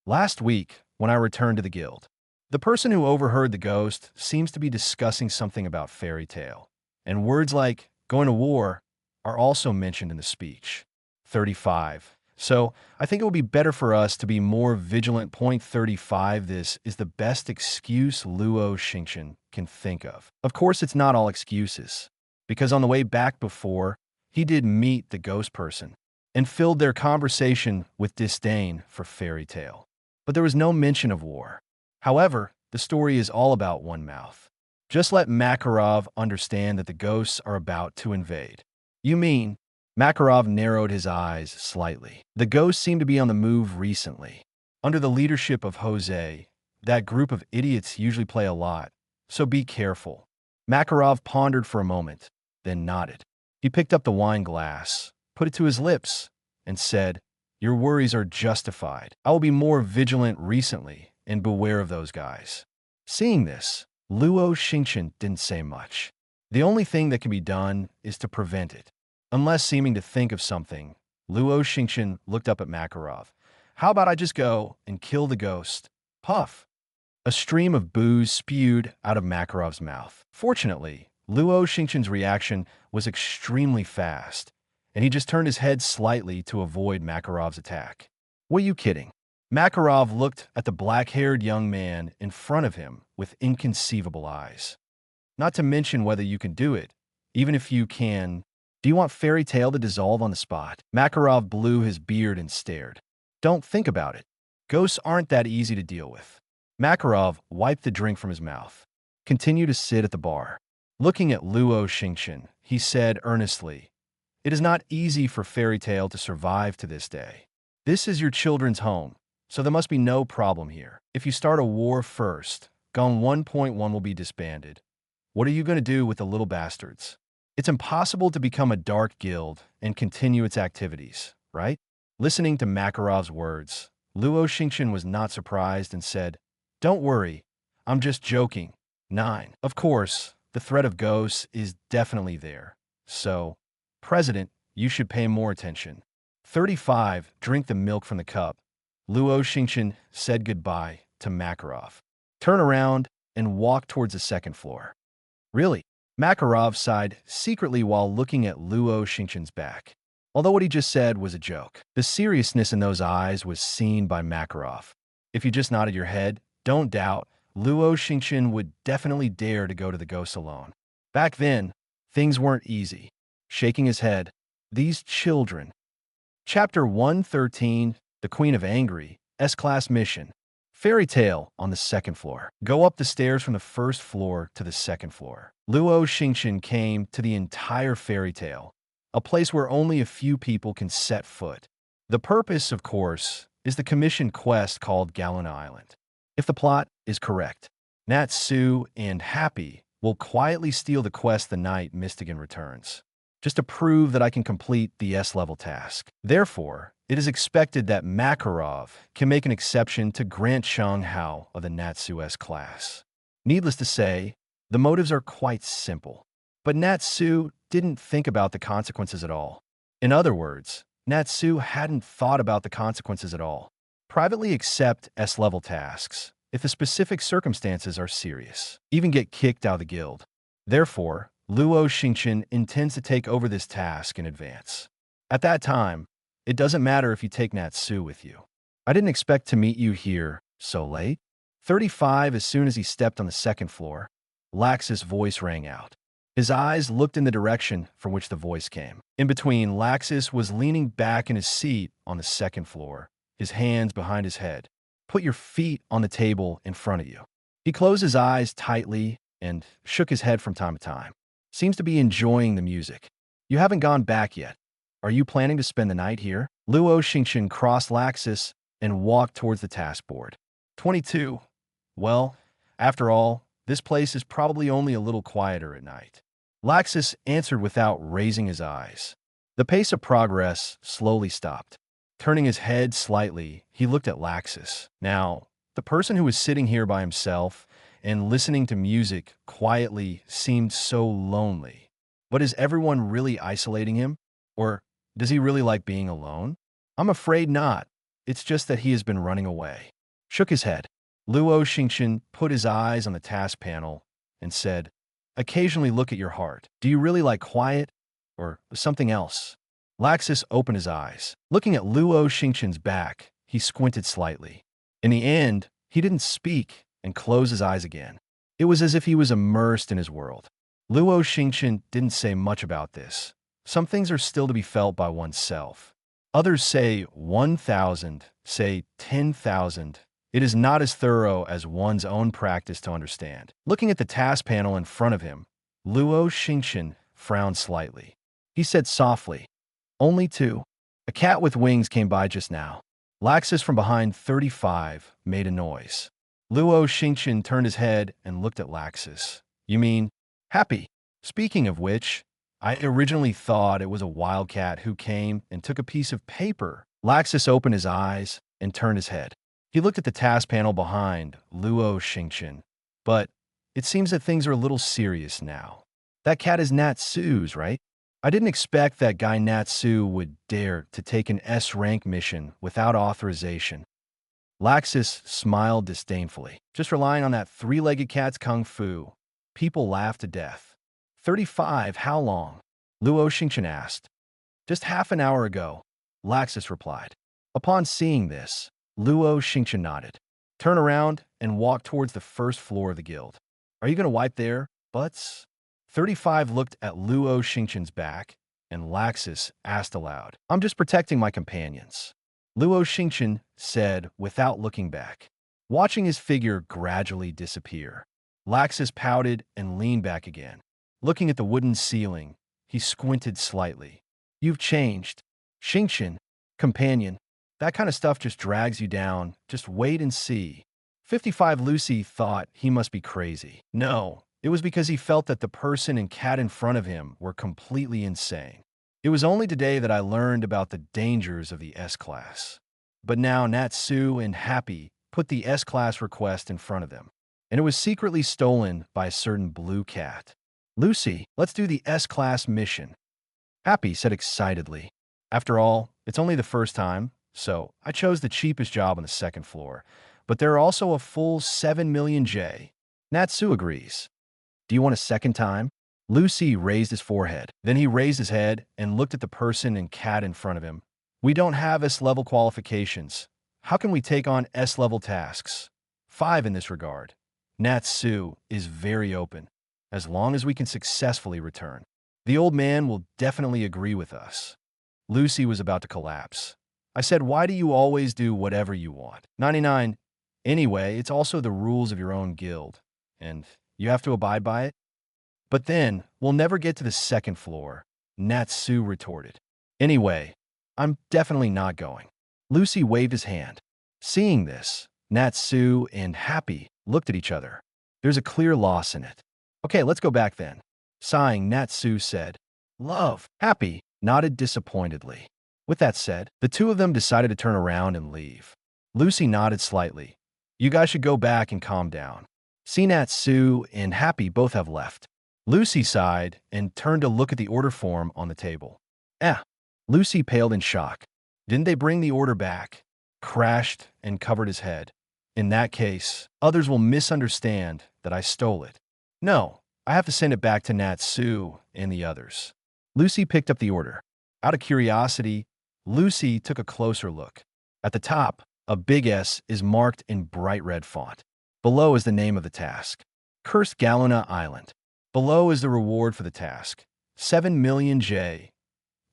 Last week, when I returned to the guild, the person who overheard the ghost seems to be discussing something about Fairy Tale, and words like going to war are also mentioned in the speech. 35. So, I think it would be better for us to be more vigilant. Point 35. This is the best excuse Luo Xingchen can think of. Of course, it's not all excuses, because on the way back before, he did meet the ghost person and filled their conversation with disdain for Fairy Tale. But there was no mention of war. However, the story is all about one mouth. Just let Makarov understand that the ghosts are about to invade. You mean? Makarov narrowed his eyes slightly. The ghosts seem to be on the move recently. Under the leadership of Jose, that group of idiots usually play a lot, so be careful. Makarov pondered for a moment, then nodded. He picked up the wine glass, put it to his lips, and said, your worries are justified. I will be more vigilant recently, and beware of those guys. Seeing this, Luo Xingchen didn't say much. The only thing that can be done is to prevent it. Unless seeming to think of something, Luo Xingchen looked up at Makarov. How about I just go and kill the ghost? Puff. A stream of booze spewed out of Makarov's mouth. Fortunately, Luo Xingchen's reaction was extremely fast, and he just turned his head slightly to avoid Makarov's attack. Were you kidding? Makarov looked at the black-haired young man in front of him with inconceivable eyes. Not to mention whether you can do it, even if you can. Do you want Fairy Tale to dissolve on the spot? Makarov blew his beard and stared. Don't think about it. Ghosts aren't that easy to deal with. Makarov wiped the drink from his mouth. Continue to sit at the bar. Looking at Luo Xingchen, he said earnestly, it is not easy for Fairy Tale to survive to this day. This is your children's home, so there must be no problem here. If you start a war first, Gong 1.1 will be disbanded. What are you going to do with the little bastards? It's impossible to become a dark guild and continue its activities, right? Listening to Makarov's words, Luo Xingchen was not surprised and said, don't worry, I'm just joking. 9. Of course, the threat of ghosts is definitely there. So, President, you should pay more attention. 35. Drink the milk from the cup. Luo Xingchen said goodbye to Makarov. Turn around and walk towards the second floor. Really? Makarov sighed secretly while looking at Luo Xingchen's back. Although what he just said was a joke, the seriousness in those eyes was seen by Makarov. If you just nodded your head, don't doubt, Luo Xingchen would definitely dare to go to the ghosts alone. Back then, things weren't easy. Shaking his head, these children. Chapter 113, The Queen of Angry, S-Class Mission. Fairy Tale on the second floor. Go up the stairs from the first floor to the second floor. Luo Xingchen came to the entire Fairy Tale, a place where only a few people can set foot. The purpose, of course, is the commissioned quest called Gallon Island. If the plot is correct, Natsu and Happy will quietly steal the quest the night Mystigan returns, just to prove that I can complete the S-level task. Therefore, it is expected that Makarov can make an exception to grant Shang Hao of the Natsu S class. Needless to say, the motives are quite simple. But Natsu didn't think about the consequences at all. In other words, Natsu hadn't thought about the consequences at all. Privately accept S-level tasks if the specific circumstances are serious. Even get kicked out of the guild. Therefore, Luo Xingchen intends to take over this task in advance. At that time, it doesn't matter if you take Natsu with you. I didn't expect to meet you here so late. 35 as soon as he stepped on the second floor, Lax's voice rang out. His eyes looked in the direction from which the voice came. In between, Laxus was leaning back in his seat on the second floor, his hands behind his head. Put your feet on the table in front of you. He closed his eyes tightly and shook his head from time to time. Seems to be enjoying the music. You haven't gone back yet. Are you planning to spend the night here? Luo Xingchen crossed Laxus and walked towards the task board. 22. Well, after all, this place is probably only a little quieter at night. Laxus answered without raising his eyes. The pace of progress slowly stopped. Turning his head slightly, he looked at Laxus. Now, the person who was sitting here by himself and listening to music quietly seemed so lonely. But is everyone really isolating him? Or does he really like being alone? I'm afraid not. It's just that he has been running away. Shook his head. Luo Xingchen put his eyes on the task panel and said, occasionally look at your heart. Do you really like quiet or something else? Laxus opened his eyes. Looking at Luo Xingchen's back, he squinted slightly. In the end, he didn't speak and closed his eyes again. It was as if he was immersed in his world. Luo Xingchen didn't say much about this. Some things are still to be felt by oneself. Others say 1,000, say 10,000. It is not as thorough as one's own practice to understand. Looking at the task panel in front of him, Luo Xingchen frowned slightly. He said softly, only 2. A cat with wings came by just now. Laxus from behind 35 made a noise. Luo Xingchen turned his head and looked at Laxus. You mean, happy? Speaking of which, I originally thought it was a wildcat who came and took a piece of paper. Laxus opened his eyes and turned his head. He looked at the task panel behind Luo Xingchen. But it seems that things are a little serious now. That cat is Natsu's, right? I didn't expect that guy Natsu would dare to take an S-rank mission without authorization. Laxus smiled disdainfully. Just relying on that three-legged cat's kung fu. People laughed to death. 35, how long? Luo Xingchen asked. Just half an hour ago, Laxus replied. Upon seeing this, Luo Xingchen nodded. Turn around and walk towards the first floor of the guild. Are you going to wipe their butts? 35 looked at Luo Xingchen's back, and Laxus asked aloud. I'm just protecting my companions. Luo Xingchen said without looking back, watching his figure gradually disappear. Laxus pouted and leaned back again. Looking at the wooden ceiling, he squinted slightly. You've changed. Xingchen, companion. That kind of stuff just drags you down. Just wait and see. 55 Lucy thought he must be crazy. No, it was because he felt that the person and cat in front of him were completely insane. It was only today that I learned about the dangers of the S-Class. But now Natsu and Happy put the S-Class request in front of them, and it was secretly stolen by a certain blue cat. Lucy, let's do the S-Class mission. Happy said excitedly. After all, it's only the first time, so I chose the cheapest job on the second floor, but there are also a full 7 million J. Natsu agrees. Do you want a second time? Lucy raised his forehead. Then he raised his head and looked at the person and cat in front of him. We don't have S-level qualifications. How can we take on S-level tasks? 5 in this regard. Natsu is very open, as long as we can successfully return. The old man will definitely agree with us. Lucy was about to collapse. I said, why do you always do whatever you want? 99. Anyway, it's also the rules of your own guild, and you have to abide by it. But then, we'll never get to the second floor, Natsu retorted. Anyway, I'm definitely not going. Lucy waved his hand. Seeing this, Natsu and Happy looked at each other. There's a clear loss in it. Okay, let's go back then. Sighing, Natsu said, "Love." Happy nodded disappointedly. With that said, the two of them decided to turn around and leave. Lucy nodded slightly. You guys should go back and calm down. See, Natsu and Happy both have left. Lucy sighed and turned to look at the order form on the table. Lucy paled in shock. Didn't they bring the order back? Crashed and covered his head. In that case, others will misunderstand that I stole it. No, I have to send it back to Natsu and the others. Lucy picked up the order. Out of curiosity, Lucy took a closer look. At the top, a big S is marked in bright red font. Below is the name of the task. Cursed Galuna Island. Below is the reward for the task. 7 million J.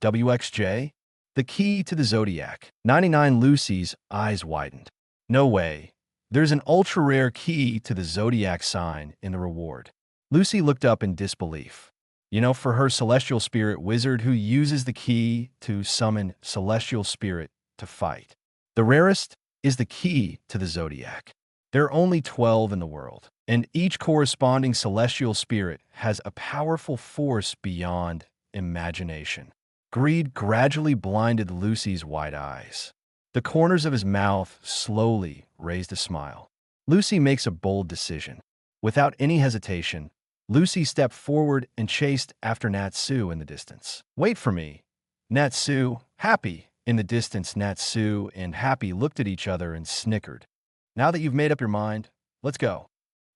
WXJ? The key to the Zodiac. 99. Lucy's eyes widened. No way. There's an ultra-rare key to the Zodiac sign in the reward. Lucy looked up in disbelief. You know, for her celestial spirit wizard who uses the key to summon celestial spirit to fight. The rarest is the key to the Zodiac. There are only 12 in the world, and each corresponding celestial spirit has a powerful force beyond imagination. Greed gradually blinded Lucy's wide eyes. The corners of his mouth slowly raised a smile. Lucy makes a bold decision. Without any hesitation, Lucy stepped forward and chased after Natsu in the distance. Wait for me. Natsu, Happy. In the distance, Natsu and Happy looked at each other and snickered. Now that you've made up your mind, let's go.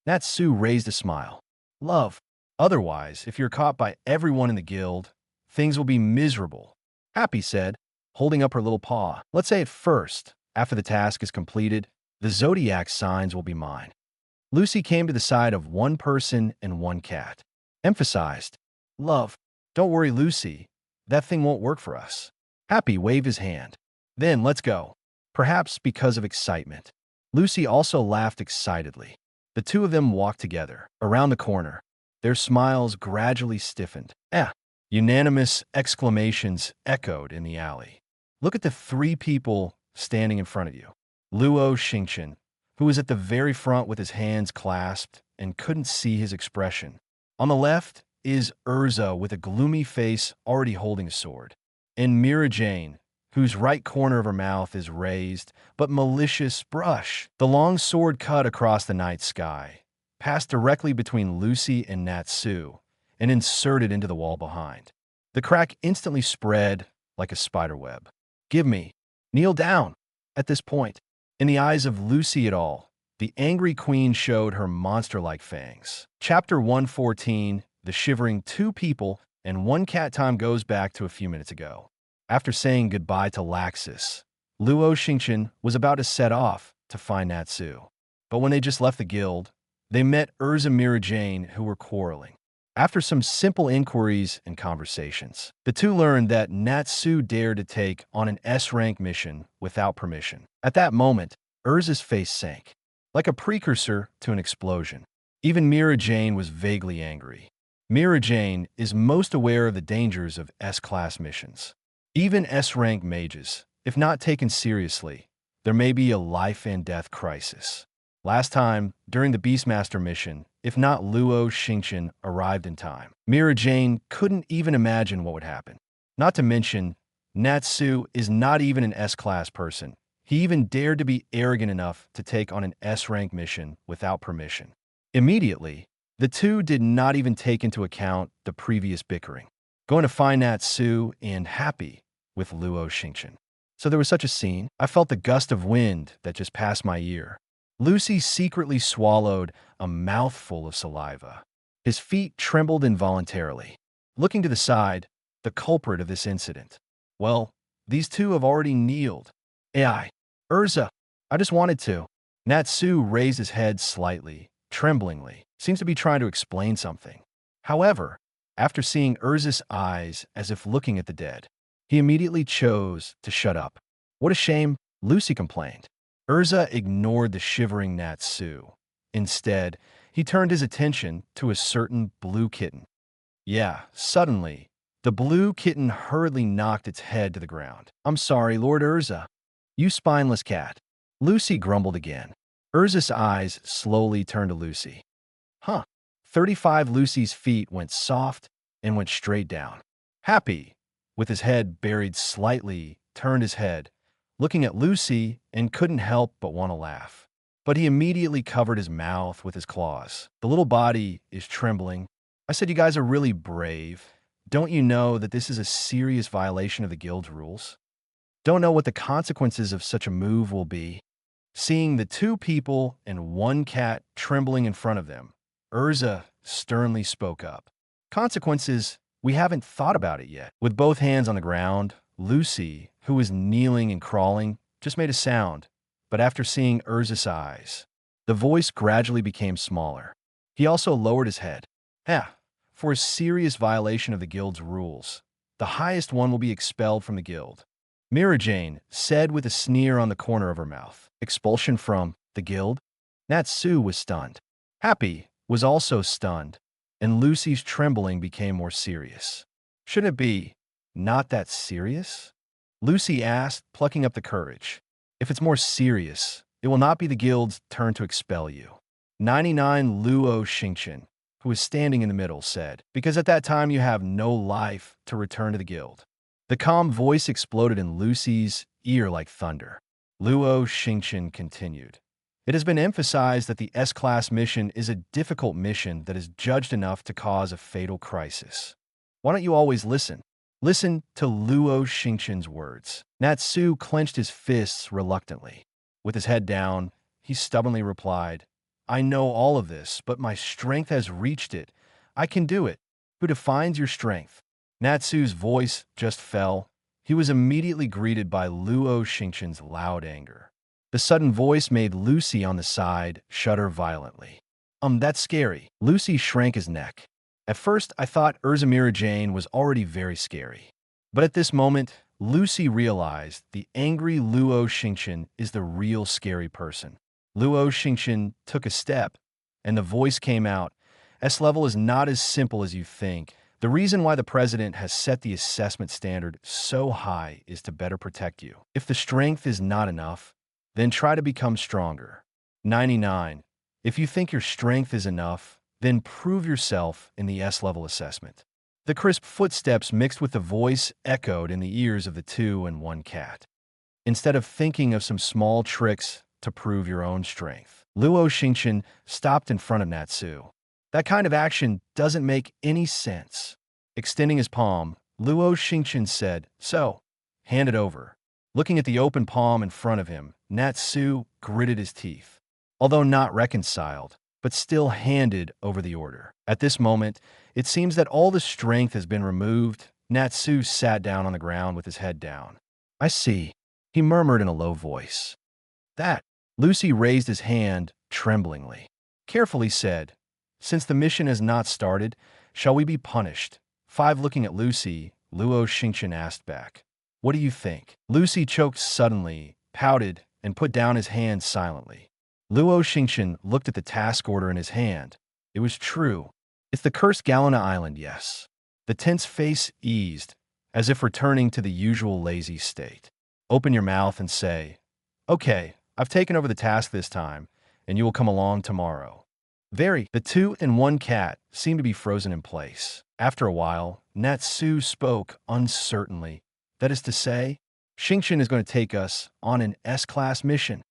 Natsu raised a smile. Love. Otherwise, if you're caught by everyone in the guild, things will be miserable. Happy said, holding up her little paw. Let's say it first. After the task is completed, the Zodiac signs will be mine. Lucy came to the side of one person and one cat. Emphasized. Love. Don't worry, Lucy. That thing won't work for us. Happy waved his hand. Then let's go. Perhaps because of excitement. Lucy also laughed excitedly. The two of them walked together. Around the corner, their smiles gradually stiffened. Unanimous exclamations echoed in the alley. Look at the three people standing in front of you. Luo Xingchen, who was at the very front with his hands clasped and couldn't see his expression. On the left is Urza with a gloomy face already holding a sword. And Mira Jane, whose right corner of her mouth is raised but malicious brush. The long sword cut across the night sky, passed directly between Lucy and Natsu, and inserted into the wall behind. The crack instantly spread like a spiderweb. Give me. Kneel down. At this point, in the eyes of Lucy et al., the angry queen showed her monster-like fangs. Chapter 114, The Shivering Two People and One Cat time goes back to a few minutes ago. After saying goodbye to Laxus, Luo Xingchen was about to set off to find Natsu. But when they just left the guild, they met Urza and Mira Jane, who were quarreling. After some simple inquiries and conversations, the two learned that Natsu dared to take on an S-rank mission without permission. At that moment, Urza's face sank, like a precursor to an explosion. Even Mira Jane was vaguely angry. Mira Jane is most aware of the dangers of S-class missions. Even S-rank mages, if not taken seriously, there may be a life-and-death crisis. Last time, during the Beastmaster mission, if not Luo Xingchen arrived in time, Mira Jane couldn't even imagine what would happen. Not to mention, Natsu is not even an S-class person. He even dared to be arrogant enough to take on an S-rank mission without permission. Immediately, the two did not even take into account the previous bickering. Going to find Natsu and Happy with Luo Xingchen. So there was such a scene. I felt the gust of wind that just passed my ear. Lucy secretly swallowed a mouthful of saliva. His feet trembled involuntarily. Looking to the side, the culprit of this incident. Well, these two have already kneeled. Urza, I just wanted to. Natsu raised his head slightly, tremblingly. Seems to be trying to explain something. However, after seeing Urza's eyes as if looking at the dead, he immediately chose to shut up. What a shame, Lucy complained. Urza ignored the shivering Natsu. Instead, he turned his attention to a certain blue kitten. Suddenly, the blue kitten hurriedly knocked its head to the ground. I'm sorry, Lord Urza. You spineless cat. Lucy grumbled again. Urza's eyes slowly turned to Lucy. 35 Lucy's feet went soft and went straight down. Happy, with his head buried slightly, turned his head, looking at Lucy, and couldn't help but want to laugh. But he immediately covered his mouth with his claws. The little body is trembling. I said, you guys are really brave. Don't you know that this is a serious violation of the guild's rules? Don't know what the consequences of such a move will be. Seeing the two people and one cat trembling in front of them, Urza sternly spoke up. Consequences? We haven't thought about it yet. With both hands on the ground, Lucy, who was kneeling and crawling, just made a sound. But after seeing Urza's eyes, the voice gradually became smaller. He also lowered his head. For a serious violation of the guild's rules, the highest one will be expelled from the guild. Mira Jane said with a sneer on the corner of her mouth. Expulsion from the guild? Natsu was stunned. Happy was also stunned, and Lucy's trembling became more serious. Shouldn't it be not that serious? Lucy asked, plucking up the courage. If it's more serious, it will not be the guild's turn to expel you. 99 Luo Xingchen, who was standing in the middle, said, because at that time you have no life to return to the guild. The calm voice exploded in Lucy's ear like thunder. Luo Xingchen continued. It has been emphasized that the S-class mission is a difficult mission that is judged enough to cause a fatal crisis. Why don't you always listen? Listen to Luo Xingchen's words. Natsu clenched his fists reluctantly. With his head down, he stubbornly replied, I know all of this, but my strength has reached it. I can do it. Who defines your strength? Natsu's voice just fell. He was immediately greeted by Luo Xingchen's loud anger. The sudden voice made Lucy on the side shudder violently. That's scary. Lucy shrank his neck. At first, I thought Urzamira Jane was already very scary. But at this moment, Lucy realized the angry Luo Xingchen is the real scary person. Luo Xingchen took a step, and the voice came out. S-level is not as simple as you think. The reason why the president has set the assessment standard so high is to better protect you. If the strength is not enough, then try to become stronger. 99. If you think your strength is enough, then prove yourself in the S-level assessment. The crisp footsteps mixed with the voice echoed in the ears of the two and one cat. Instead of thinking of some small tricks to prove your own strength, Luo Xingchen stopped in front of Natsu. That kind of action doesn't make any sense. Extending his palm, Luo Xingchen said, so, hand it over. Looking at the open palm in front of him, Natsu gritted his teeth. Although not reconciled, but still handed over the order. At this moment, it seems that all the strength has been removed. Natsu sat down on the ground with his head down. I see, he murmured in a low voice. That, Lucy raised his hand tremblingly. Carefully said, since the mission has not started, shall we be punished? 5 looking at Lucy, Luo Xingchen asked back. What do you think? Lucy choked suddenly, pouted, and put down his hand silently. Luo Xingchen looked at the task order in his hand. It was true. It's the cursed Galena Island, yes. The tense face eased, as if returning to the usual lazy state. Open your mouth and say, okay, I've taken over the task this time, and you will come along tomorrow. The two and one cat seemed to be frozen in place. After a while, Natsu spoke uncertainly. That is to say, Xingchen is going to take us on an S-class mission.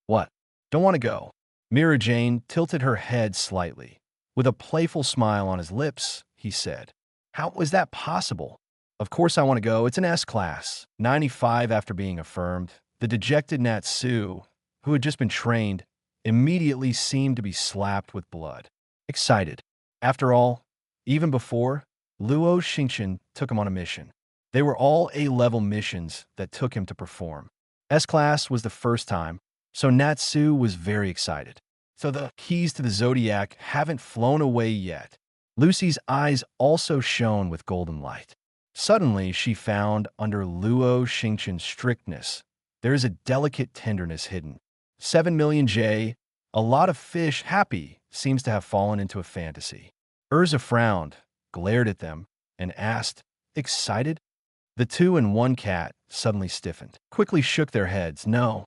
What? Don't want to go? Mira Jane tilted her head slightly. With a playful smile on his lips, he said, how is that possible? Of course I want to go. It's an S-class. 95 after being affirmed. The dejected Natsu, who had just been trained, immediately seemed to be slapped with blood. Excited. After all, even before, Luo Xingchen took him on a mission. They were all A-level missions that took him to perform. S-class was the first time, so Natsu was very excited. So the keys to the Zodiac haven't flown away yet. Lucy's eyes also shone with golden light. Suddenly, she found under Luo Xingchen's strictness, there is a delicate tenderness hidden. 7 million J, a lot of fish. Happy seems to have fallen into a fantasy. Urza frowned, glared at them, and asked, excited? The two and one cat suddenly stiffened, quickly shook their heads. No.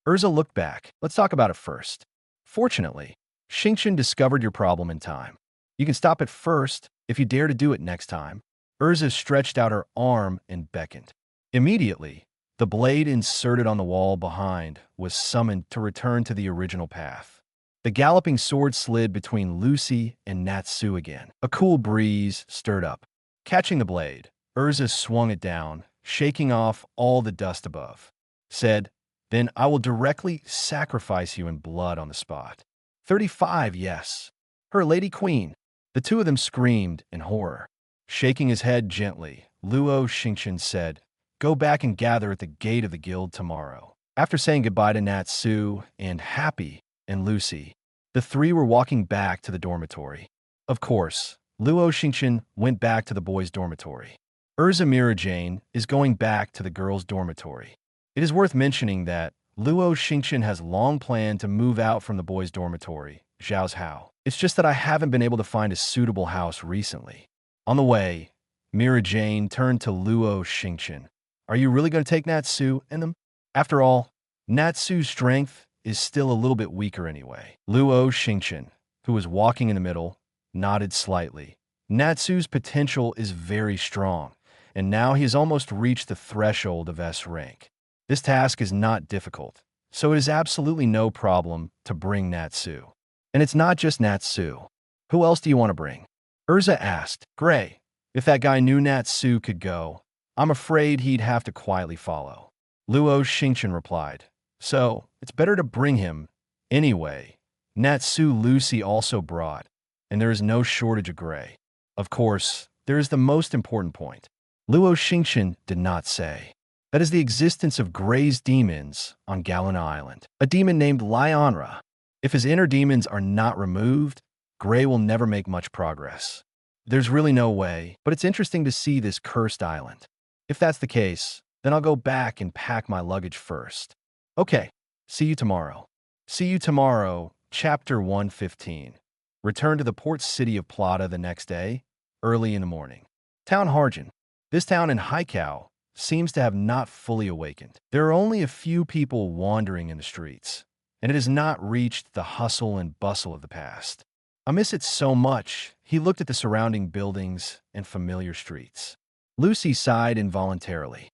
Urza looked back. Let's talk about it first. Fortunately, Xingchen discovered your problem in time. You can stop it first if you dare to do it next time. Urza stretched out her arm and beckoned. Immediately, the blade inserted on the wall behind was summoned to return to the original path. The galloping sword slid between Lucy and Natsu again. A cool breeze stirred up. Catching the blade, Urza swung it down, shaking off all the dust above. Said, "Then I will directly sacrifice you in blood on the spot." 35, yes. Her lady queen. The two of them screamed in horror. Shaking his head gently, Luo Xingchen said, "Go back and gather at the gate of the guild tomorrow." After saying goodbye to Natsu and Happy and Lucy, the three were walking back to the dormitory. Of course, Luo Xingchen went back to the boys' dormitory. Urza Mira Jane is going back to the girls' dormitory. It is worth mentioning that Luo Xingchen has long planned to move out from the boys' dormitory, Zhao's house. It's just that I haven't been able to find a suitable house recently. On the way, Mira Jane turned to Luo Xingchen. "Are you really going to take Natsu and them? After all, Natsu's strength is still a little bit weaker anyway." Luo Xingchen, who was walking in the middle, nodded slightly. Natsu's potential is very strong, and now he has almost reached the threshold of S rank. This task is not difficult, so it is absolutely no problem to bring Natsu. And it's not just Natsu. Who else do you want to bring? Urza asked. Gray, if that guy knew Natsu could go, I'm afraid he'd have to quietly follow. Luo Xingchen replied. So, it's better to bring him. Anyway, Natsu Lucy also brought, and there is no shortage of Gray. Of course, there is the most important point. Luo Xingchen did not say. That is the existence of Gray's demons on Galena Island. A demon named Lionra. If his inner demons are not removed, Gray will never make much progress. There's really no way, but it's interesting to see this cursed island. If that's the case, then I'll go back and pack my luggage first. Okay, see you tomorrow. See you tomorrow, Chapter 115. Return to the port city of Plata the next day, early in the morning. Town Harjan. This town in Haikau seems to have not fully awakened. There are only a few people wandering in the streets, and it has not reached the hustle and bustle of the past. I miss it so much. He looked at the surrounding buildings and familiar streets. Lucy sighed involuntarily.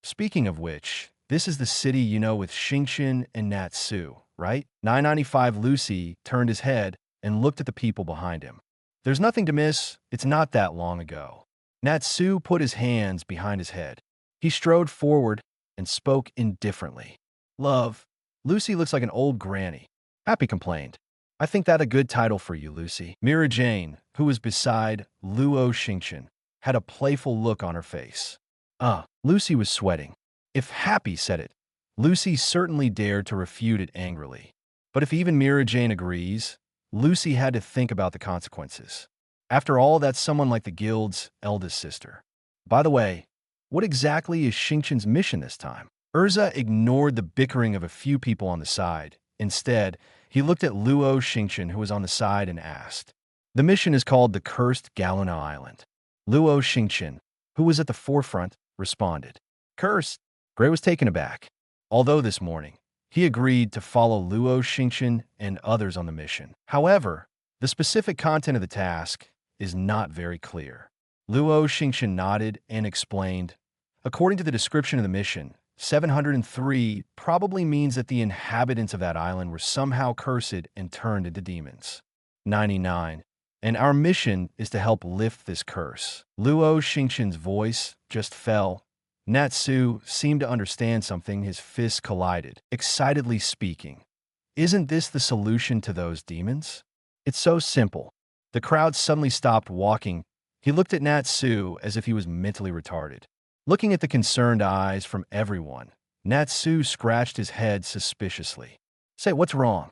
Speaking of which, this is the city you know with Xingchen and Natsu, right? 995 Lucy turned his head and looked at the people behind him. There's nothing to miss. It's not that long ago. Natsu put his hands behind his head. He strode forward and spoke indifferently. Love, Lucy looks like an old granny. Happy complained. I think that a good title for you, Lucy. Mira Jane, who was beside Luo Xingchen, had a playful look on her face. Lucy was sweating. If Happy said it, Lucy certainly dared to refute it angrily. But if even Mira Jane agrees, Lucy had to think about the consequences. After all, that's someone like the guild's eldest sister. By the way, what exactly is Xingchen's mission this time? Urza ignored the bickering of a few people on the side. Instead, he looked at Luo Xingchen, who was on the side, and asked. The mission is called the Cursed Galena Island. Luo Xingchen, who was at the forefront, responded. Cursed? Gray was taken aback. Although this morning, he agreed to follow Luo Xingchen and others on the mission. However, the specific content of the task is not very clear. Luo Xingchen nodded and explained, according to the description of the mission, 703 probably means that the inhabitants of that island were somehow cursed and turned into demons. 99. And our mission is to help lift this curse. Luo Xingchen's voice just fell. Natsu seemed to understand something. His fists collided, excitedly speaking. Isn't this the solution to those demons? It's so simple. The crowd suddenly stopped walking. He looked at Natsu as if he was mentally retarded. Looking at the concerned eyes from everyone, Natsu scratched his head suspiciously. Say, what's wrong?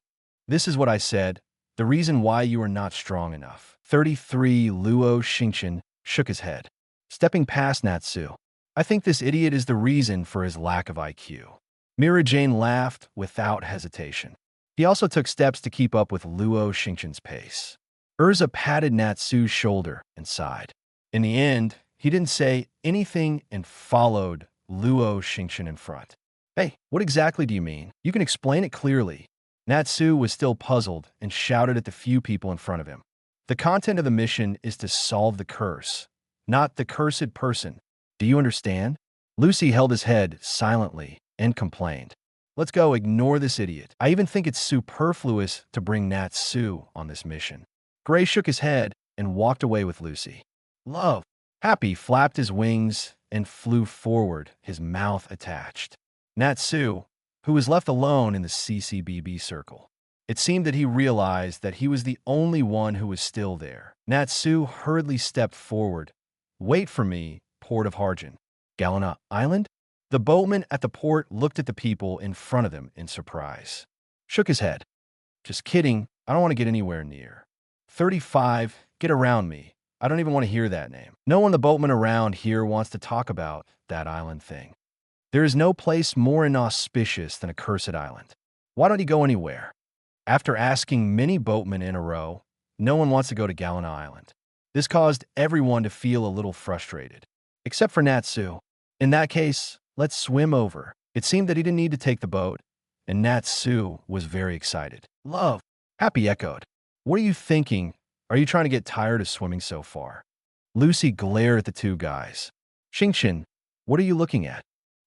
This is what I said. The reason why you are not strong enough. 33 Luo Xingchen shook his head. Stepping past Natsu. I think this idiot is the reason for his lack of IQ. Mira Jane laughed without hesitation. He also took steps to keep up with Luo Xingchen's pace. Urza patted Natsu's shoulder and sighed. In the end, he didn't say anything and followed Luo Xingchen in front. Hey, what exactly do you mean? You can explain it clearly. Natsu was still puzzled and shouted at the few people in front of him. The content of the mission is to solve the curse, not the cursed person. Do you understand? Lucy held his head silently and complained. Let's go, ignore this idiot. I even think it's superfluous to bring Natsu on this mission. Gray shook his head and walked away with Lucy. Love. Happy flapped his wings and flew forward, his mouth attached. Natsu, who was left alone in the CCBB circle. It seemed that he realized that he was the only one who was still there. Natsu hurriedly stepped forward. Wait for me, Port of Harjan. Galena Island? The boatman at the port looked at the people in front of them in surprise. Shook his head. Just kidding, I don't want to get anywhere near. 35, get around me. I don't even want to hear that name. No one the boatman around here wants to talk about that island thing. There is no place more inauspicious than a cursed island. Why don't you go anywhere? After asking many boatmen in a row, no one wants to go to Galena Island. This caused everyone to feel a little frustrated. Except for Natsu. In that case, let's swim over. It seemed that he didn't need to take the boat, and Natsu was very excited. Love. Happy echoed. What are you thinking? Are you trying to get tired of swimming so far? Lucy glared at the two guys. Xingchen, what are you looking at?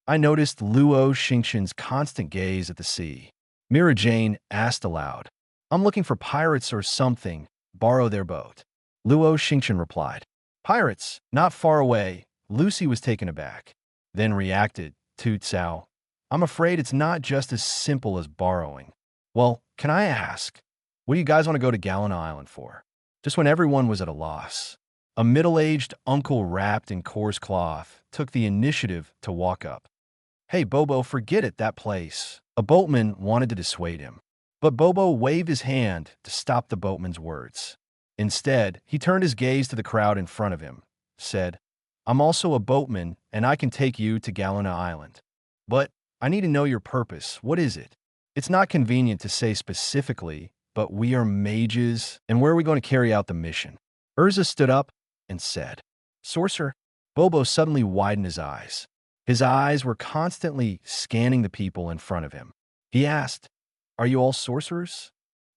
I noticed Luo Xingchen's constant gaze at the sea. Mira Jane asked aloud. I'm looking for pirates or something. Borrow their boat. Luo Xingchen replied. Pirates, not far away. Lucy was taken aback. Then reacted, Toot Sao. I'm afraid it's not just as simple as borrowing. Well, can I ask, what do you guys want to go to Galena Island for? Just when everyone was at a loss, a middle-aged uncle wrapped in coarse cloth took the initiative to walk up. Hey, Bobo, forget it, that place. A boatman wanted to dissuade him, but Bobo waved his hand to stop the boatman's words. Instead, he turned his gaze to the crowd in front of him, said, I'm also a boatman, and I can take you to Galena Island. But I need to know your purpose. What is it? It's not convenient to say specifically, but we are mages, and where are we going to carry out the mission? Urza stood up and said, Sorcerer. Bobo suddenly widened his eyes. His eyes were constantly scanning the people in front of him. He asked, Are you all sorcerers?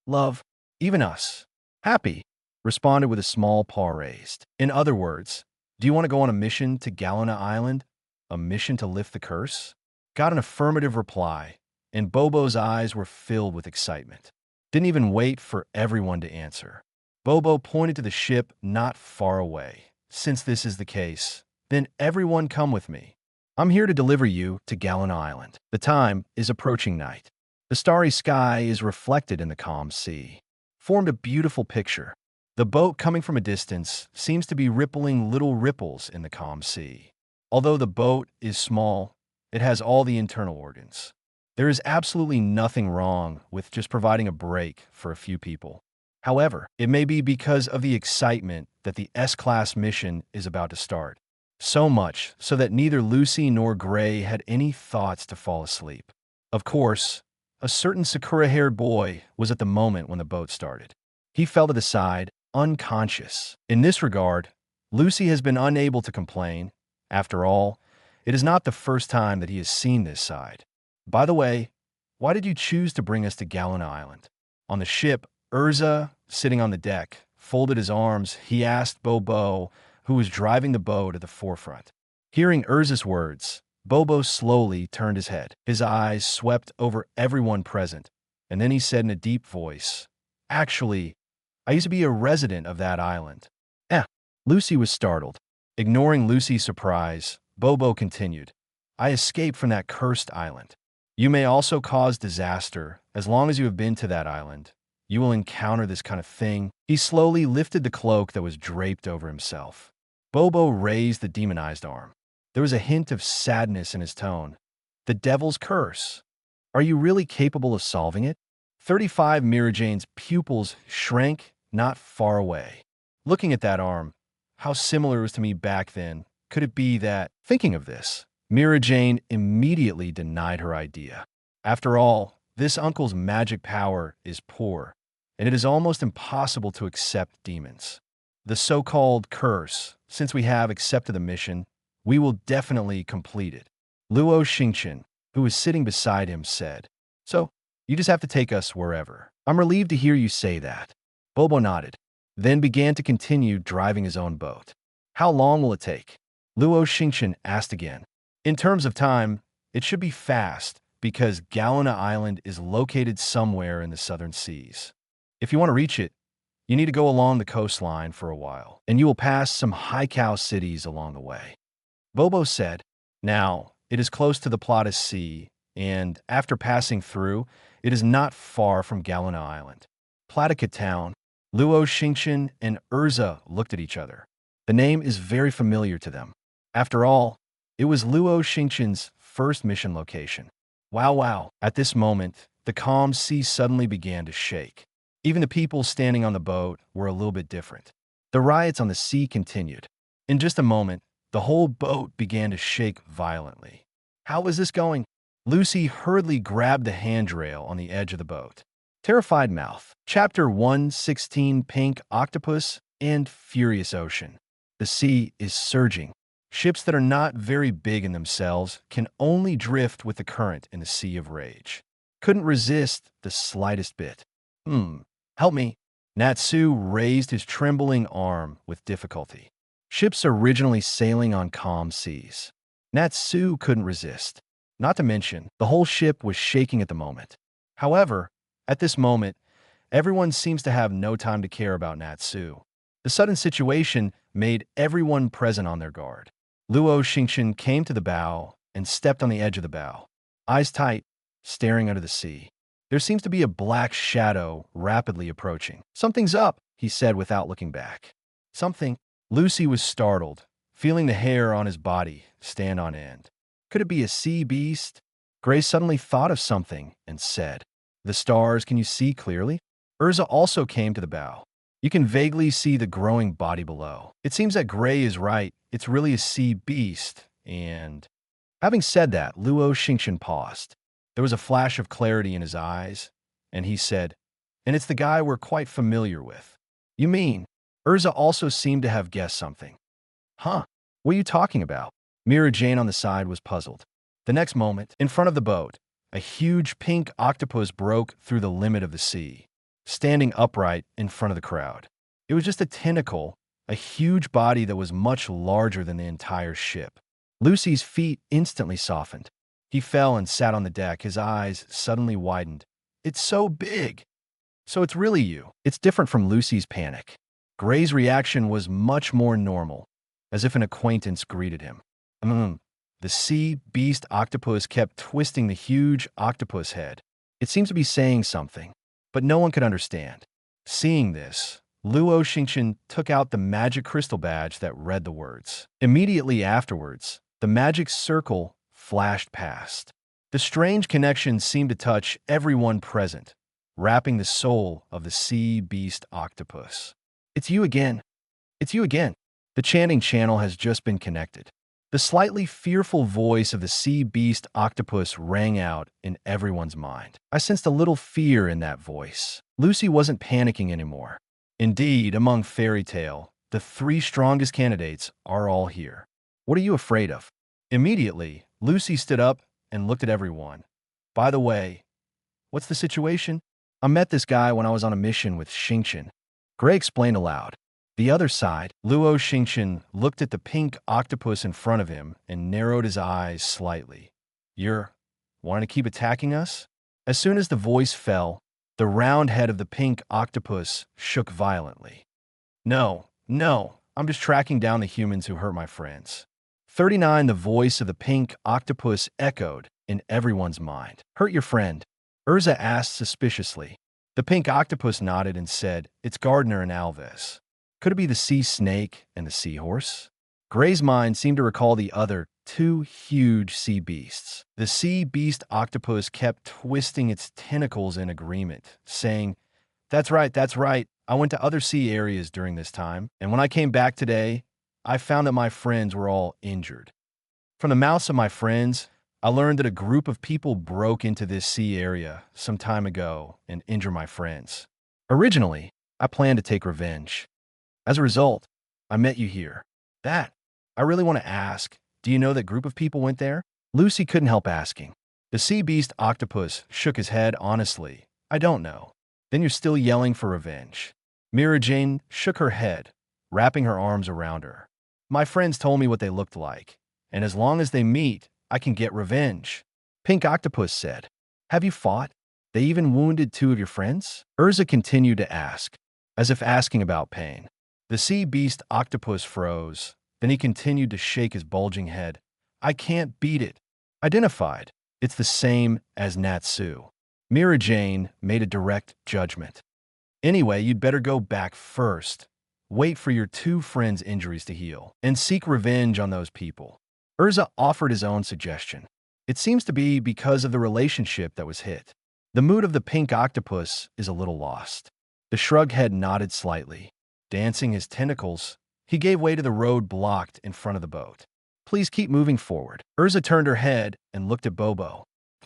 Love, even us. Happy, responded with a small paw raised. In other words, do you want to go on a mission to Galena Island? A mission to lift the curse? Got an affirmative reply, and Bobo's eyes were filled with excitement. Didn't even wait for everyone to answer. Bobo pointed to the ship not far away. Since this is the case, then everyone come with me. I'm here to deliver you to Galena Island. The time is approaching night. The starry sky is reflected in the calm sea. Formed a beautiful picture. The boat coming from a distance seems to be rippling little ripples in the calm sea. Although the boat is small, it has all the internal organs. There is absolutely nothing wrong with just providing a break for a few people. However, it may be because of the excitement that the S-Class mission is about to start. So much so that neither Lucy nor Gray had any thoughts to fall asleep. Of course, a certain Sakura-haired boy was at the moment when the boat started. He fell to the side, unconscious. In this regard, Lucy has been unable to complain. After all, it is not the first time that he has seen this side. By the way, why did you choose to bring us to Galena Island? On the ship, Urza, sitting on the deck, folded his arms. He asked Bobo, who was driving the boat at the forefront. Hearing Urza's words, Bobo slowly turned his head. His eyes swept over everyone present, and then he said in a deep voice, Actually, I used to be a resident of that island. Lucy was startled. Ignoring Lucy's surprise, Bobo continued, I escaped from that cursed island. You may also cause disaster. As long as you have been to that island, you will encounter this kind of thing. He slowly lifted the cloak that was draped over himself. Bobo raised the demonized arm. There was a hint of sadness in his tone. The devil's curse. Are you really capable of solving it? 35 Mira Jane's pupils shrank not far away. Looking at that arm, how similar it was to me back then. Could it be that, thinking of this, Mira Jane immediately denied her idea. After all, this uncle's magic power is poor, and it is almost impossible to accept demons. The so-called curse, since we have accepted the mission, we will definitely complete it. Luo Xingchen, who was sitting beside him, said, So, You just have to take us wherever. I'm relieved to hear you say that. Bobo nodded, then began to continue driving his own boat. How long will it take? Luo Xingchen asked again. In terms of time, it should be fast because Galena Island is located somewhere in the southern seas. If you want to reach it, you need to go along the coastline for a while, and you will pass some high-cow cities along the way. Bobo said, now, it is close to the Plata Sea, and after passing through, it is not far from Galena Island. Platica Town, Luo Xingchen and Urza looked at each other. The name is very familiar to them. After all, it was Luo Xingchen's first mission location. Wow, wow. At this moment, the calm sea suddenly began to shake. Even the people standing on the boat were a little bit different. The riots on the sea continued. In just a moment, the whole boat began to shake violently. How was this going? Lucy hurriedly grabbed the handrail on the edge of the boat. Terrified Mouth. Chapter 116 Pink Octopus and Furious Ocean. The sea is surging. Ships that are not very big in themselves can only drift with the current in the sea of rage. Couldn't resist the slightest bit. Help me. Natsu raised his trembling arm with difficulty. Ships originally sailing on calm seas. Natsu couldn't resist. Not to mention, the whole ship was shaking at the moment. However, at this moment, everyone seems to have no time to care about Natsu. The sudden situation made everyone present on their guard. Luo Xingchen came to the bow and stepped on the edge of the bow, eyes tight, staring under the sea. There seems to be a black shadow rapidly approaching. Something's up, he said without looking back. Something? Lucy was startled, feeling the hair on his body stand on end. Could it be a sea beast? Grace suddenly thought of something and said, the stars, can you see clearly? Urza also came to the bow. You can vaguely see the growing body below. It seems that Gray is right. It's really a sea beast, and... Having said that, Luo Xingchen paused. There was a flash of clarity in his eyes, and he said, and it's the guy we're quite familiar with. You mean? Urza also seemed to have guessed something. Huh? What are you talking about? Mira Jane on the side was puzzled. The next moment, in front of the boat, a huge pink octopus broke through the limit of the sea, standing upright in front of the crowd. It was just a tentacle, a huge body that was much larger than the entire ship. Lucy's feet instantly softened. He fell and sat on the deck, his eyes suddenly widened. It's so big! So it's really you. It's different from Lucy's panic. Gray's reaction was much more normal, as if an acquaintance greeted him. The sea beast octopus kept twisting the huge octopus head. It seemed to be saying something, but no one could understand. Seeing this, Luo Xingchen took out the magic crystal badge that read the words. Immediately afterwards, the magic circle flashed past. The strange connection seemed to touch everyone present, wrapping the soul of the sea beast octopus. It's you again. It's you again. The chanting channel has just been connected. The slightly fearful voice of the sea beast octopus rang out in everyone's mind. I sensed a little fear in that voice. Lucy wasn't panicking anymore. Indeed, among Fairy Tale, the 3 strongest candidates are all here. What are you afraid of? Immediately, Lucy stood up and looked at everyone. By the way, what's the situation? I met this guy when I was on a mission with Xingchen. Gray explained aloud. The other side, Luo Xingchen looked at the pink octopus in front of him and narrowed his eyes slightly. You're wanting to keep attacking us? As soon as the voice fell, the round head of the pink octopus shook violently. No, I'm just tracking down the humans who hurt my friends. 39. The voice of the pink octopus echoed in everyone's mind. Hurt your friend? Urza asked suspiciously. The pink octopus nodded and said, it's Gardner and Alves. Could it be the sea snake and the seahorse? Gray's mind seemed to recall the other 2 huge sea beasts. The sea beast octopus kept twisting its tentacles in agreement, saying, that's right. I went to other sea areas during this time, and when I came back today, I found that my friends were all injured. From the mouths of my friends, I learned that a group of people broke into this sea area some time ago and injured my friends. Originally, I planned to take revenge. As a result, I met you here. I really want to ask, do you know that group of people went there? Lucy couldn't help asking. The sea beast octopus shook his head honestly. I don't know. Then you're still yelling for revenge. Mira Jane shook her head, wrapping her arms around her. My friends told me what they looked like, and as long as they meet, I can get revenge. Pink Octopus said. Have you fought? They even wounded 2 of your friends? Urza continued to ask, as if asking about pain. The sea beast octopus froze. Then he continued to shake his bulging head. I can't beat it. Identified. It's the same as Natsu. Mira Jane made a direct judgment. Anyway, you'd better go back first. Wait for your 2 friends' injuries to heal, and seek revenge on those people. Urza offered his own suggestion. It seems to be because of the relationship that was hit. The mood of the pink octopus is a little lost. The shrug head nodded slightly. Dancing his tentacles, he gave way to the road blocked in front of the boat. Please keep moving forward. Urza turned her head and looked at Bobo.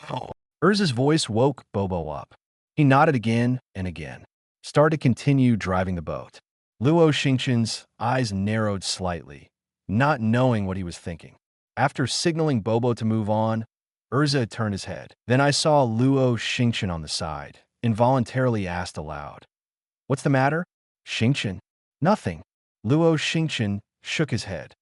Oh. Urza's voice woke Bobo up. He nodded again and again. Started to continue driving the boat. Luo Xingchen's eyes narrowed slightly, not knowing what he was thinking. After signaling Bobo to move on, Urza turned his head. Then I saw Luo Xingchen on the side, involuntarily asked aloud. What's the matter? Xingchen? Nothing. Luo Xingchen shook his head.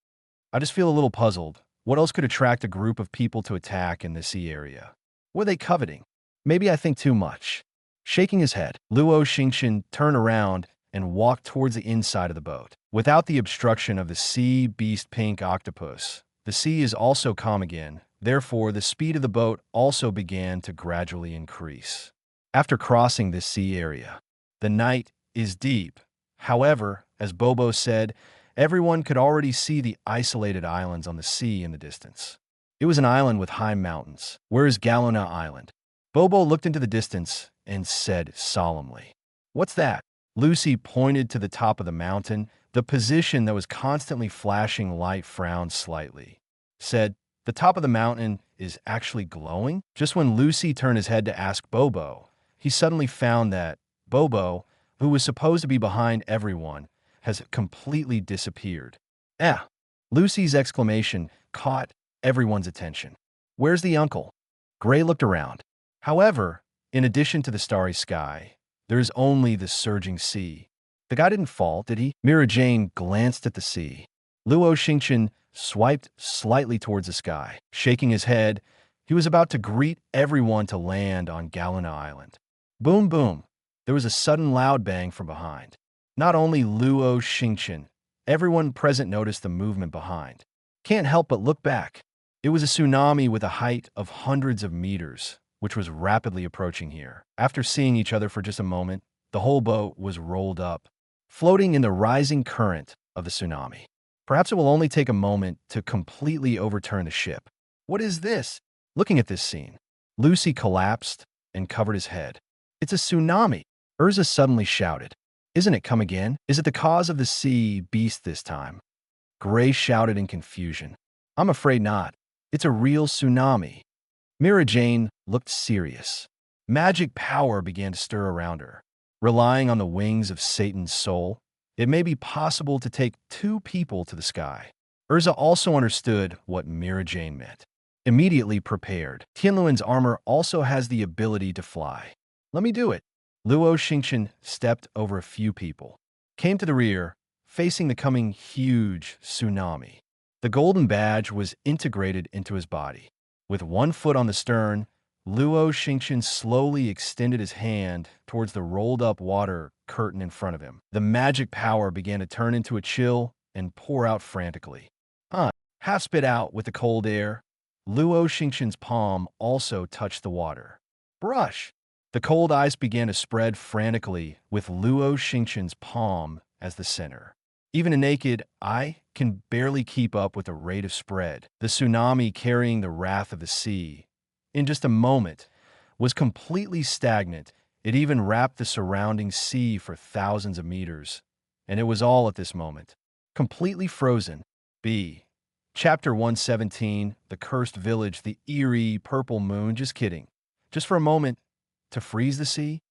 I just feel a little puzzled. What else could attract a group of people to attack in the sea area? What are they coveting? Maybe I think too much. Shaking his head, Luo Xingchen turned around and walked towards the inside of the boat. Without the obstruction of the sea beast pink octopus, the sea is also calm again. Therefore, the speed of the boat also began to gradually increase. After crossing this sea area, the night is deep. However, as Bobo said, everyone could already see the isolated islands on the sea in the distance. It was an island with high mountains. Where is Galuna Island? Bobo looked into the distance and said solemnly, What's that? Lucy pointed to the top of the mountain. The position that was constantly flashing light frowned slightly. Said, The top of the mountain is actually glowing? Just when Lucy turned his head to ask Bobo, he suddenly found that Bobo, who was supposed to be behind everyone, has completely disappeared. Lucy's exclamation caught everyone's attention. Where's the uncle? Gray looked around. However, in addition to the starry sky, there is only the surging sea. The guy didn't fall, did he? Mira Jane glanced at the sea. Luo Xingchen swiped slightly towards the sky. Shaking his head, he was about to greet everyone to land on Galuna Island. Boom, boom. There was a sudden loud bang from behind. Not only Luo Xingchen, everyone present noticed the movement behind. Can't help but look back. It was a tsunami with a height of hundreds of meters, which was rapidly approaching here. After seeing each other for just a moment, the whole boat was rolled up, floating in the rising current of the tsunami. Perhaps it will only take a moment to completely overturn the ship. What is this? Looking at this scene, Lucy collapsed and covered his head. It's a tsunami. Urza suddenly shouted. Isn't it come again? Is it the cause of the sea beast this time? Gray shouted in confusion. I'm afraid not. It's a real tsunami. Mira Jane looked serious. Magic power began to stir around her. Relying on the wings of Satan's soul, it may be possible to take 2 people to the sky. Urza also understood what Mira Jane meant. Immediately prepared. Tianluan's armor also has the ability to fly. Let me do it. Luo Xingchen stepped over a few people, came to the rear, facing the coming huge tsunami. The golden badge was integrated into his body. With 1 foot on the stern, Luo Xingchen slowly extended his hand towards the rolled-up water curtain in front of him. The magic power began to turn into a chill and pour out frantically. Half spit out with the cold air, Luo Xingchen's palm also touched the water. Brush! The cold ice began to spread frantically with Luo Xingchen's palm as the center. Even a naked eye can barely keep up with the rate of spread. The tsunami carrying the wrath of the sea, in just a moment, was completely stagnant. It even wrapped the surrounding sea for thousands of meters. And it was all at this moment. Completely frozen. B. Chapter 117, The Cursed Village, the eerie purple moon. Just kidding. Just for a moment, to freeze the sea?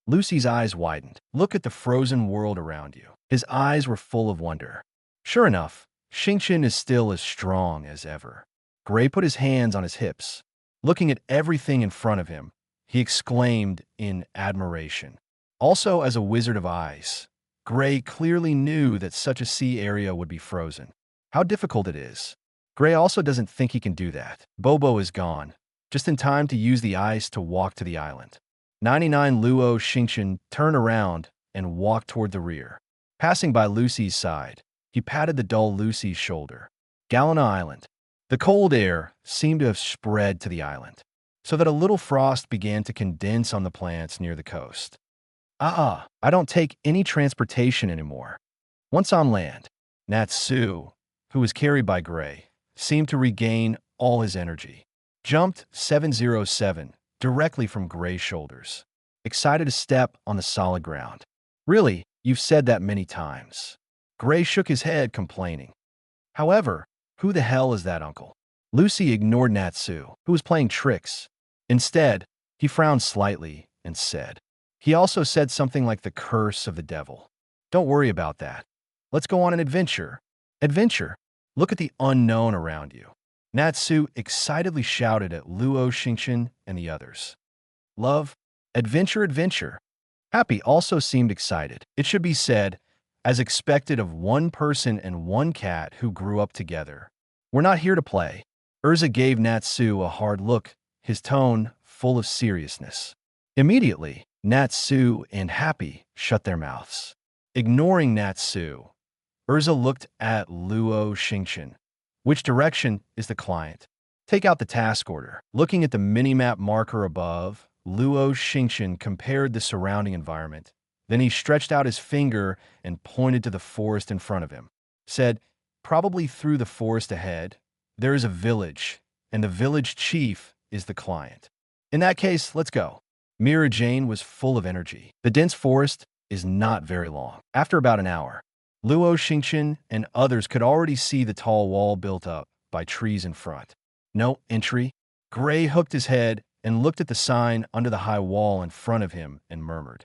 Lucy's eyes widened. Look at the frozen world around you. His eyes were full of wonder. Sure enough, Xingchen is still as strong as ever. Gray put his hands on his hips. Looking at everything in front of him, he exclaimed in admiration. Also, as a wizard of ice, Gray clearly knew that such a sea area would be frozen. How difficult it is. Gray also doesn't think he can do that. Bobo is gone, just in time to use the ice to walk to the island. 99 Luo Xingchen turned around and walked toward the rear. Passing by Lucy's side, he patted the dull Lucy's shoulder. Galena Island. The cold air seemed to have spread to the island, so that a little frost began to condense on the plants near the coast. I don't take any transportation anymore. Once on land, Natsu, who was carried by Gray, seemed to regain all his energy. Jumped 707 directly from Gray's shoulders, excited to step on the solid ground. Really, you've said that many times. Gray shook his head, complaining. However, who the hell is that uncle? Lucy ignored Natsu, who was playing tricks. Instead, he frowned slightly and said, he also said something like the curse of the devil. Don't worry about that. Let's go on an adventure. Adventure? Look at the unknown around you. Natsu excitedly shouted at Luo Xingchen and the others. Love, adventure, adventure. Happy also seemed excited. It should be said, as expected of one person and one cat who grew up together. We're not here to play. Urza gave Natsu a hard look, his tone full of seriousness. Immediately, Natsu and Happy shut their mouths. Ignoring Natsu, Urza looked at Luo Xingchen. Which direction is the client? Take out the task order. Looking at the minimap marker above, Luo Xingchen compared the surrounding environment. Then he stretched out his finger and pointed to the forest in front of him. Said, probably through the forest ahead, there is a village, and the village chief is the client. In that case, let's go. Mira Jane was full of energy. The dense forest is not very long. After about an hour, Luo Xingchen and others could already see the tall wall built up by trees in front. No entry. Gray hooked his head and looked at the sign under the high wall in front of him and murmured,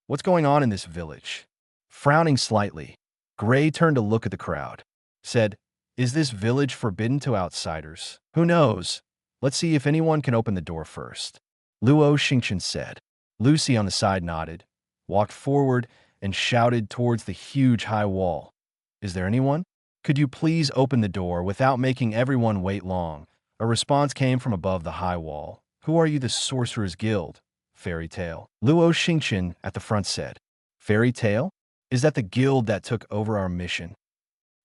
what's going on in this village? Frowning slightly, Gray turned to look at the crowd. Said, is this village forbidden to outsiders? Who knows? Let's see if anyone can open the door first. Luo Xingchen said. Lucy on the side nodded, walked forward, and shouted towards the huge high wall. Is there anyone? Could you please open the door without making everyone wait long? A response came from above the high wall. Who are you, the Sorcerer's Guild? Fairy Tale. Luo Xingchen at the front said. Fairy Tale? Is that the guild that took over our mission?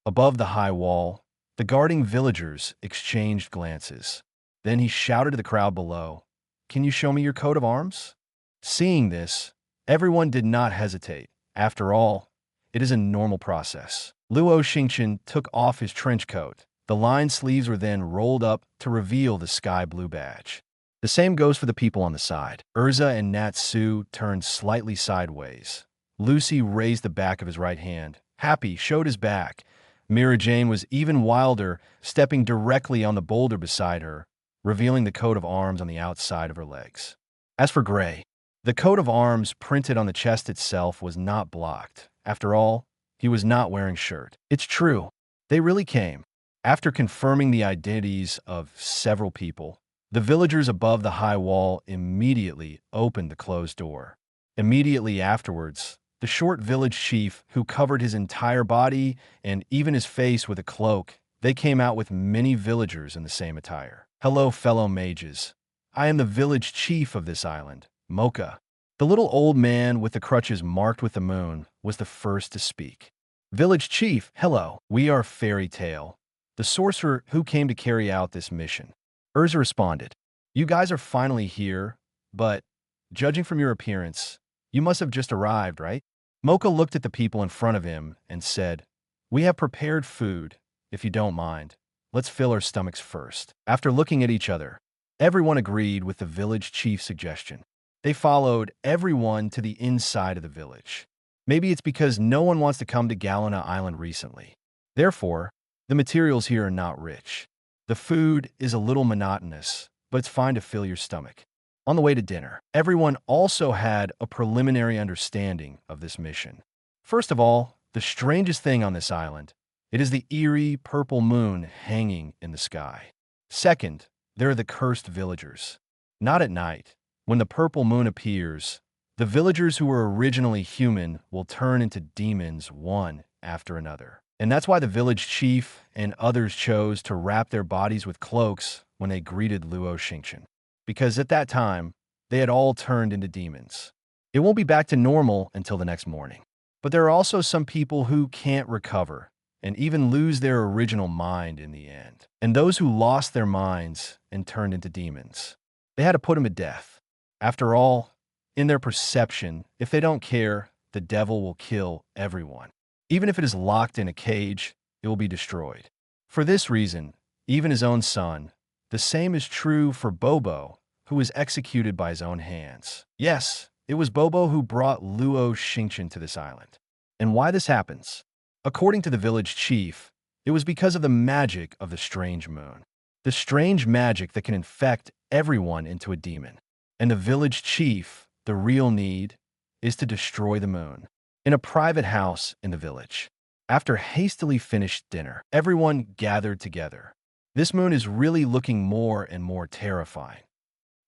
Above the high wall, the guarding villagers exchanged glances. Then he shouted to the crowd below, can you show me your coat of arms? Seeing this, everyone did not hesitate. After all, it is a normal process. Luo Xingchen took off his trench coat. The lined sleeves were then rolled up to reveal the sky blue badge. The same goes for the people on the side. Urza and Natsu turned slightly sideways. Lucy raised the back of his right hand. Happy showed his back. Mira Jane was even wilder, stepping directly on the boulder beside her, revealing the coat of arms on the outside of her legs. As for Gray, the coat of arms printed on the chest itself was not blocked. After all, he was not wearing shirt. It's true. They really came. After confirming the identities of several people, the villagers above the high wall immediately opened the closed door. Immediately afterwards, the short village chief, who covered his entire body and even his face with a cloak, they came out with many villagers in the same attire. Hello, fellow mages. I am the village chief of this island, Mocha. The little old man with the crutches marked with the moon was the first to speak. Village chief, hello. We are Fairy Tale, the sorcerer who came to carry out this mission. Urza responded, you guys are finally here, but, judging from your appearance, you must have just arrived, right? Mocha looked at the people in front of him and said, we have prepared food, if you don't mind. Let's fill our stomachs first. After looking at each other, everyone agreed with the village chief's suggestion. They followed everyone to the inside of the village. Maybe it's because no one wants to come to Galena Island recently. Therefore, the materials here are not rich. The food is a little monotonous, but it's fine to fill your stomach. On the way to dinner, everyone also had a preliminary understanding of this mission. First of all, the strangest thing on this island, it is the eerie purple moon hanging in the sky. Second, They're the cursed villagers. Not at night. When the purple moon appears, the villagers who were originally human will turn into demons one after another. And that's why the village chief and others chose to wrap their bodies with cloaks when they greeted Luo Xingchen. Because at that time, they had all turned into demons. It won't be back to normal until the next morning. But there are also some people who can't recover and even lose their original mind in the end. And those who lost their minds and turned into demons, they had to put them to death. After all, in their perception, if they don't care, the devil will kill everyone. Even if it is locked in a cage, it will be destroyed. For this reason, even his own son, the same is true for Bobo, who was executed by his own hands. Yes, it was Bobo who brought Luo Xingchen to this island. And why this happens? According to the village chief, it was because of the magic of the strange moon. The strange magic that can infect everyone into a demon. And the village chief, the real need, is to destroy the moon. In a private house in the village. After hastily finished dinner, everyone gathered together. This moon is really looking more and more terrifying.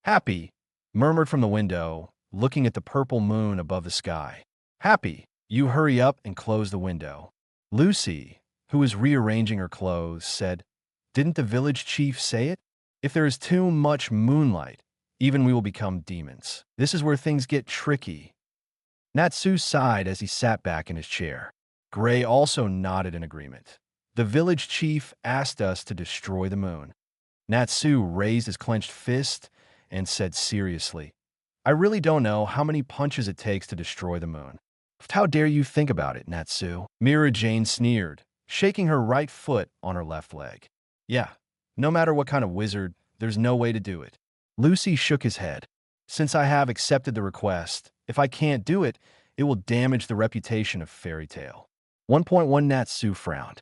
Happy, murmured from the window, looking at the purple moon above the sky. Happy, you hurry up and close the window. Lucy, who was rearranging her clothes, said, "Didn't the village chief say it? If there is too much moonlight, even we will become demons. This is where things get tricky." Natsu sighed as he sat back in his chair. Gray also nodded in agreement. The village chief asked us to destroy the moon. Natsu raised his clenched fist and said seriously, "I really don't know how many punches it takes to destroy the moon." "How dare you think about it, Natsu?" Mira Jane sneered, shaking her right foot on her left leg. "Yeah, no matter what kind of wizard, there's no way to do it." Lucy shook his head. "Since I have accepted the request, if I can't do it, it will damage the reputation of Fairy Tale." 1.1 Natsu frowned.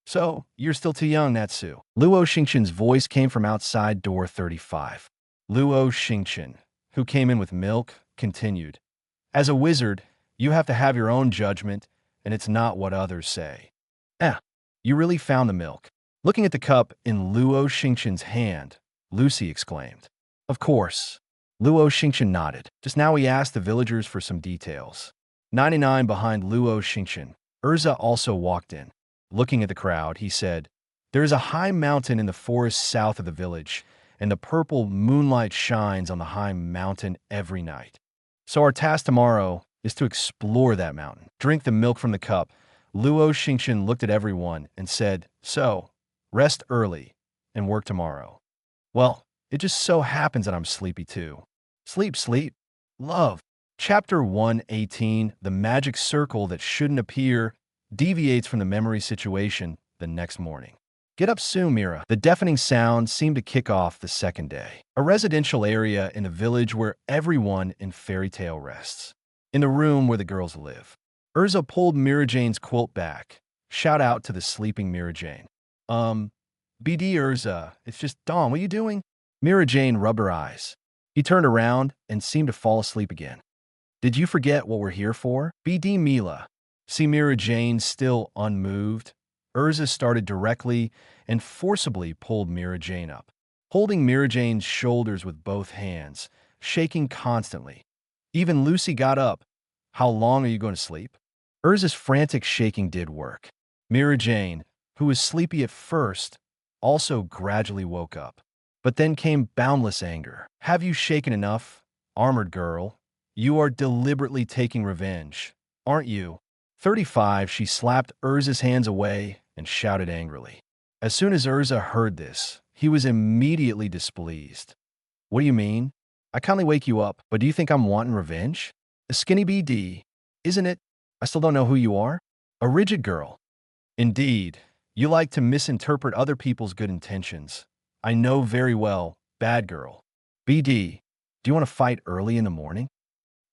"So, you're still too young, Natsu." Luo Xingchen's voice came from outside door 35. Luo Xingchen, who came in with milk, continued, "As a wizard, you have to have your own judgment, and it's not what others say." You really found the milk." Looking at the cup in Luo Xingchen's hand, Lucy exclaimed. "Of course." Luo Xingchen nodded. Just now he asked the villagers for some details. 99 behind Luo Xingchen, Urza also walked in. Looking at the crowd, he said, "There is a high mountain in the forest south of the village, and the purple moonlight shines on the high mountain every night. So our task tomorrow is to explore that mountain." Drink the milk from the cup. Luo Xingchen looked at everyone and said, "So, rest early and work tomorrow." "Well, it just so happens that I'm sleepy too." "Sleep, sleep. Love." Chapter 118, The Magic Circle That Shouldn't Appear Deviates from the memory situation the next morning. "Get up soon, Mira." The deafening sound seemed to kick off the second day. A residential area in a village where everyone in Fairy Tale rests. In the room where the girls live. Urza pulled Mira Jane's quilt back. Shout out to the sleeping Mira Jane. BD Urza, it's just Dawn, what are you doing?" Mira Jane rubbed her eyes. He turned around and seemed to fall asleep again. "Did you forget what we're here for?" BD Mila. See Mira Jane still unmoved. Urza started directly and forcibly pulled Mira Jane up, holding Mira Jane's shoulders with both hands, shaking constantly. Even Lucy got up. "How long are you going to sleep?" Urza's frantic shaking did work. Mira Jane, who was sleepy at first, also gradually woke up. But then came boundless anger. "Have you shaken enough, armored girl? You are deliberately taking revenge, aren't you?" 35, she slapped Urza's hands away and shouted angrily. As soon as Urza heard this, he was immediately displeased. "What do you mean? I kindly wake you up, but do you think I'm wanting revenge? A skinny BD, isn't it? I still don't know who you are. A rigid girl. Indeed, you like to misinterpret other people's good intentions. I know very well, bad girl. BD, do you want to fight early in the morning?"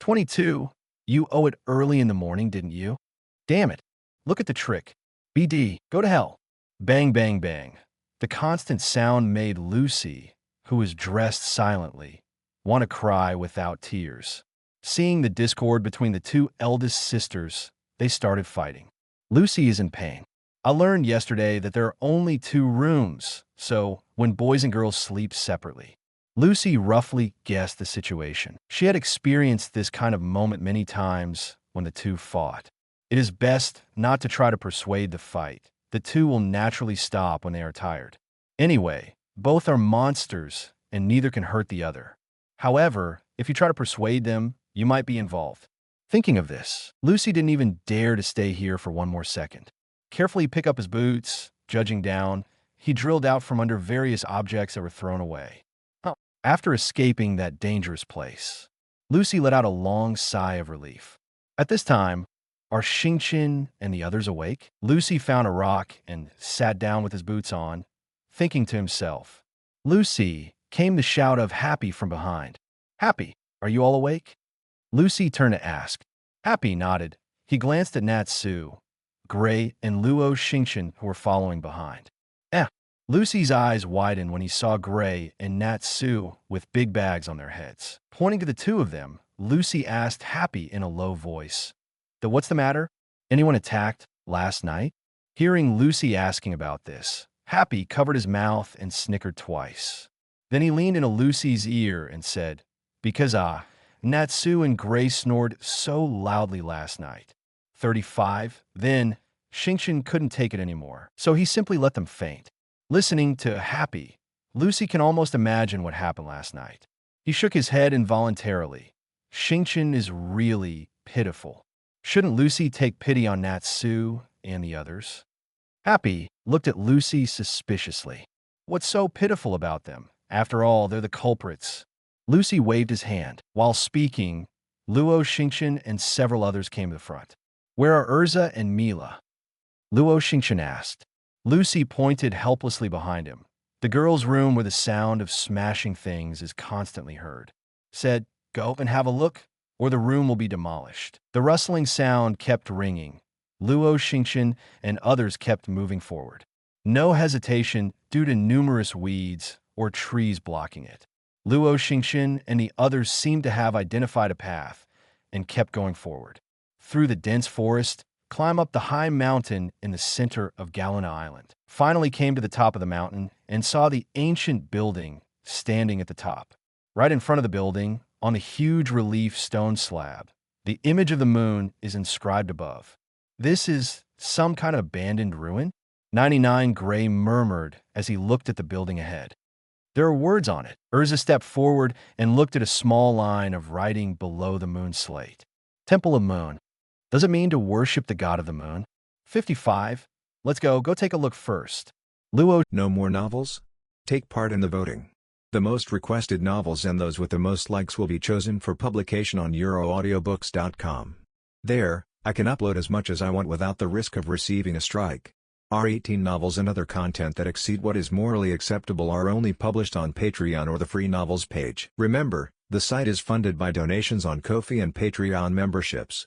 22, you owe it early in the morning, didn't you? Damn it. Look at the trick. BD, go to hell. Bang, bang, bang. The constant sound made Lucy, who was dressed silently, want to cry without tears. Seeing the discord between the two eldest sisters, they started fighting. Lucy is in pain. I learned yesterday that there are only 2 rooms, so when boys and girls sleep separately. Lucy roughly guessed the situation. She had experienced this kind of moment many times when the two fought. It is best not to try to persuade the fight. The two will naturally stop when they are tired. Anyway, both are monsters and neither can hurt the other. However, if you try to persuade them, you might be involved. Thinking of this, Lucy didn't even dare to stay here for one more second. Carefully pick up his boots, judging down, he drilled out from under various objects that were thrown away. After escaping that dangerous place, Lucy let out a long sigh of relief. At this time, are Xingchen and the others awake? Lucy found a rock and sat down with his boots on, thinking to himself. Lucy, came the shout of Happy from behind. Happy, are you all awake? Lucy turned to ask. Happy nodded. He glanced at Natsu, Gray, and Luo Xingchen who were following behind. Lucy's eyes widened when he saw Gray and Natsu with big bags on their heads. Pointing to the two of them, Lucy asked Happy in a low voice, What's the matter? Anyone attacked last night? Hearing Lucy asking about this, Happy covered his mouth and snickered twice. Then he leaned into Lucy's ear and said, Because Natsu and Gray snored so loudly last night. 35. Then, Xingchen couldn't take it anymore, so he simply let them faint. Listening to Happy, Lucy can almost imagine what happened last night. He shook his head involuntarily. Xingchen is really pitiful. Shouldn't Lucy take pity on Natsu and the others? Happy looked at Lucy suspiciously. What's so pitiful about them? After all, they're the culprits. Lucy waved his hand. While speaking, Luo Xingchen and several others came to the front. Where are Urza and Mila? Luo Xingchen asked. Lucy pointed helplessly behind him. The girl's room where the sound of smashing things is constantly heard. Said, Go and have a look, or the room will be demolished. The rustling sound kept ringing. Luo Xingchen and others kept moving forward. No hesitation due to numerous weeds or trees blocking it. Luo Xingchen and the others seemed to have identified a path and kept going forward. Through the dense forest, climb up the high mountain in the center of Galena Island. Finally came to the top of the mountain and saw the ancient building standing at the top. Right in front of the building, on a huge relief stone slab, the image of the moon is inscribed above. This is some kind of abandoned ruin? 99 Gray murmured as he looked at the building ahead. There are words on it. Urza stepped forward and looked at a small line of writing below the moon slate. Temple of Moon. Does it mean to worship the god of the moon? 55. Let's go take a look first. Luo. No more novels? Take part in the voting. The most requested novels and those with the most likes will be chosen for publication on euroaudiobooks.com. There, I can upload as much as I want without the risk of receiving a strike. Our 18 novels and other content that exceed what is morally acceptable are only published on Patreon or the free novels page. Remember, the site is funded by donations on Ko-fi and Patreon memberships.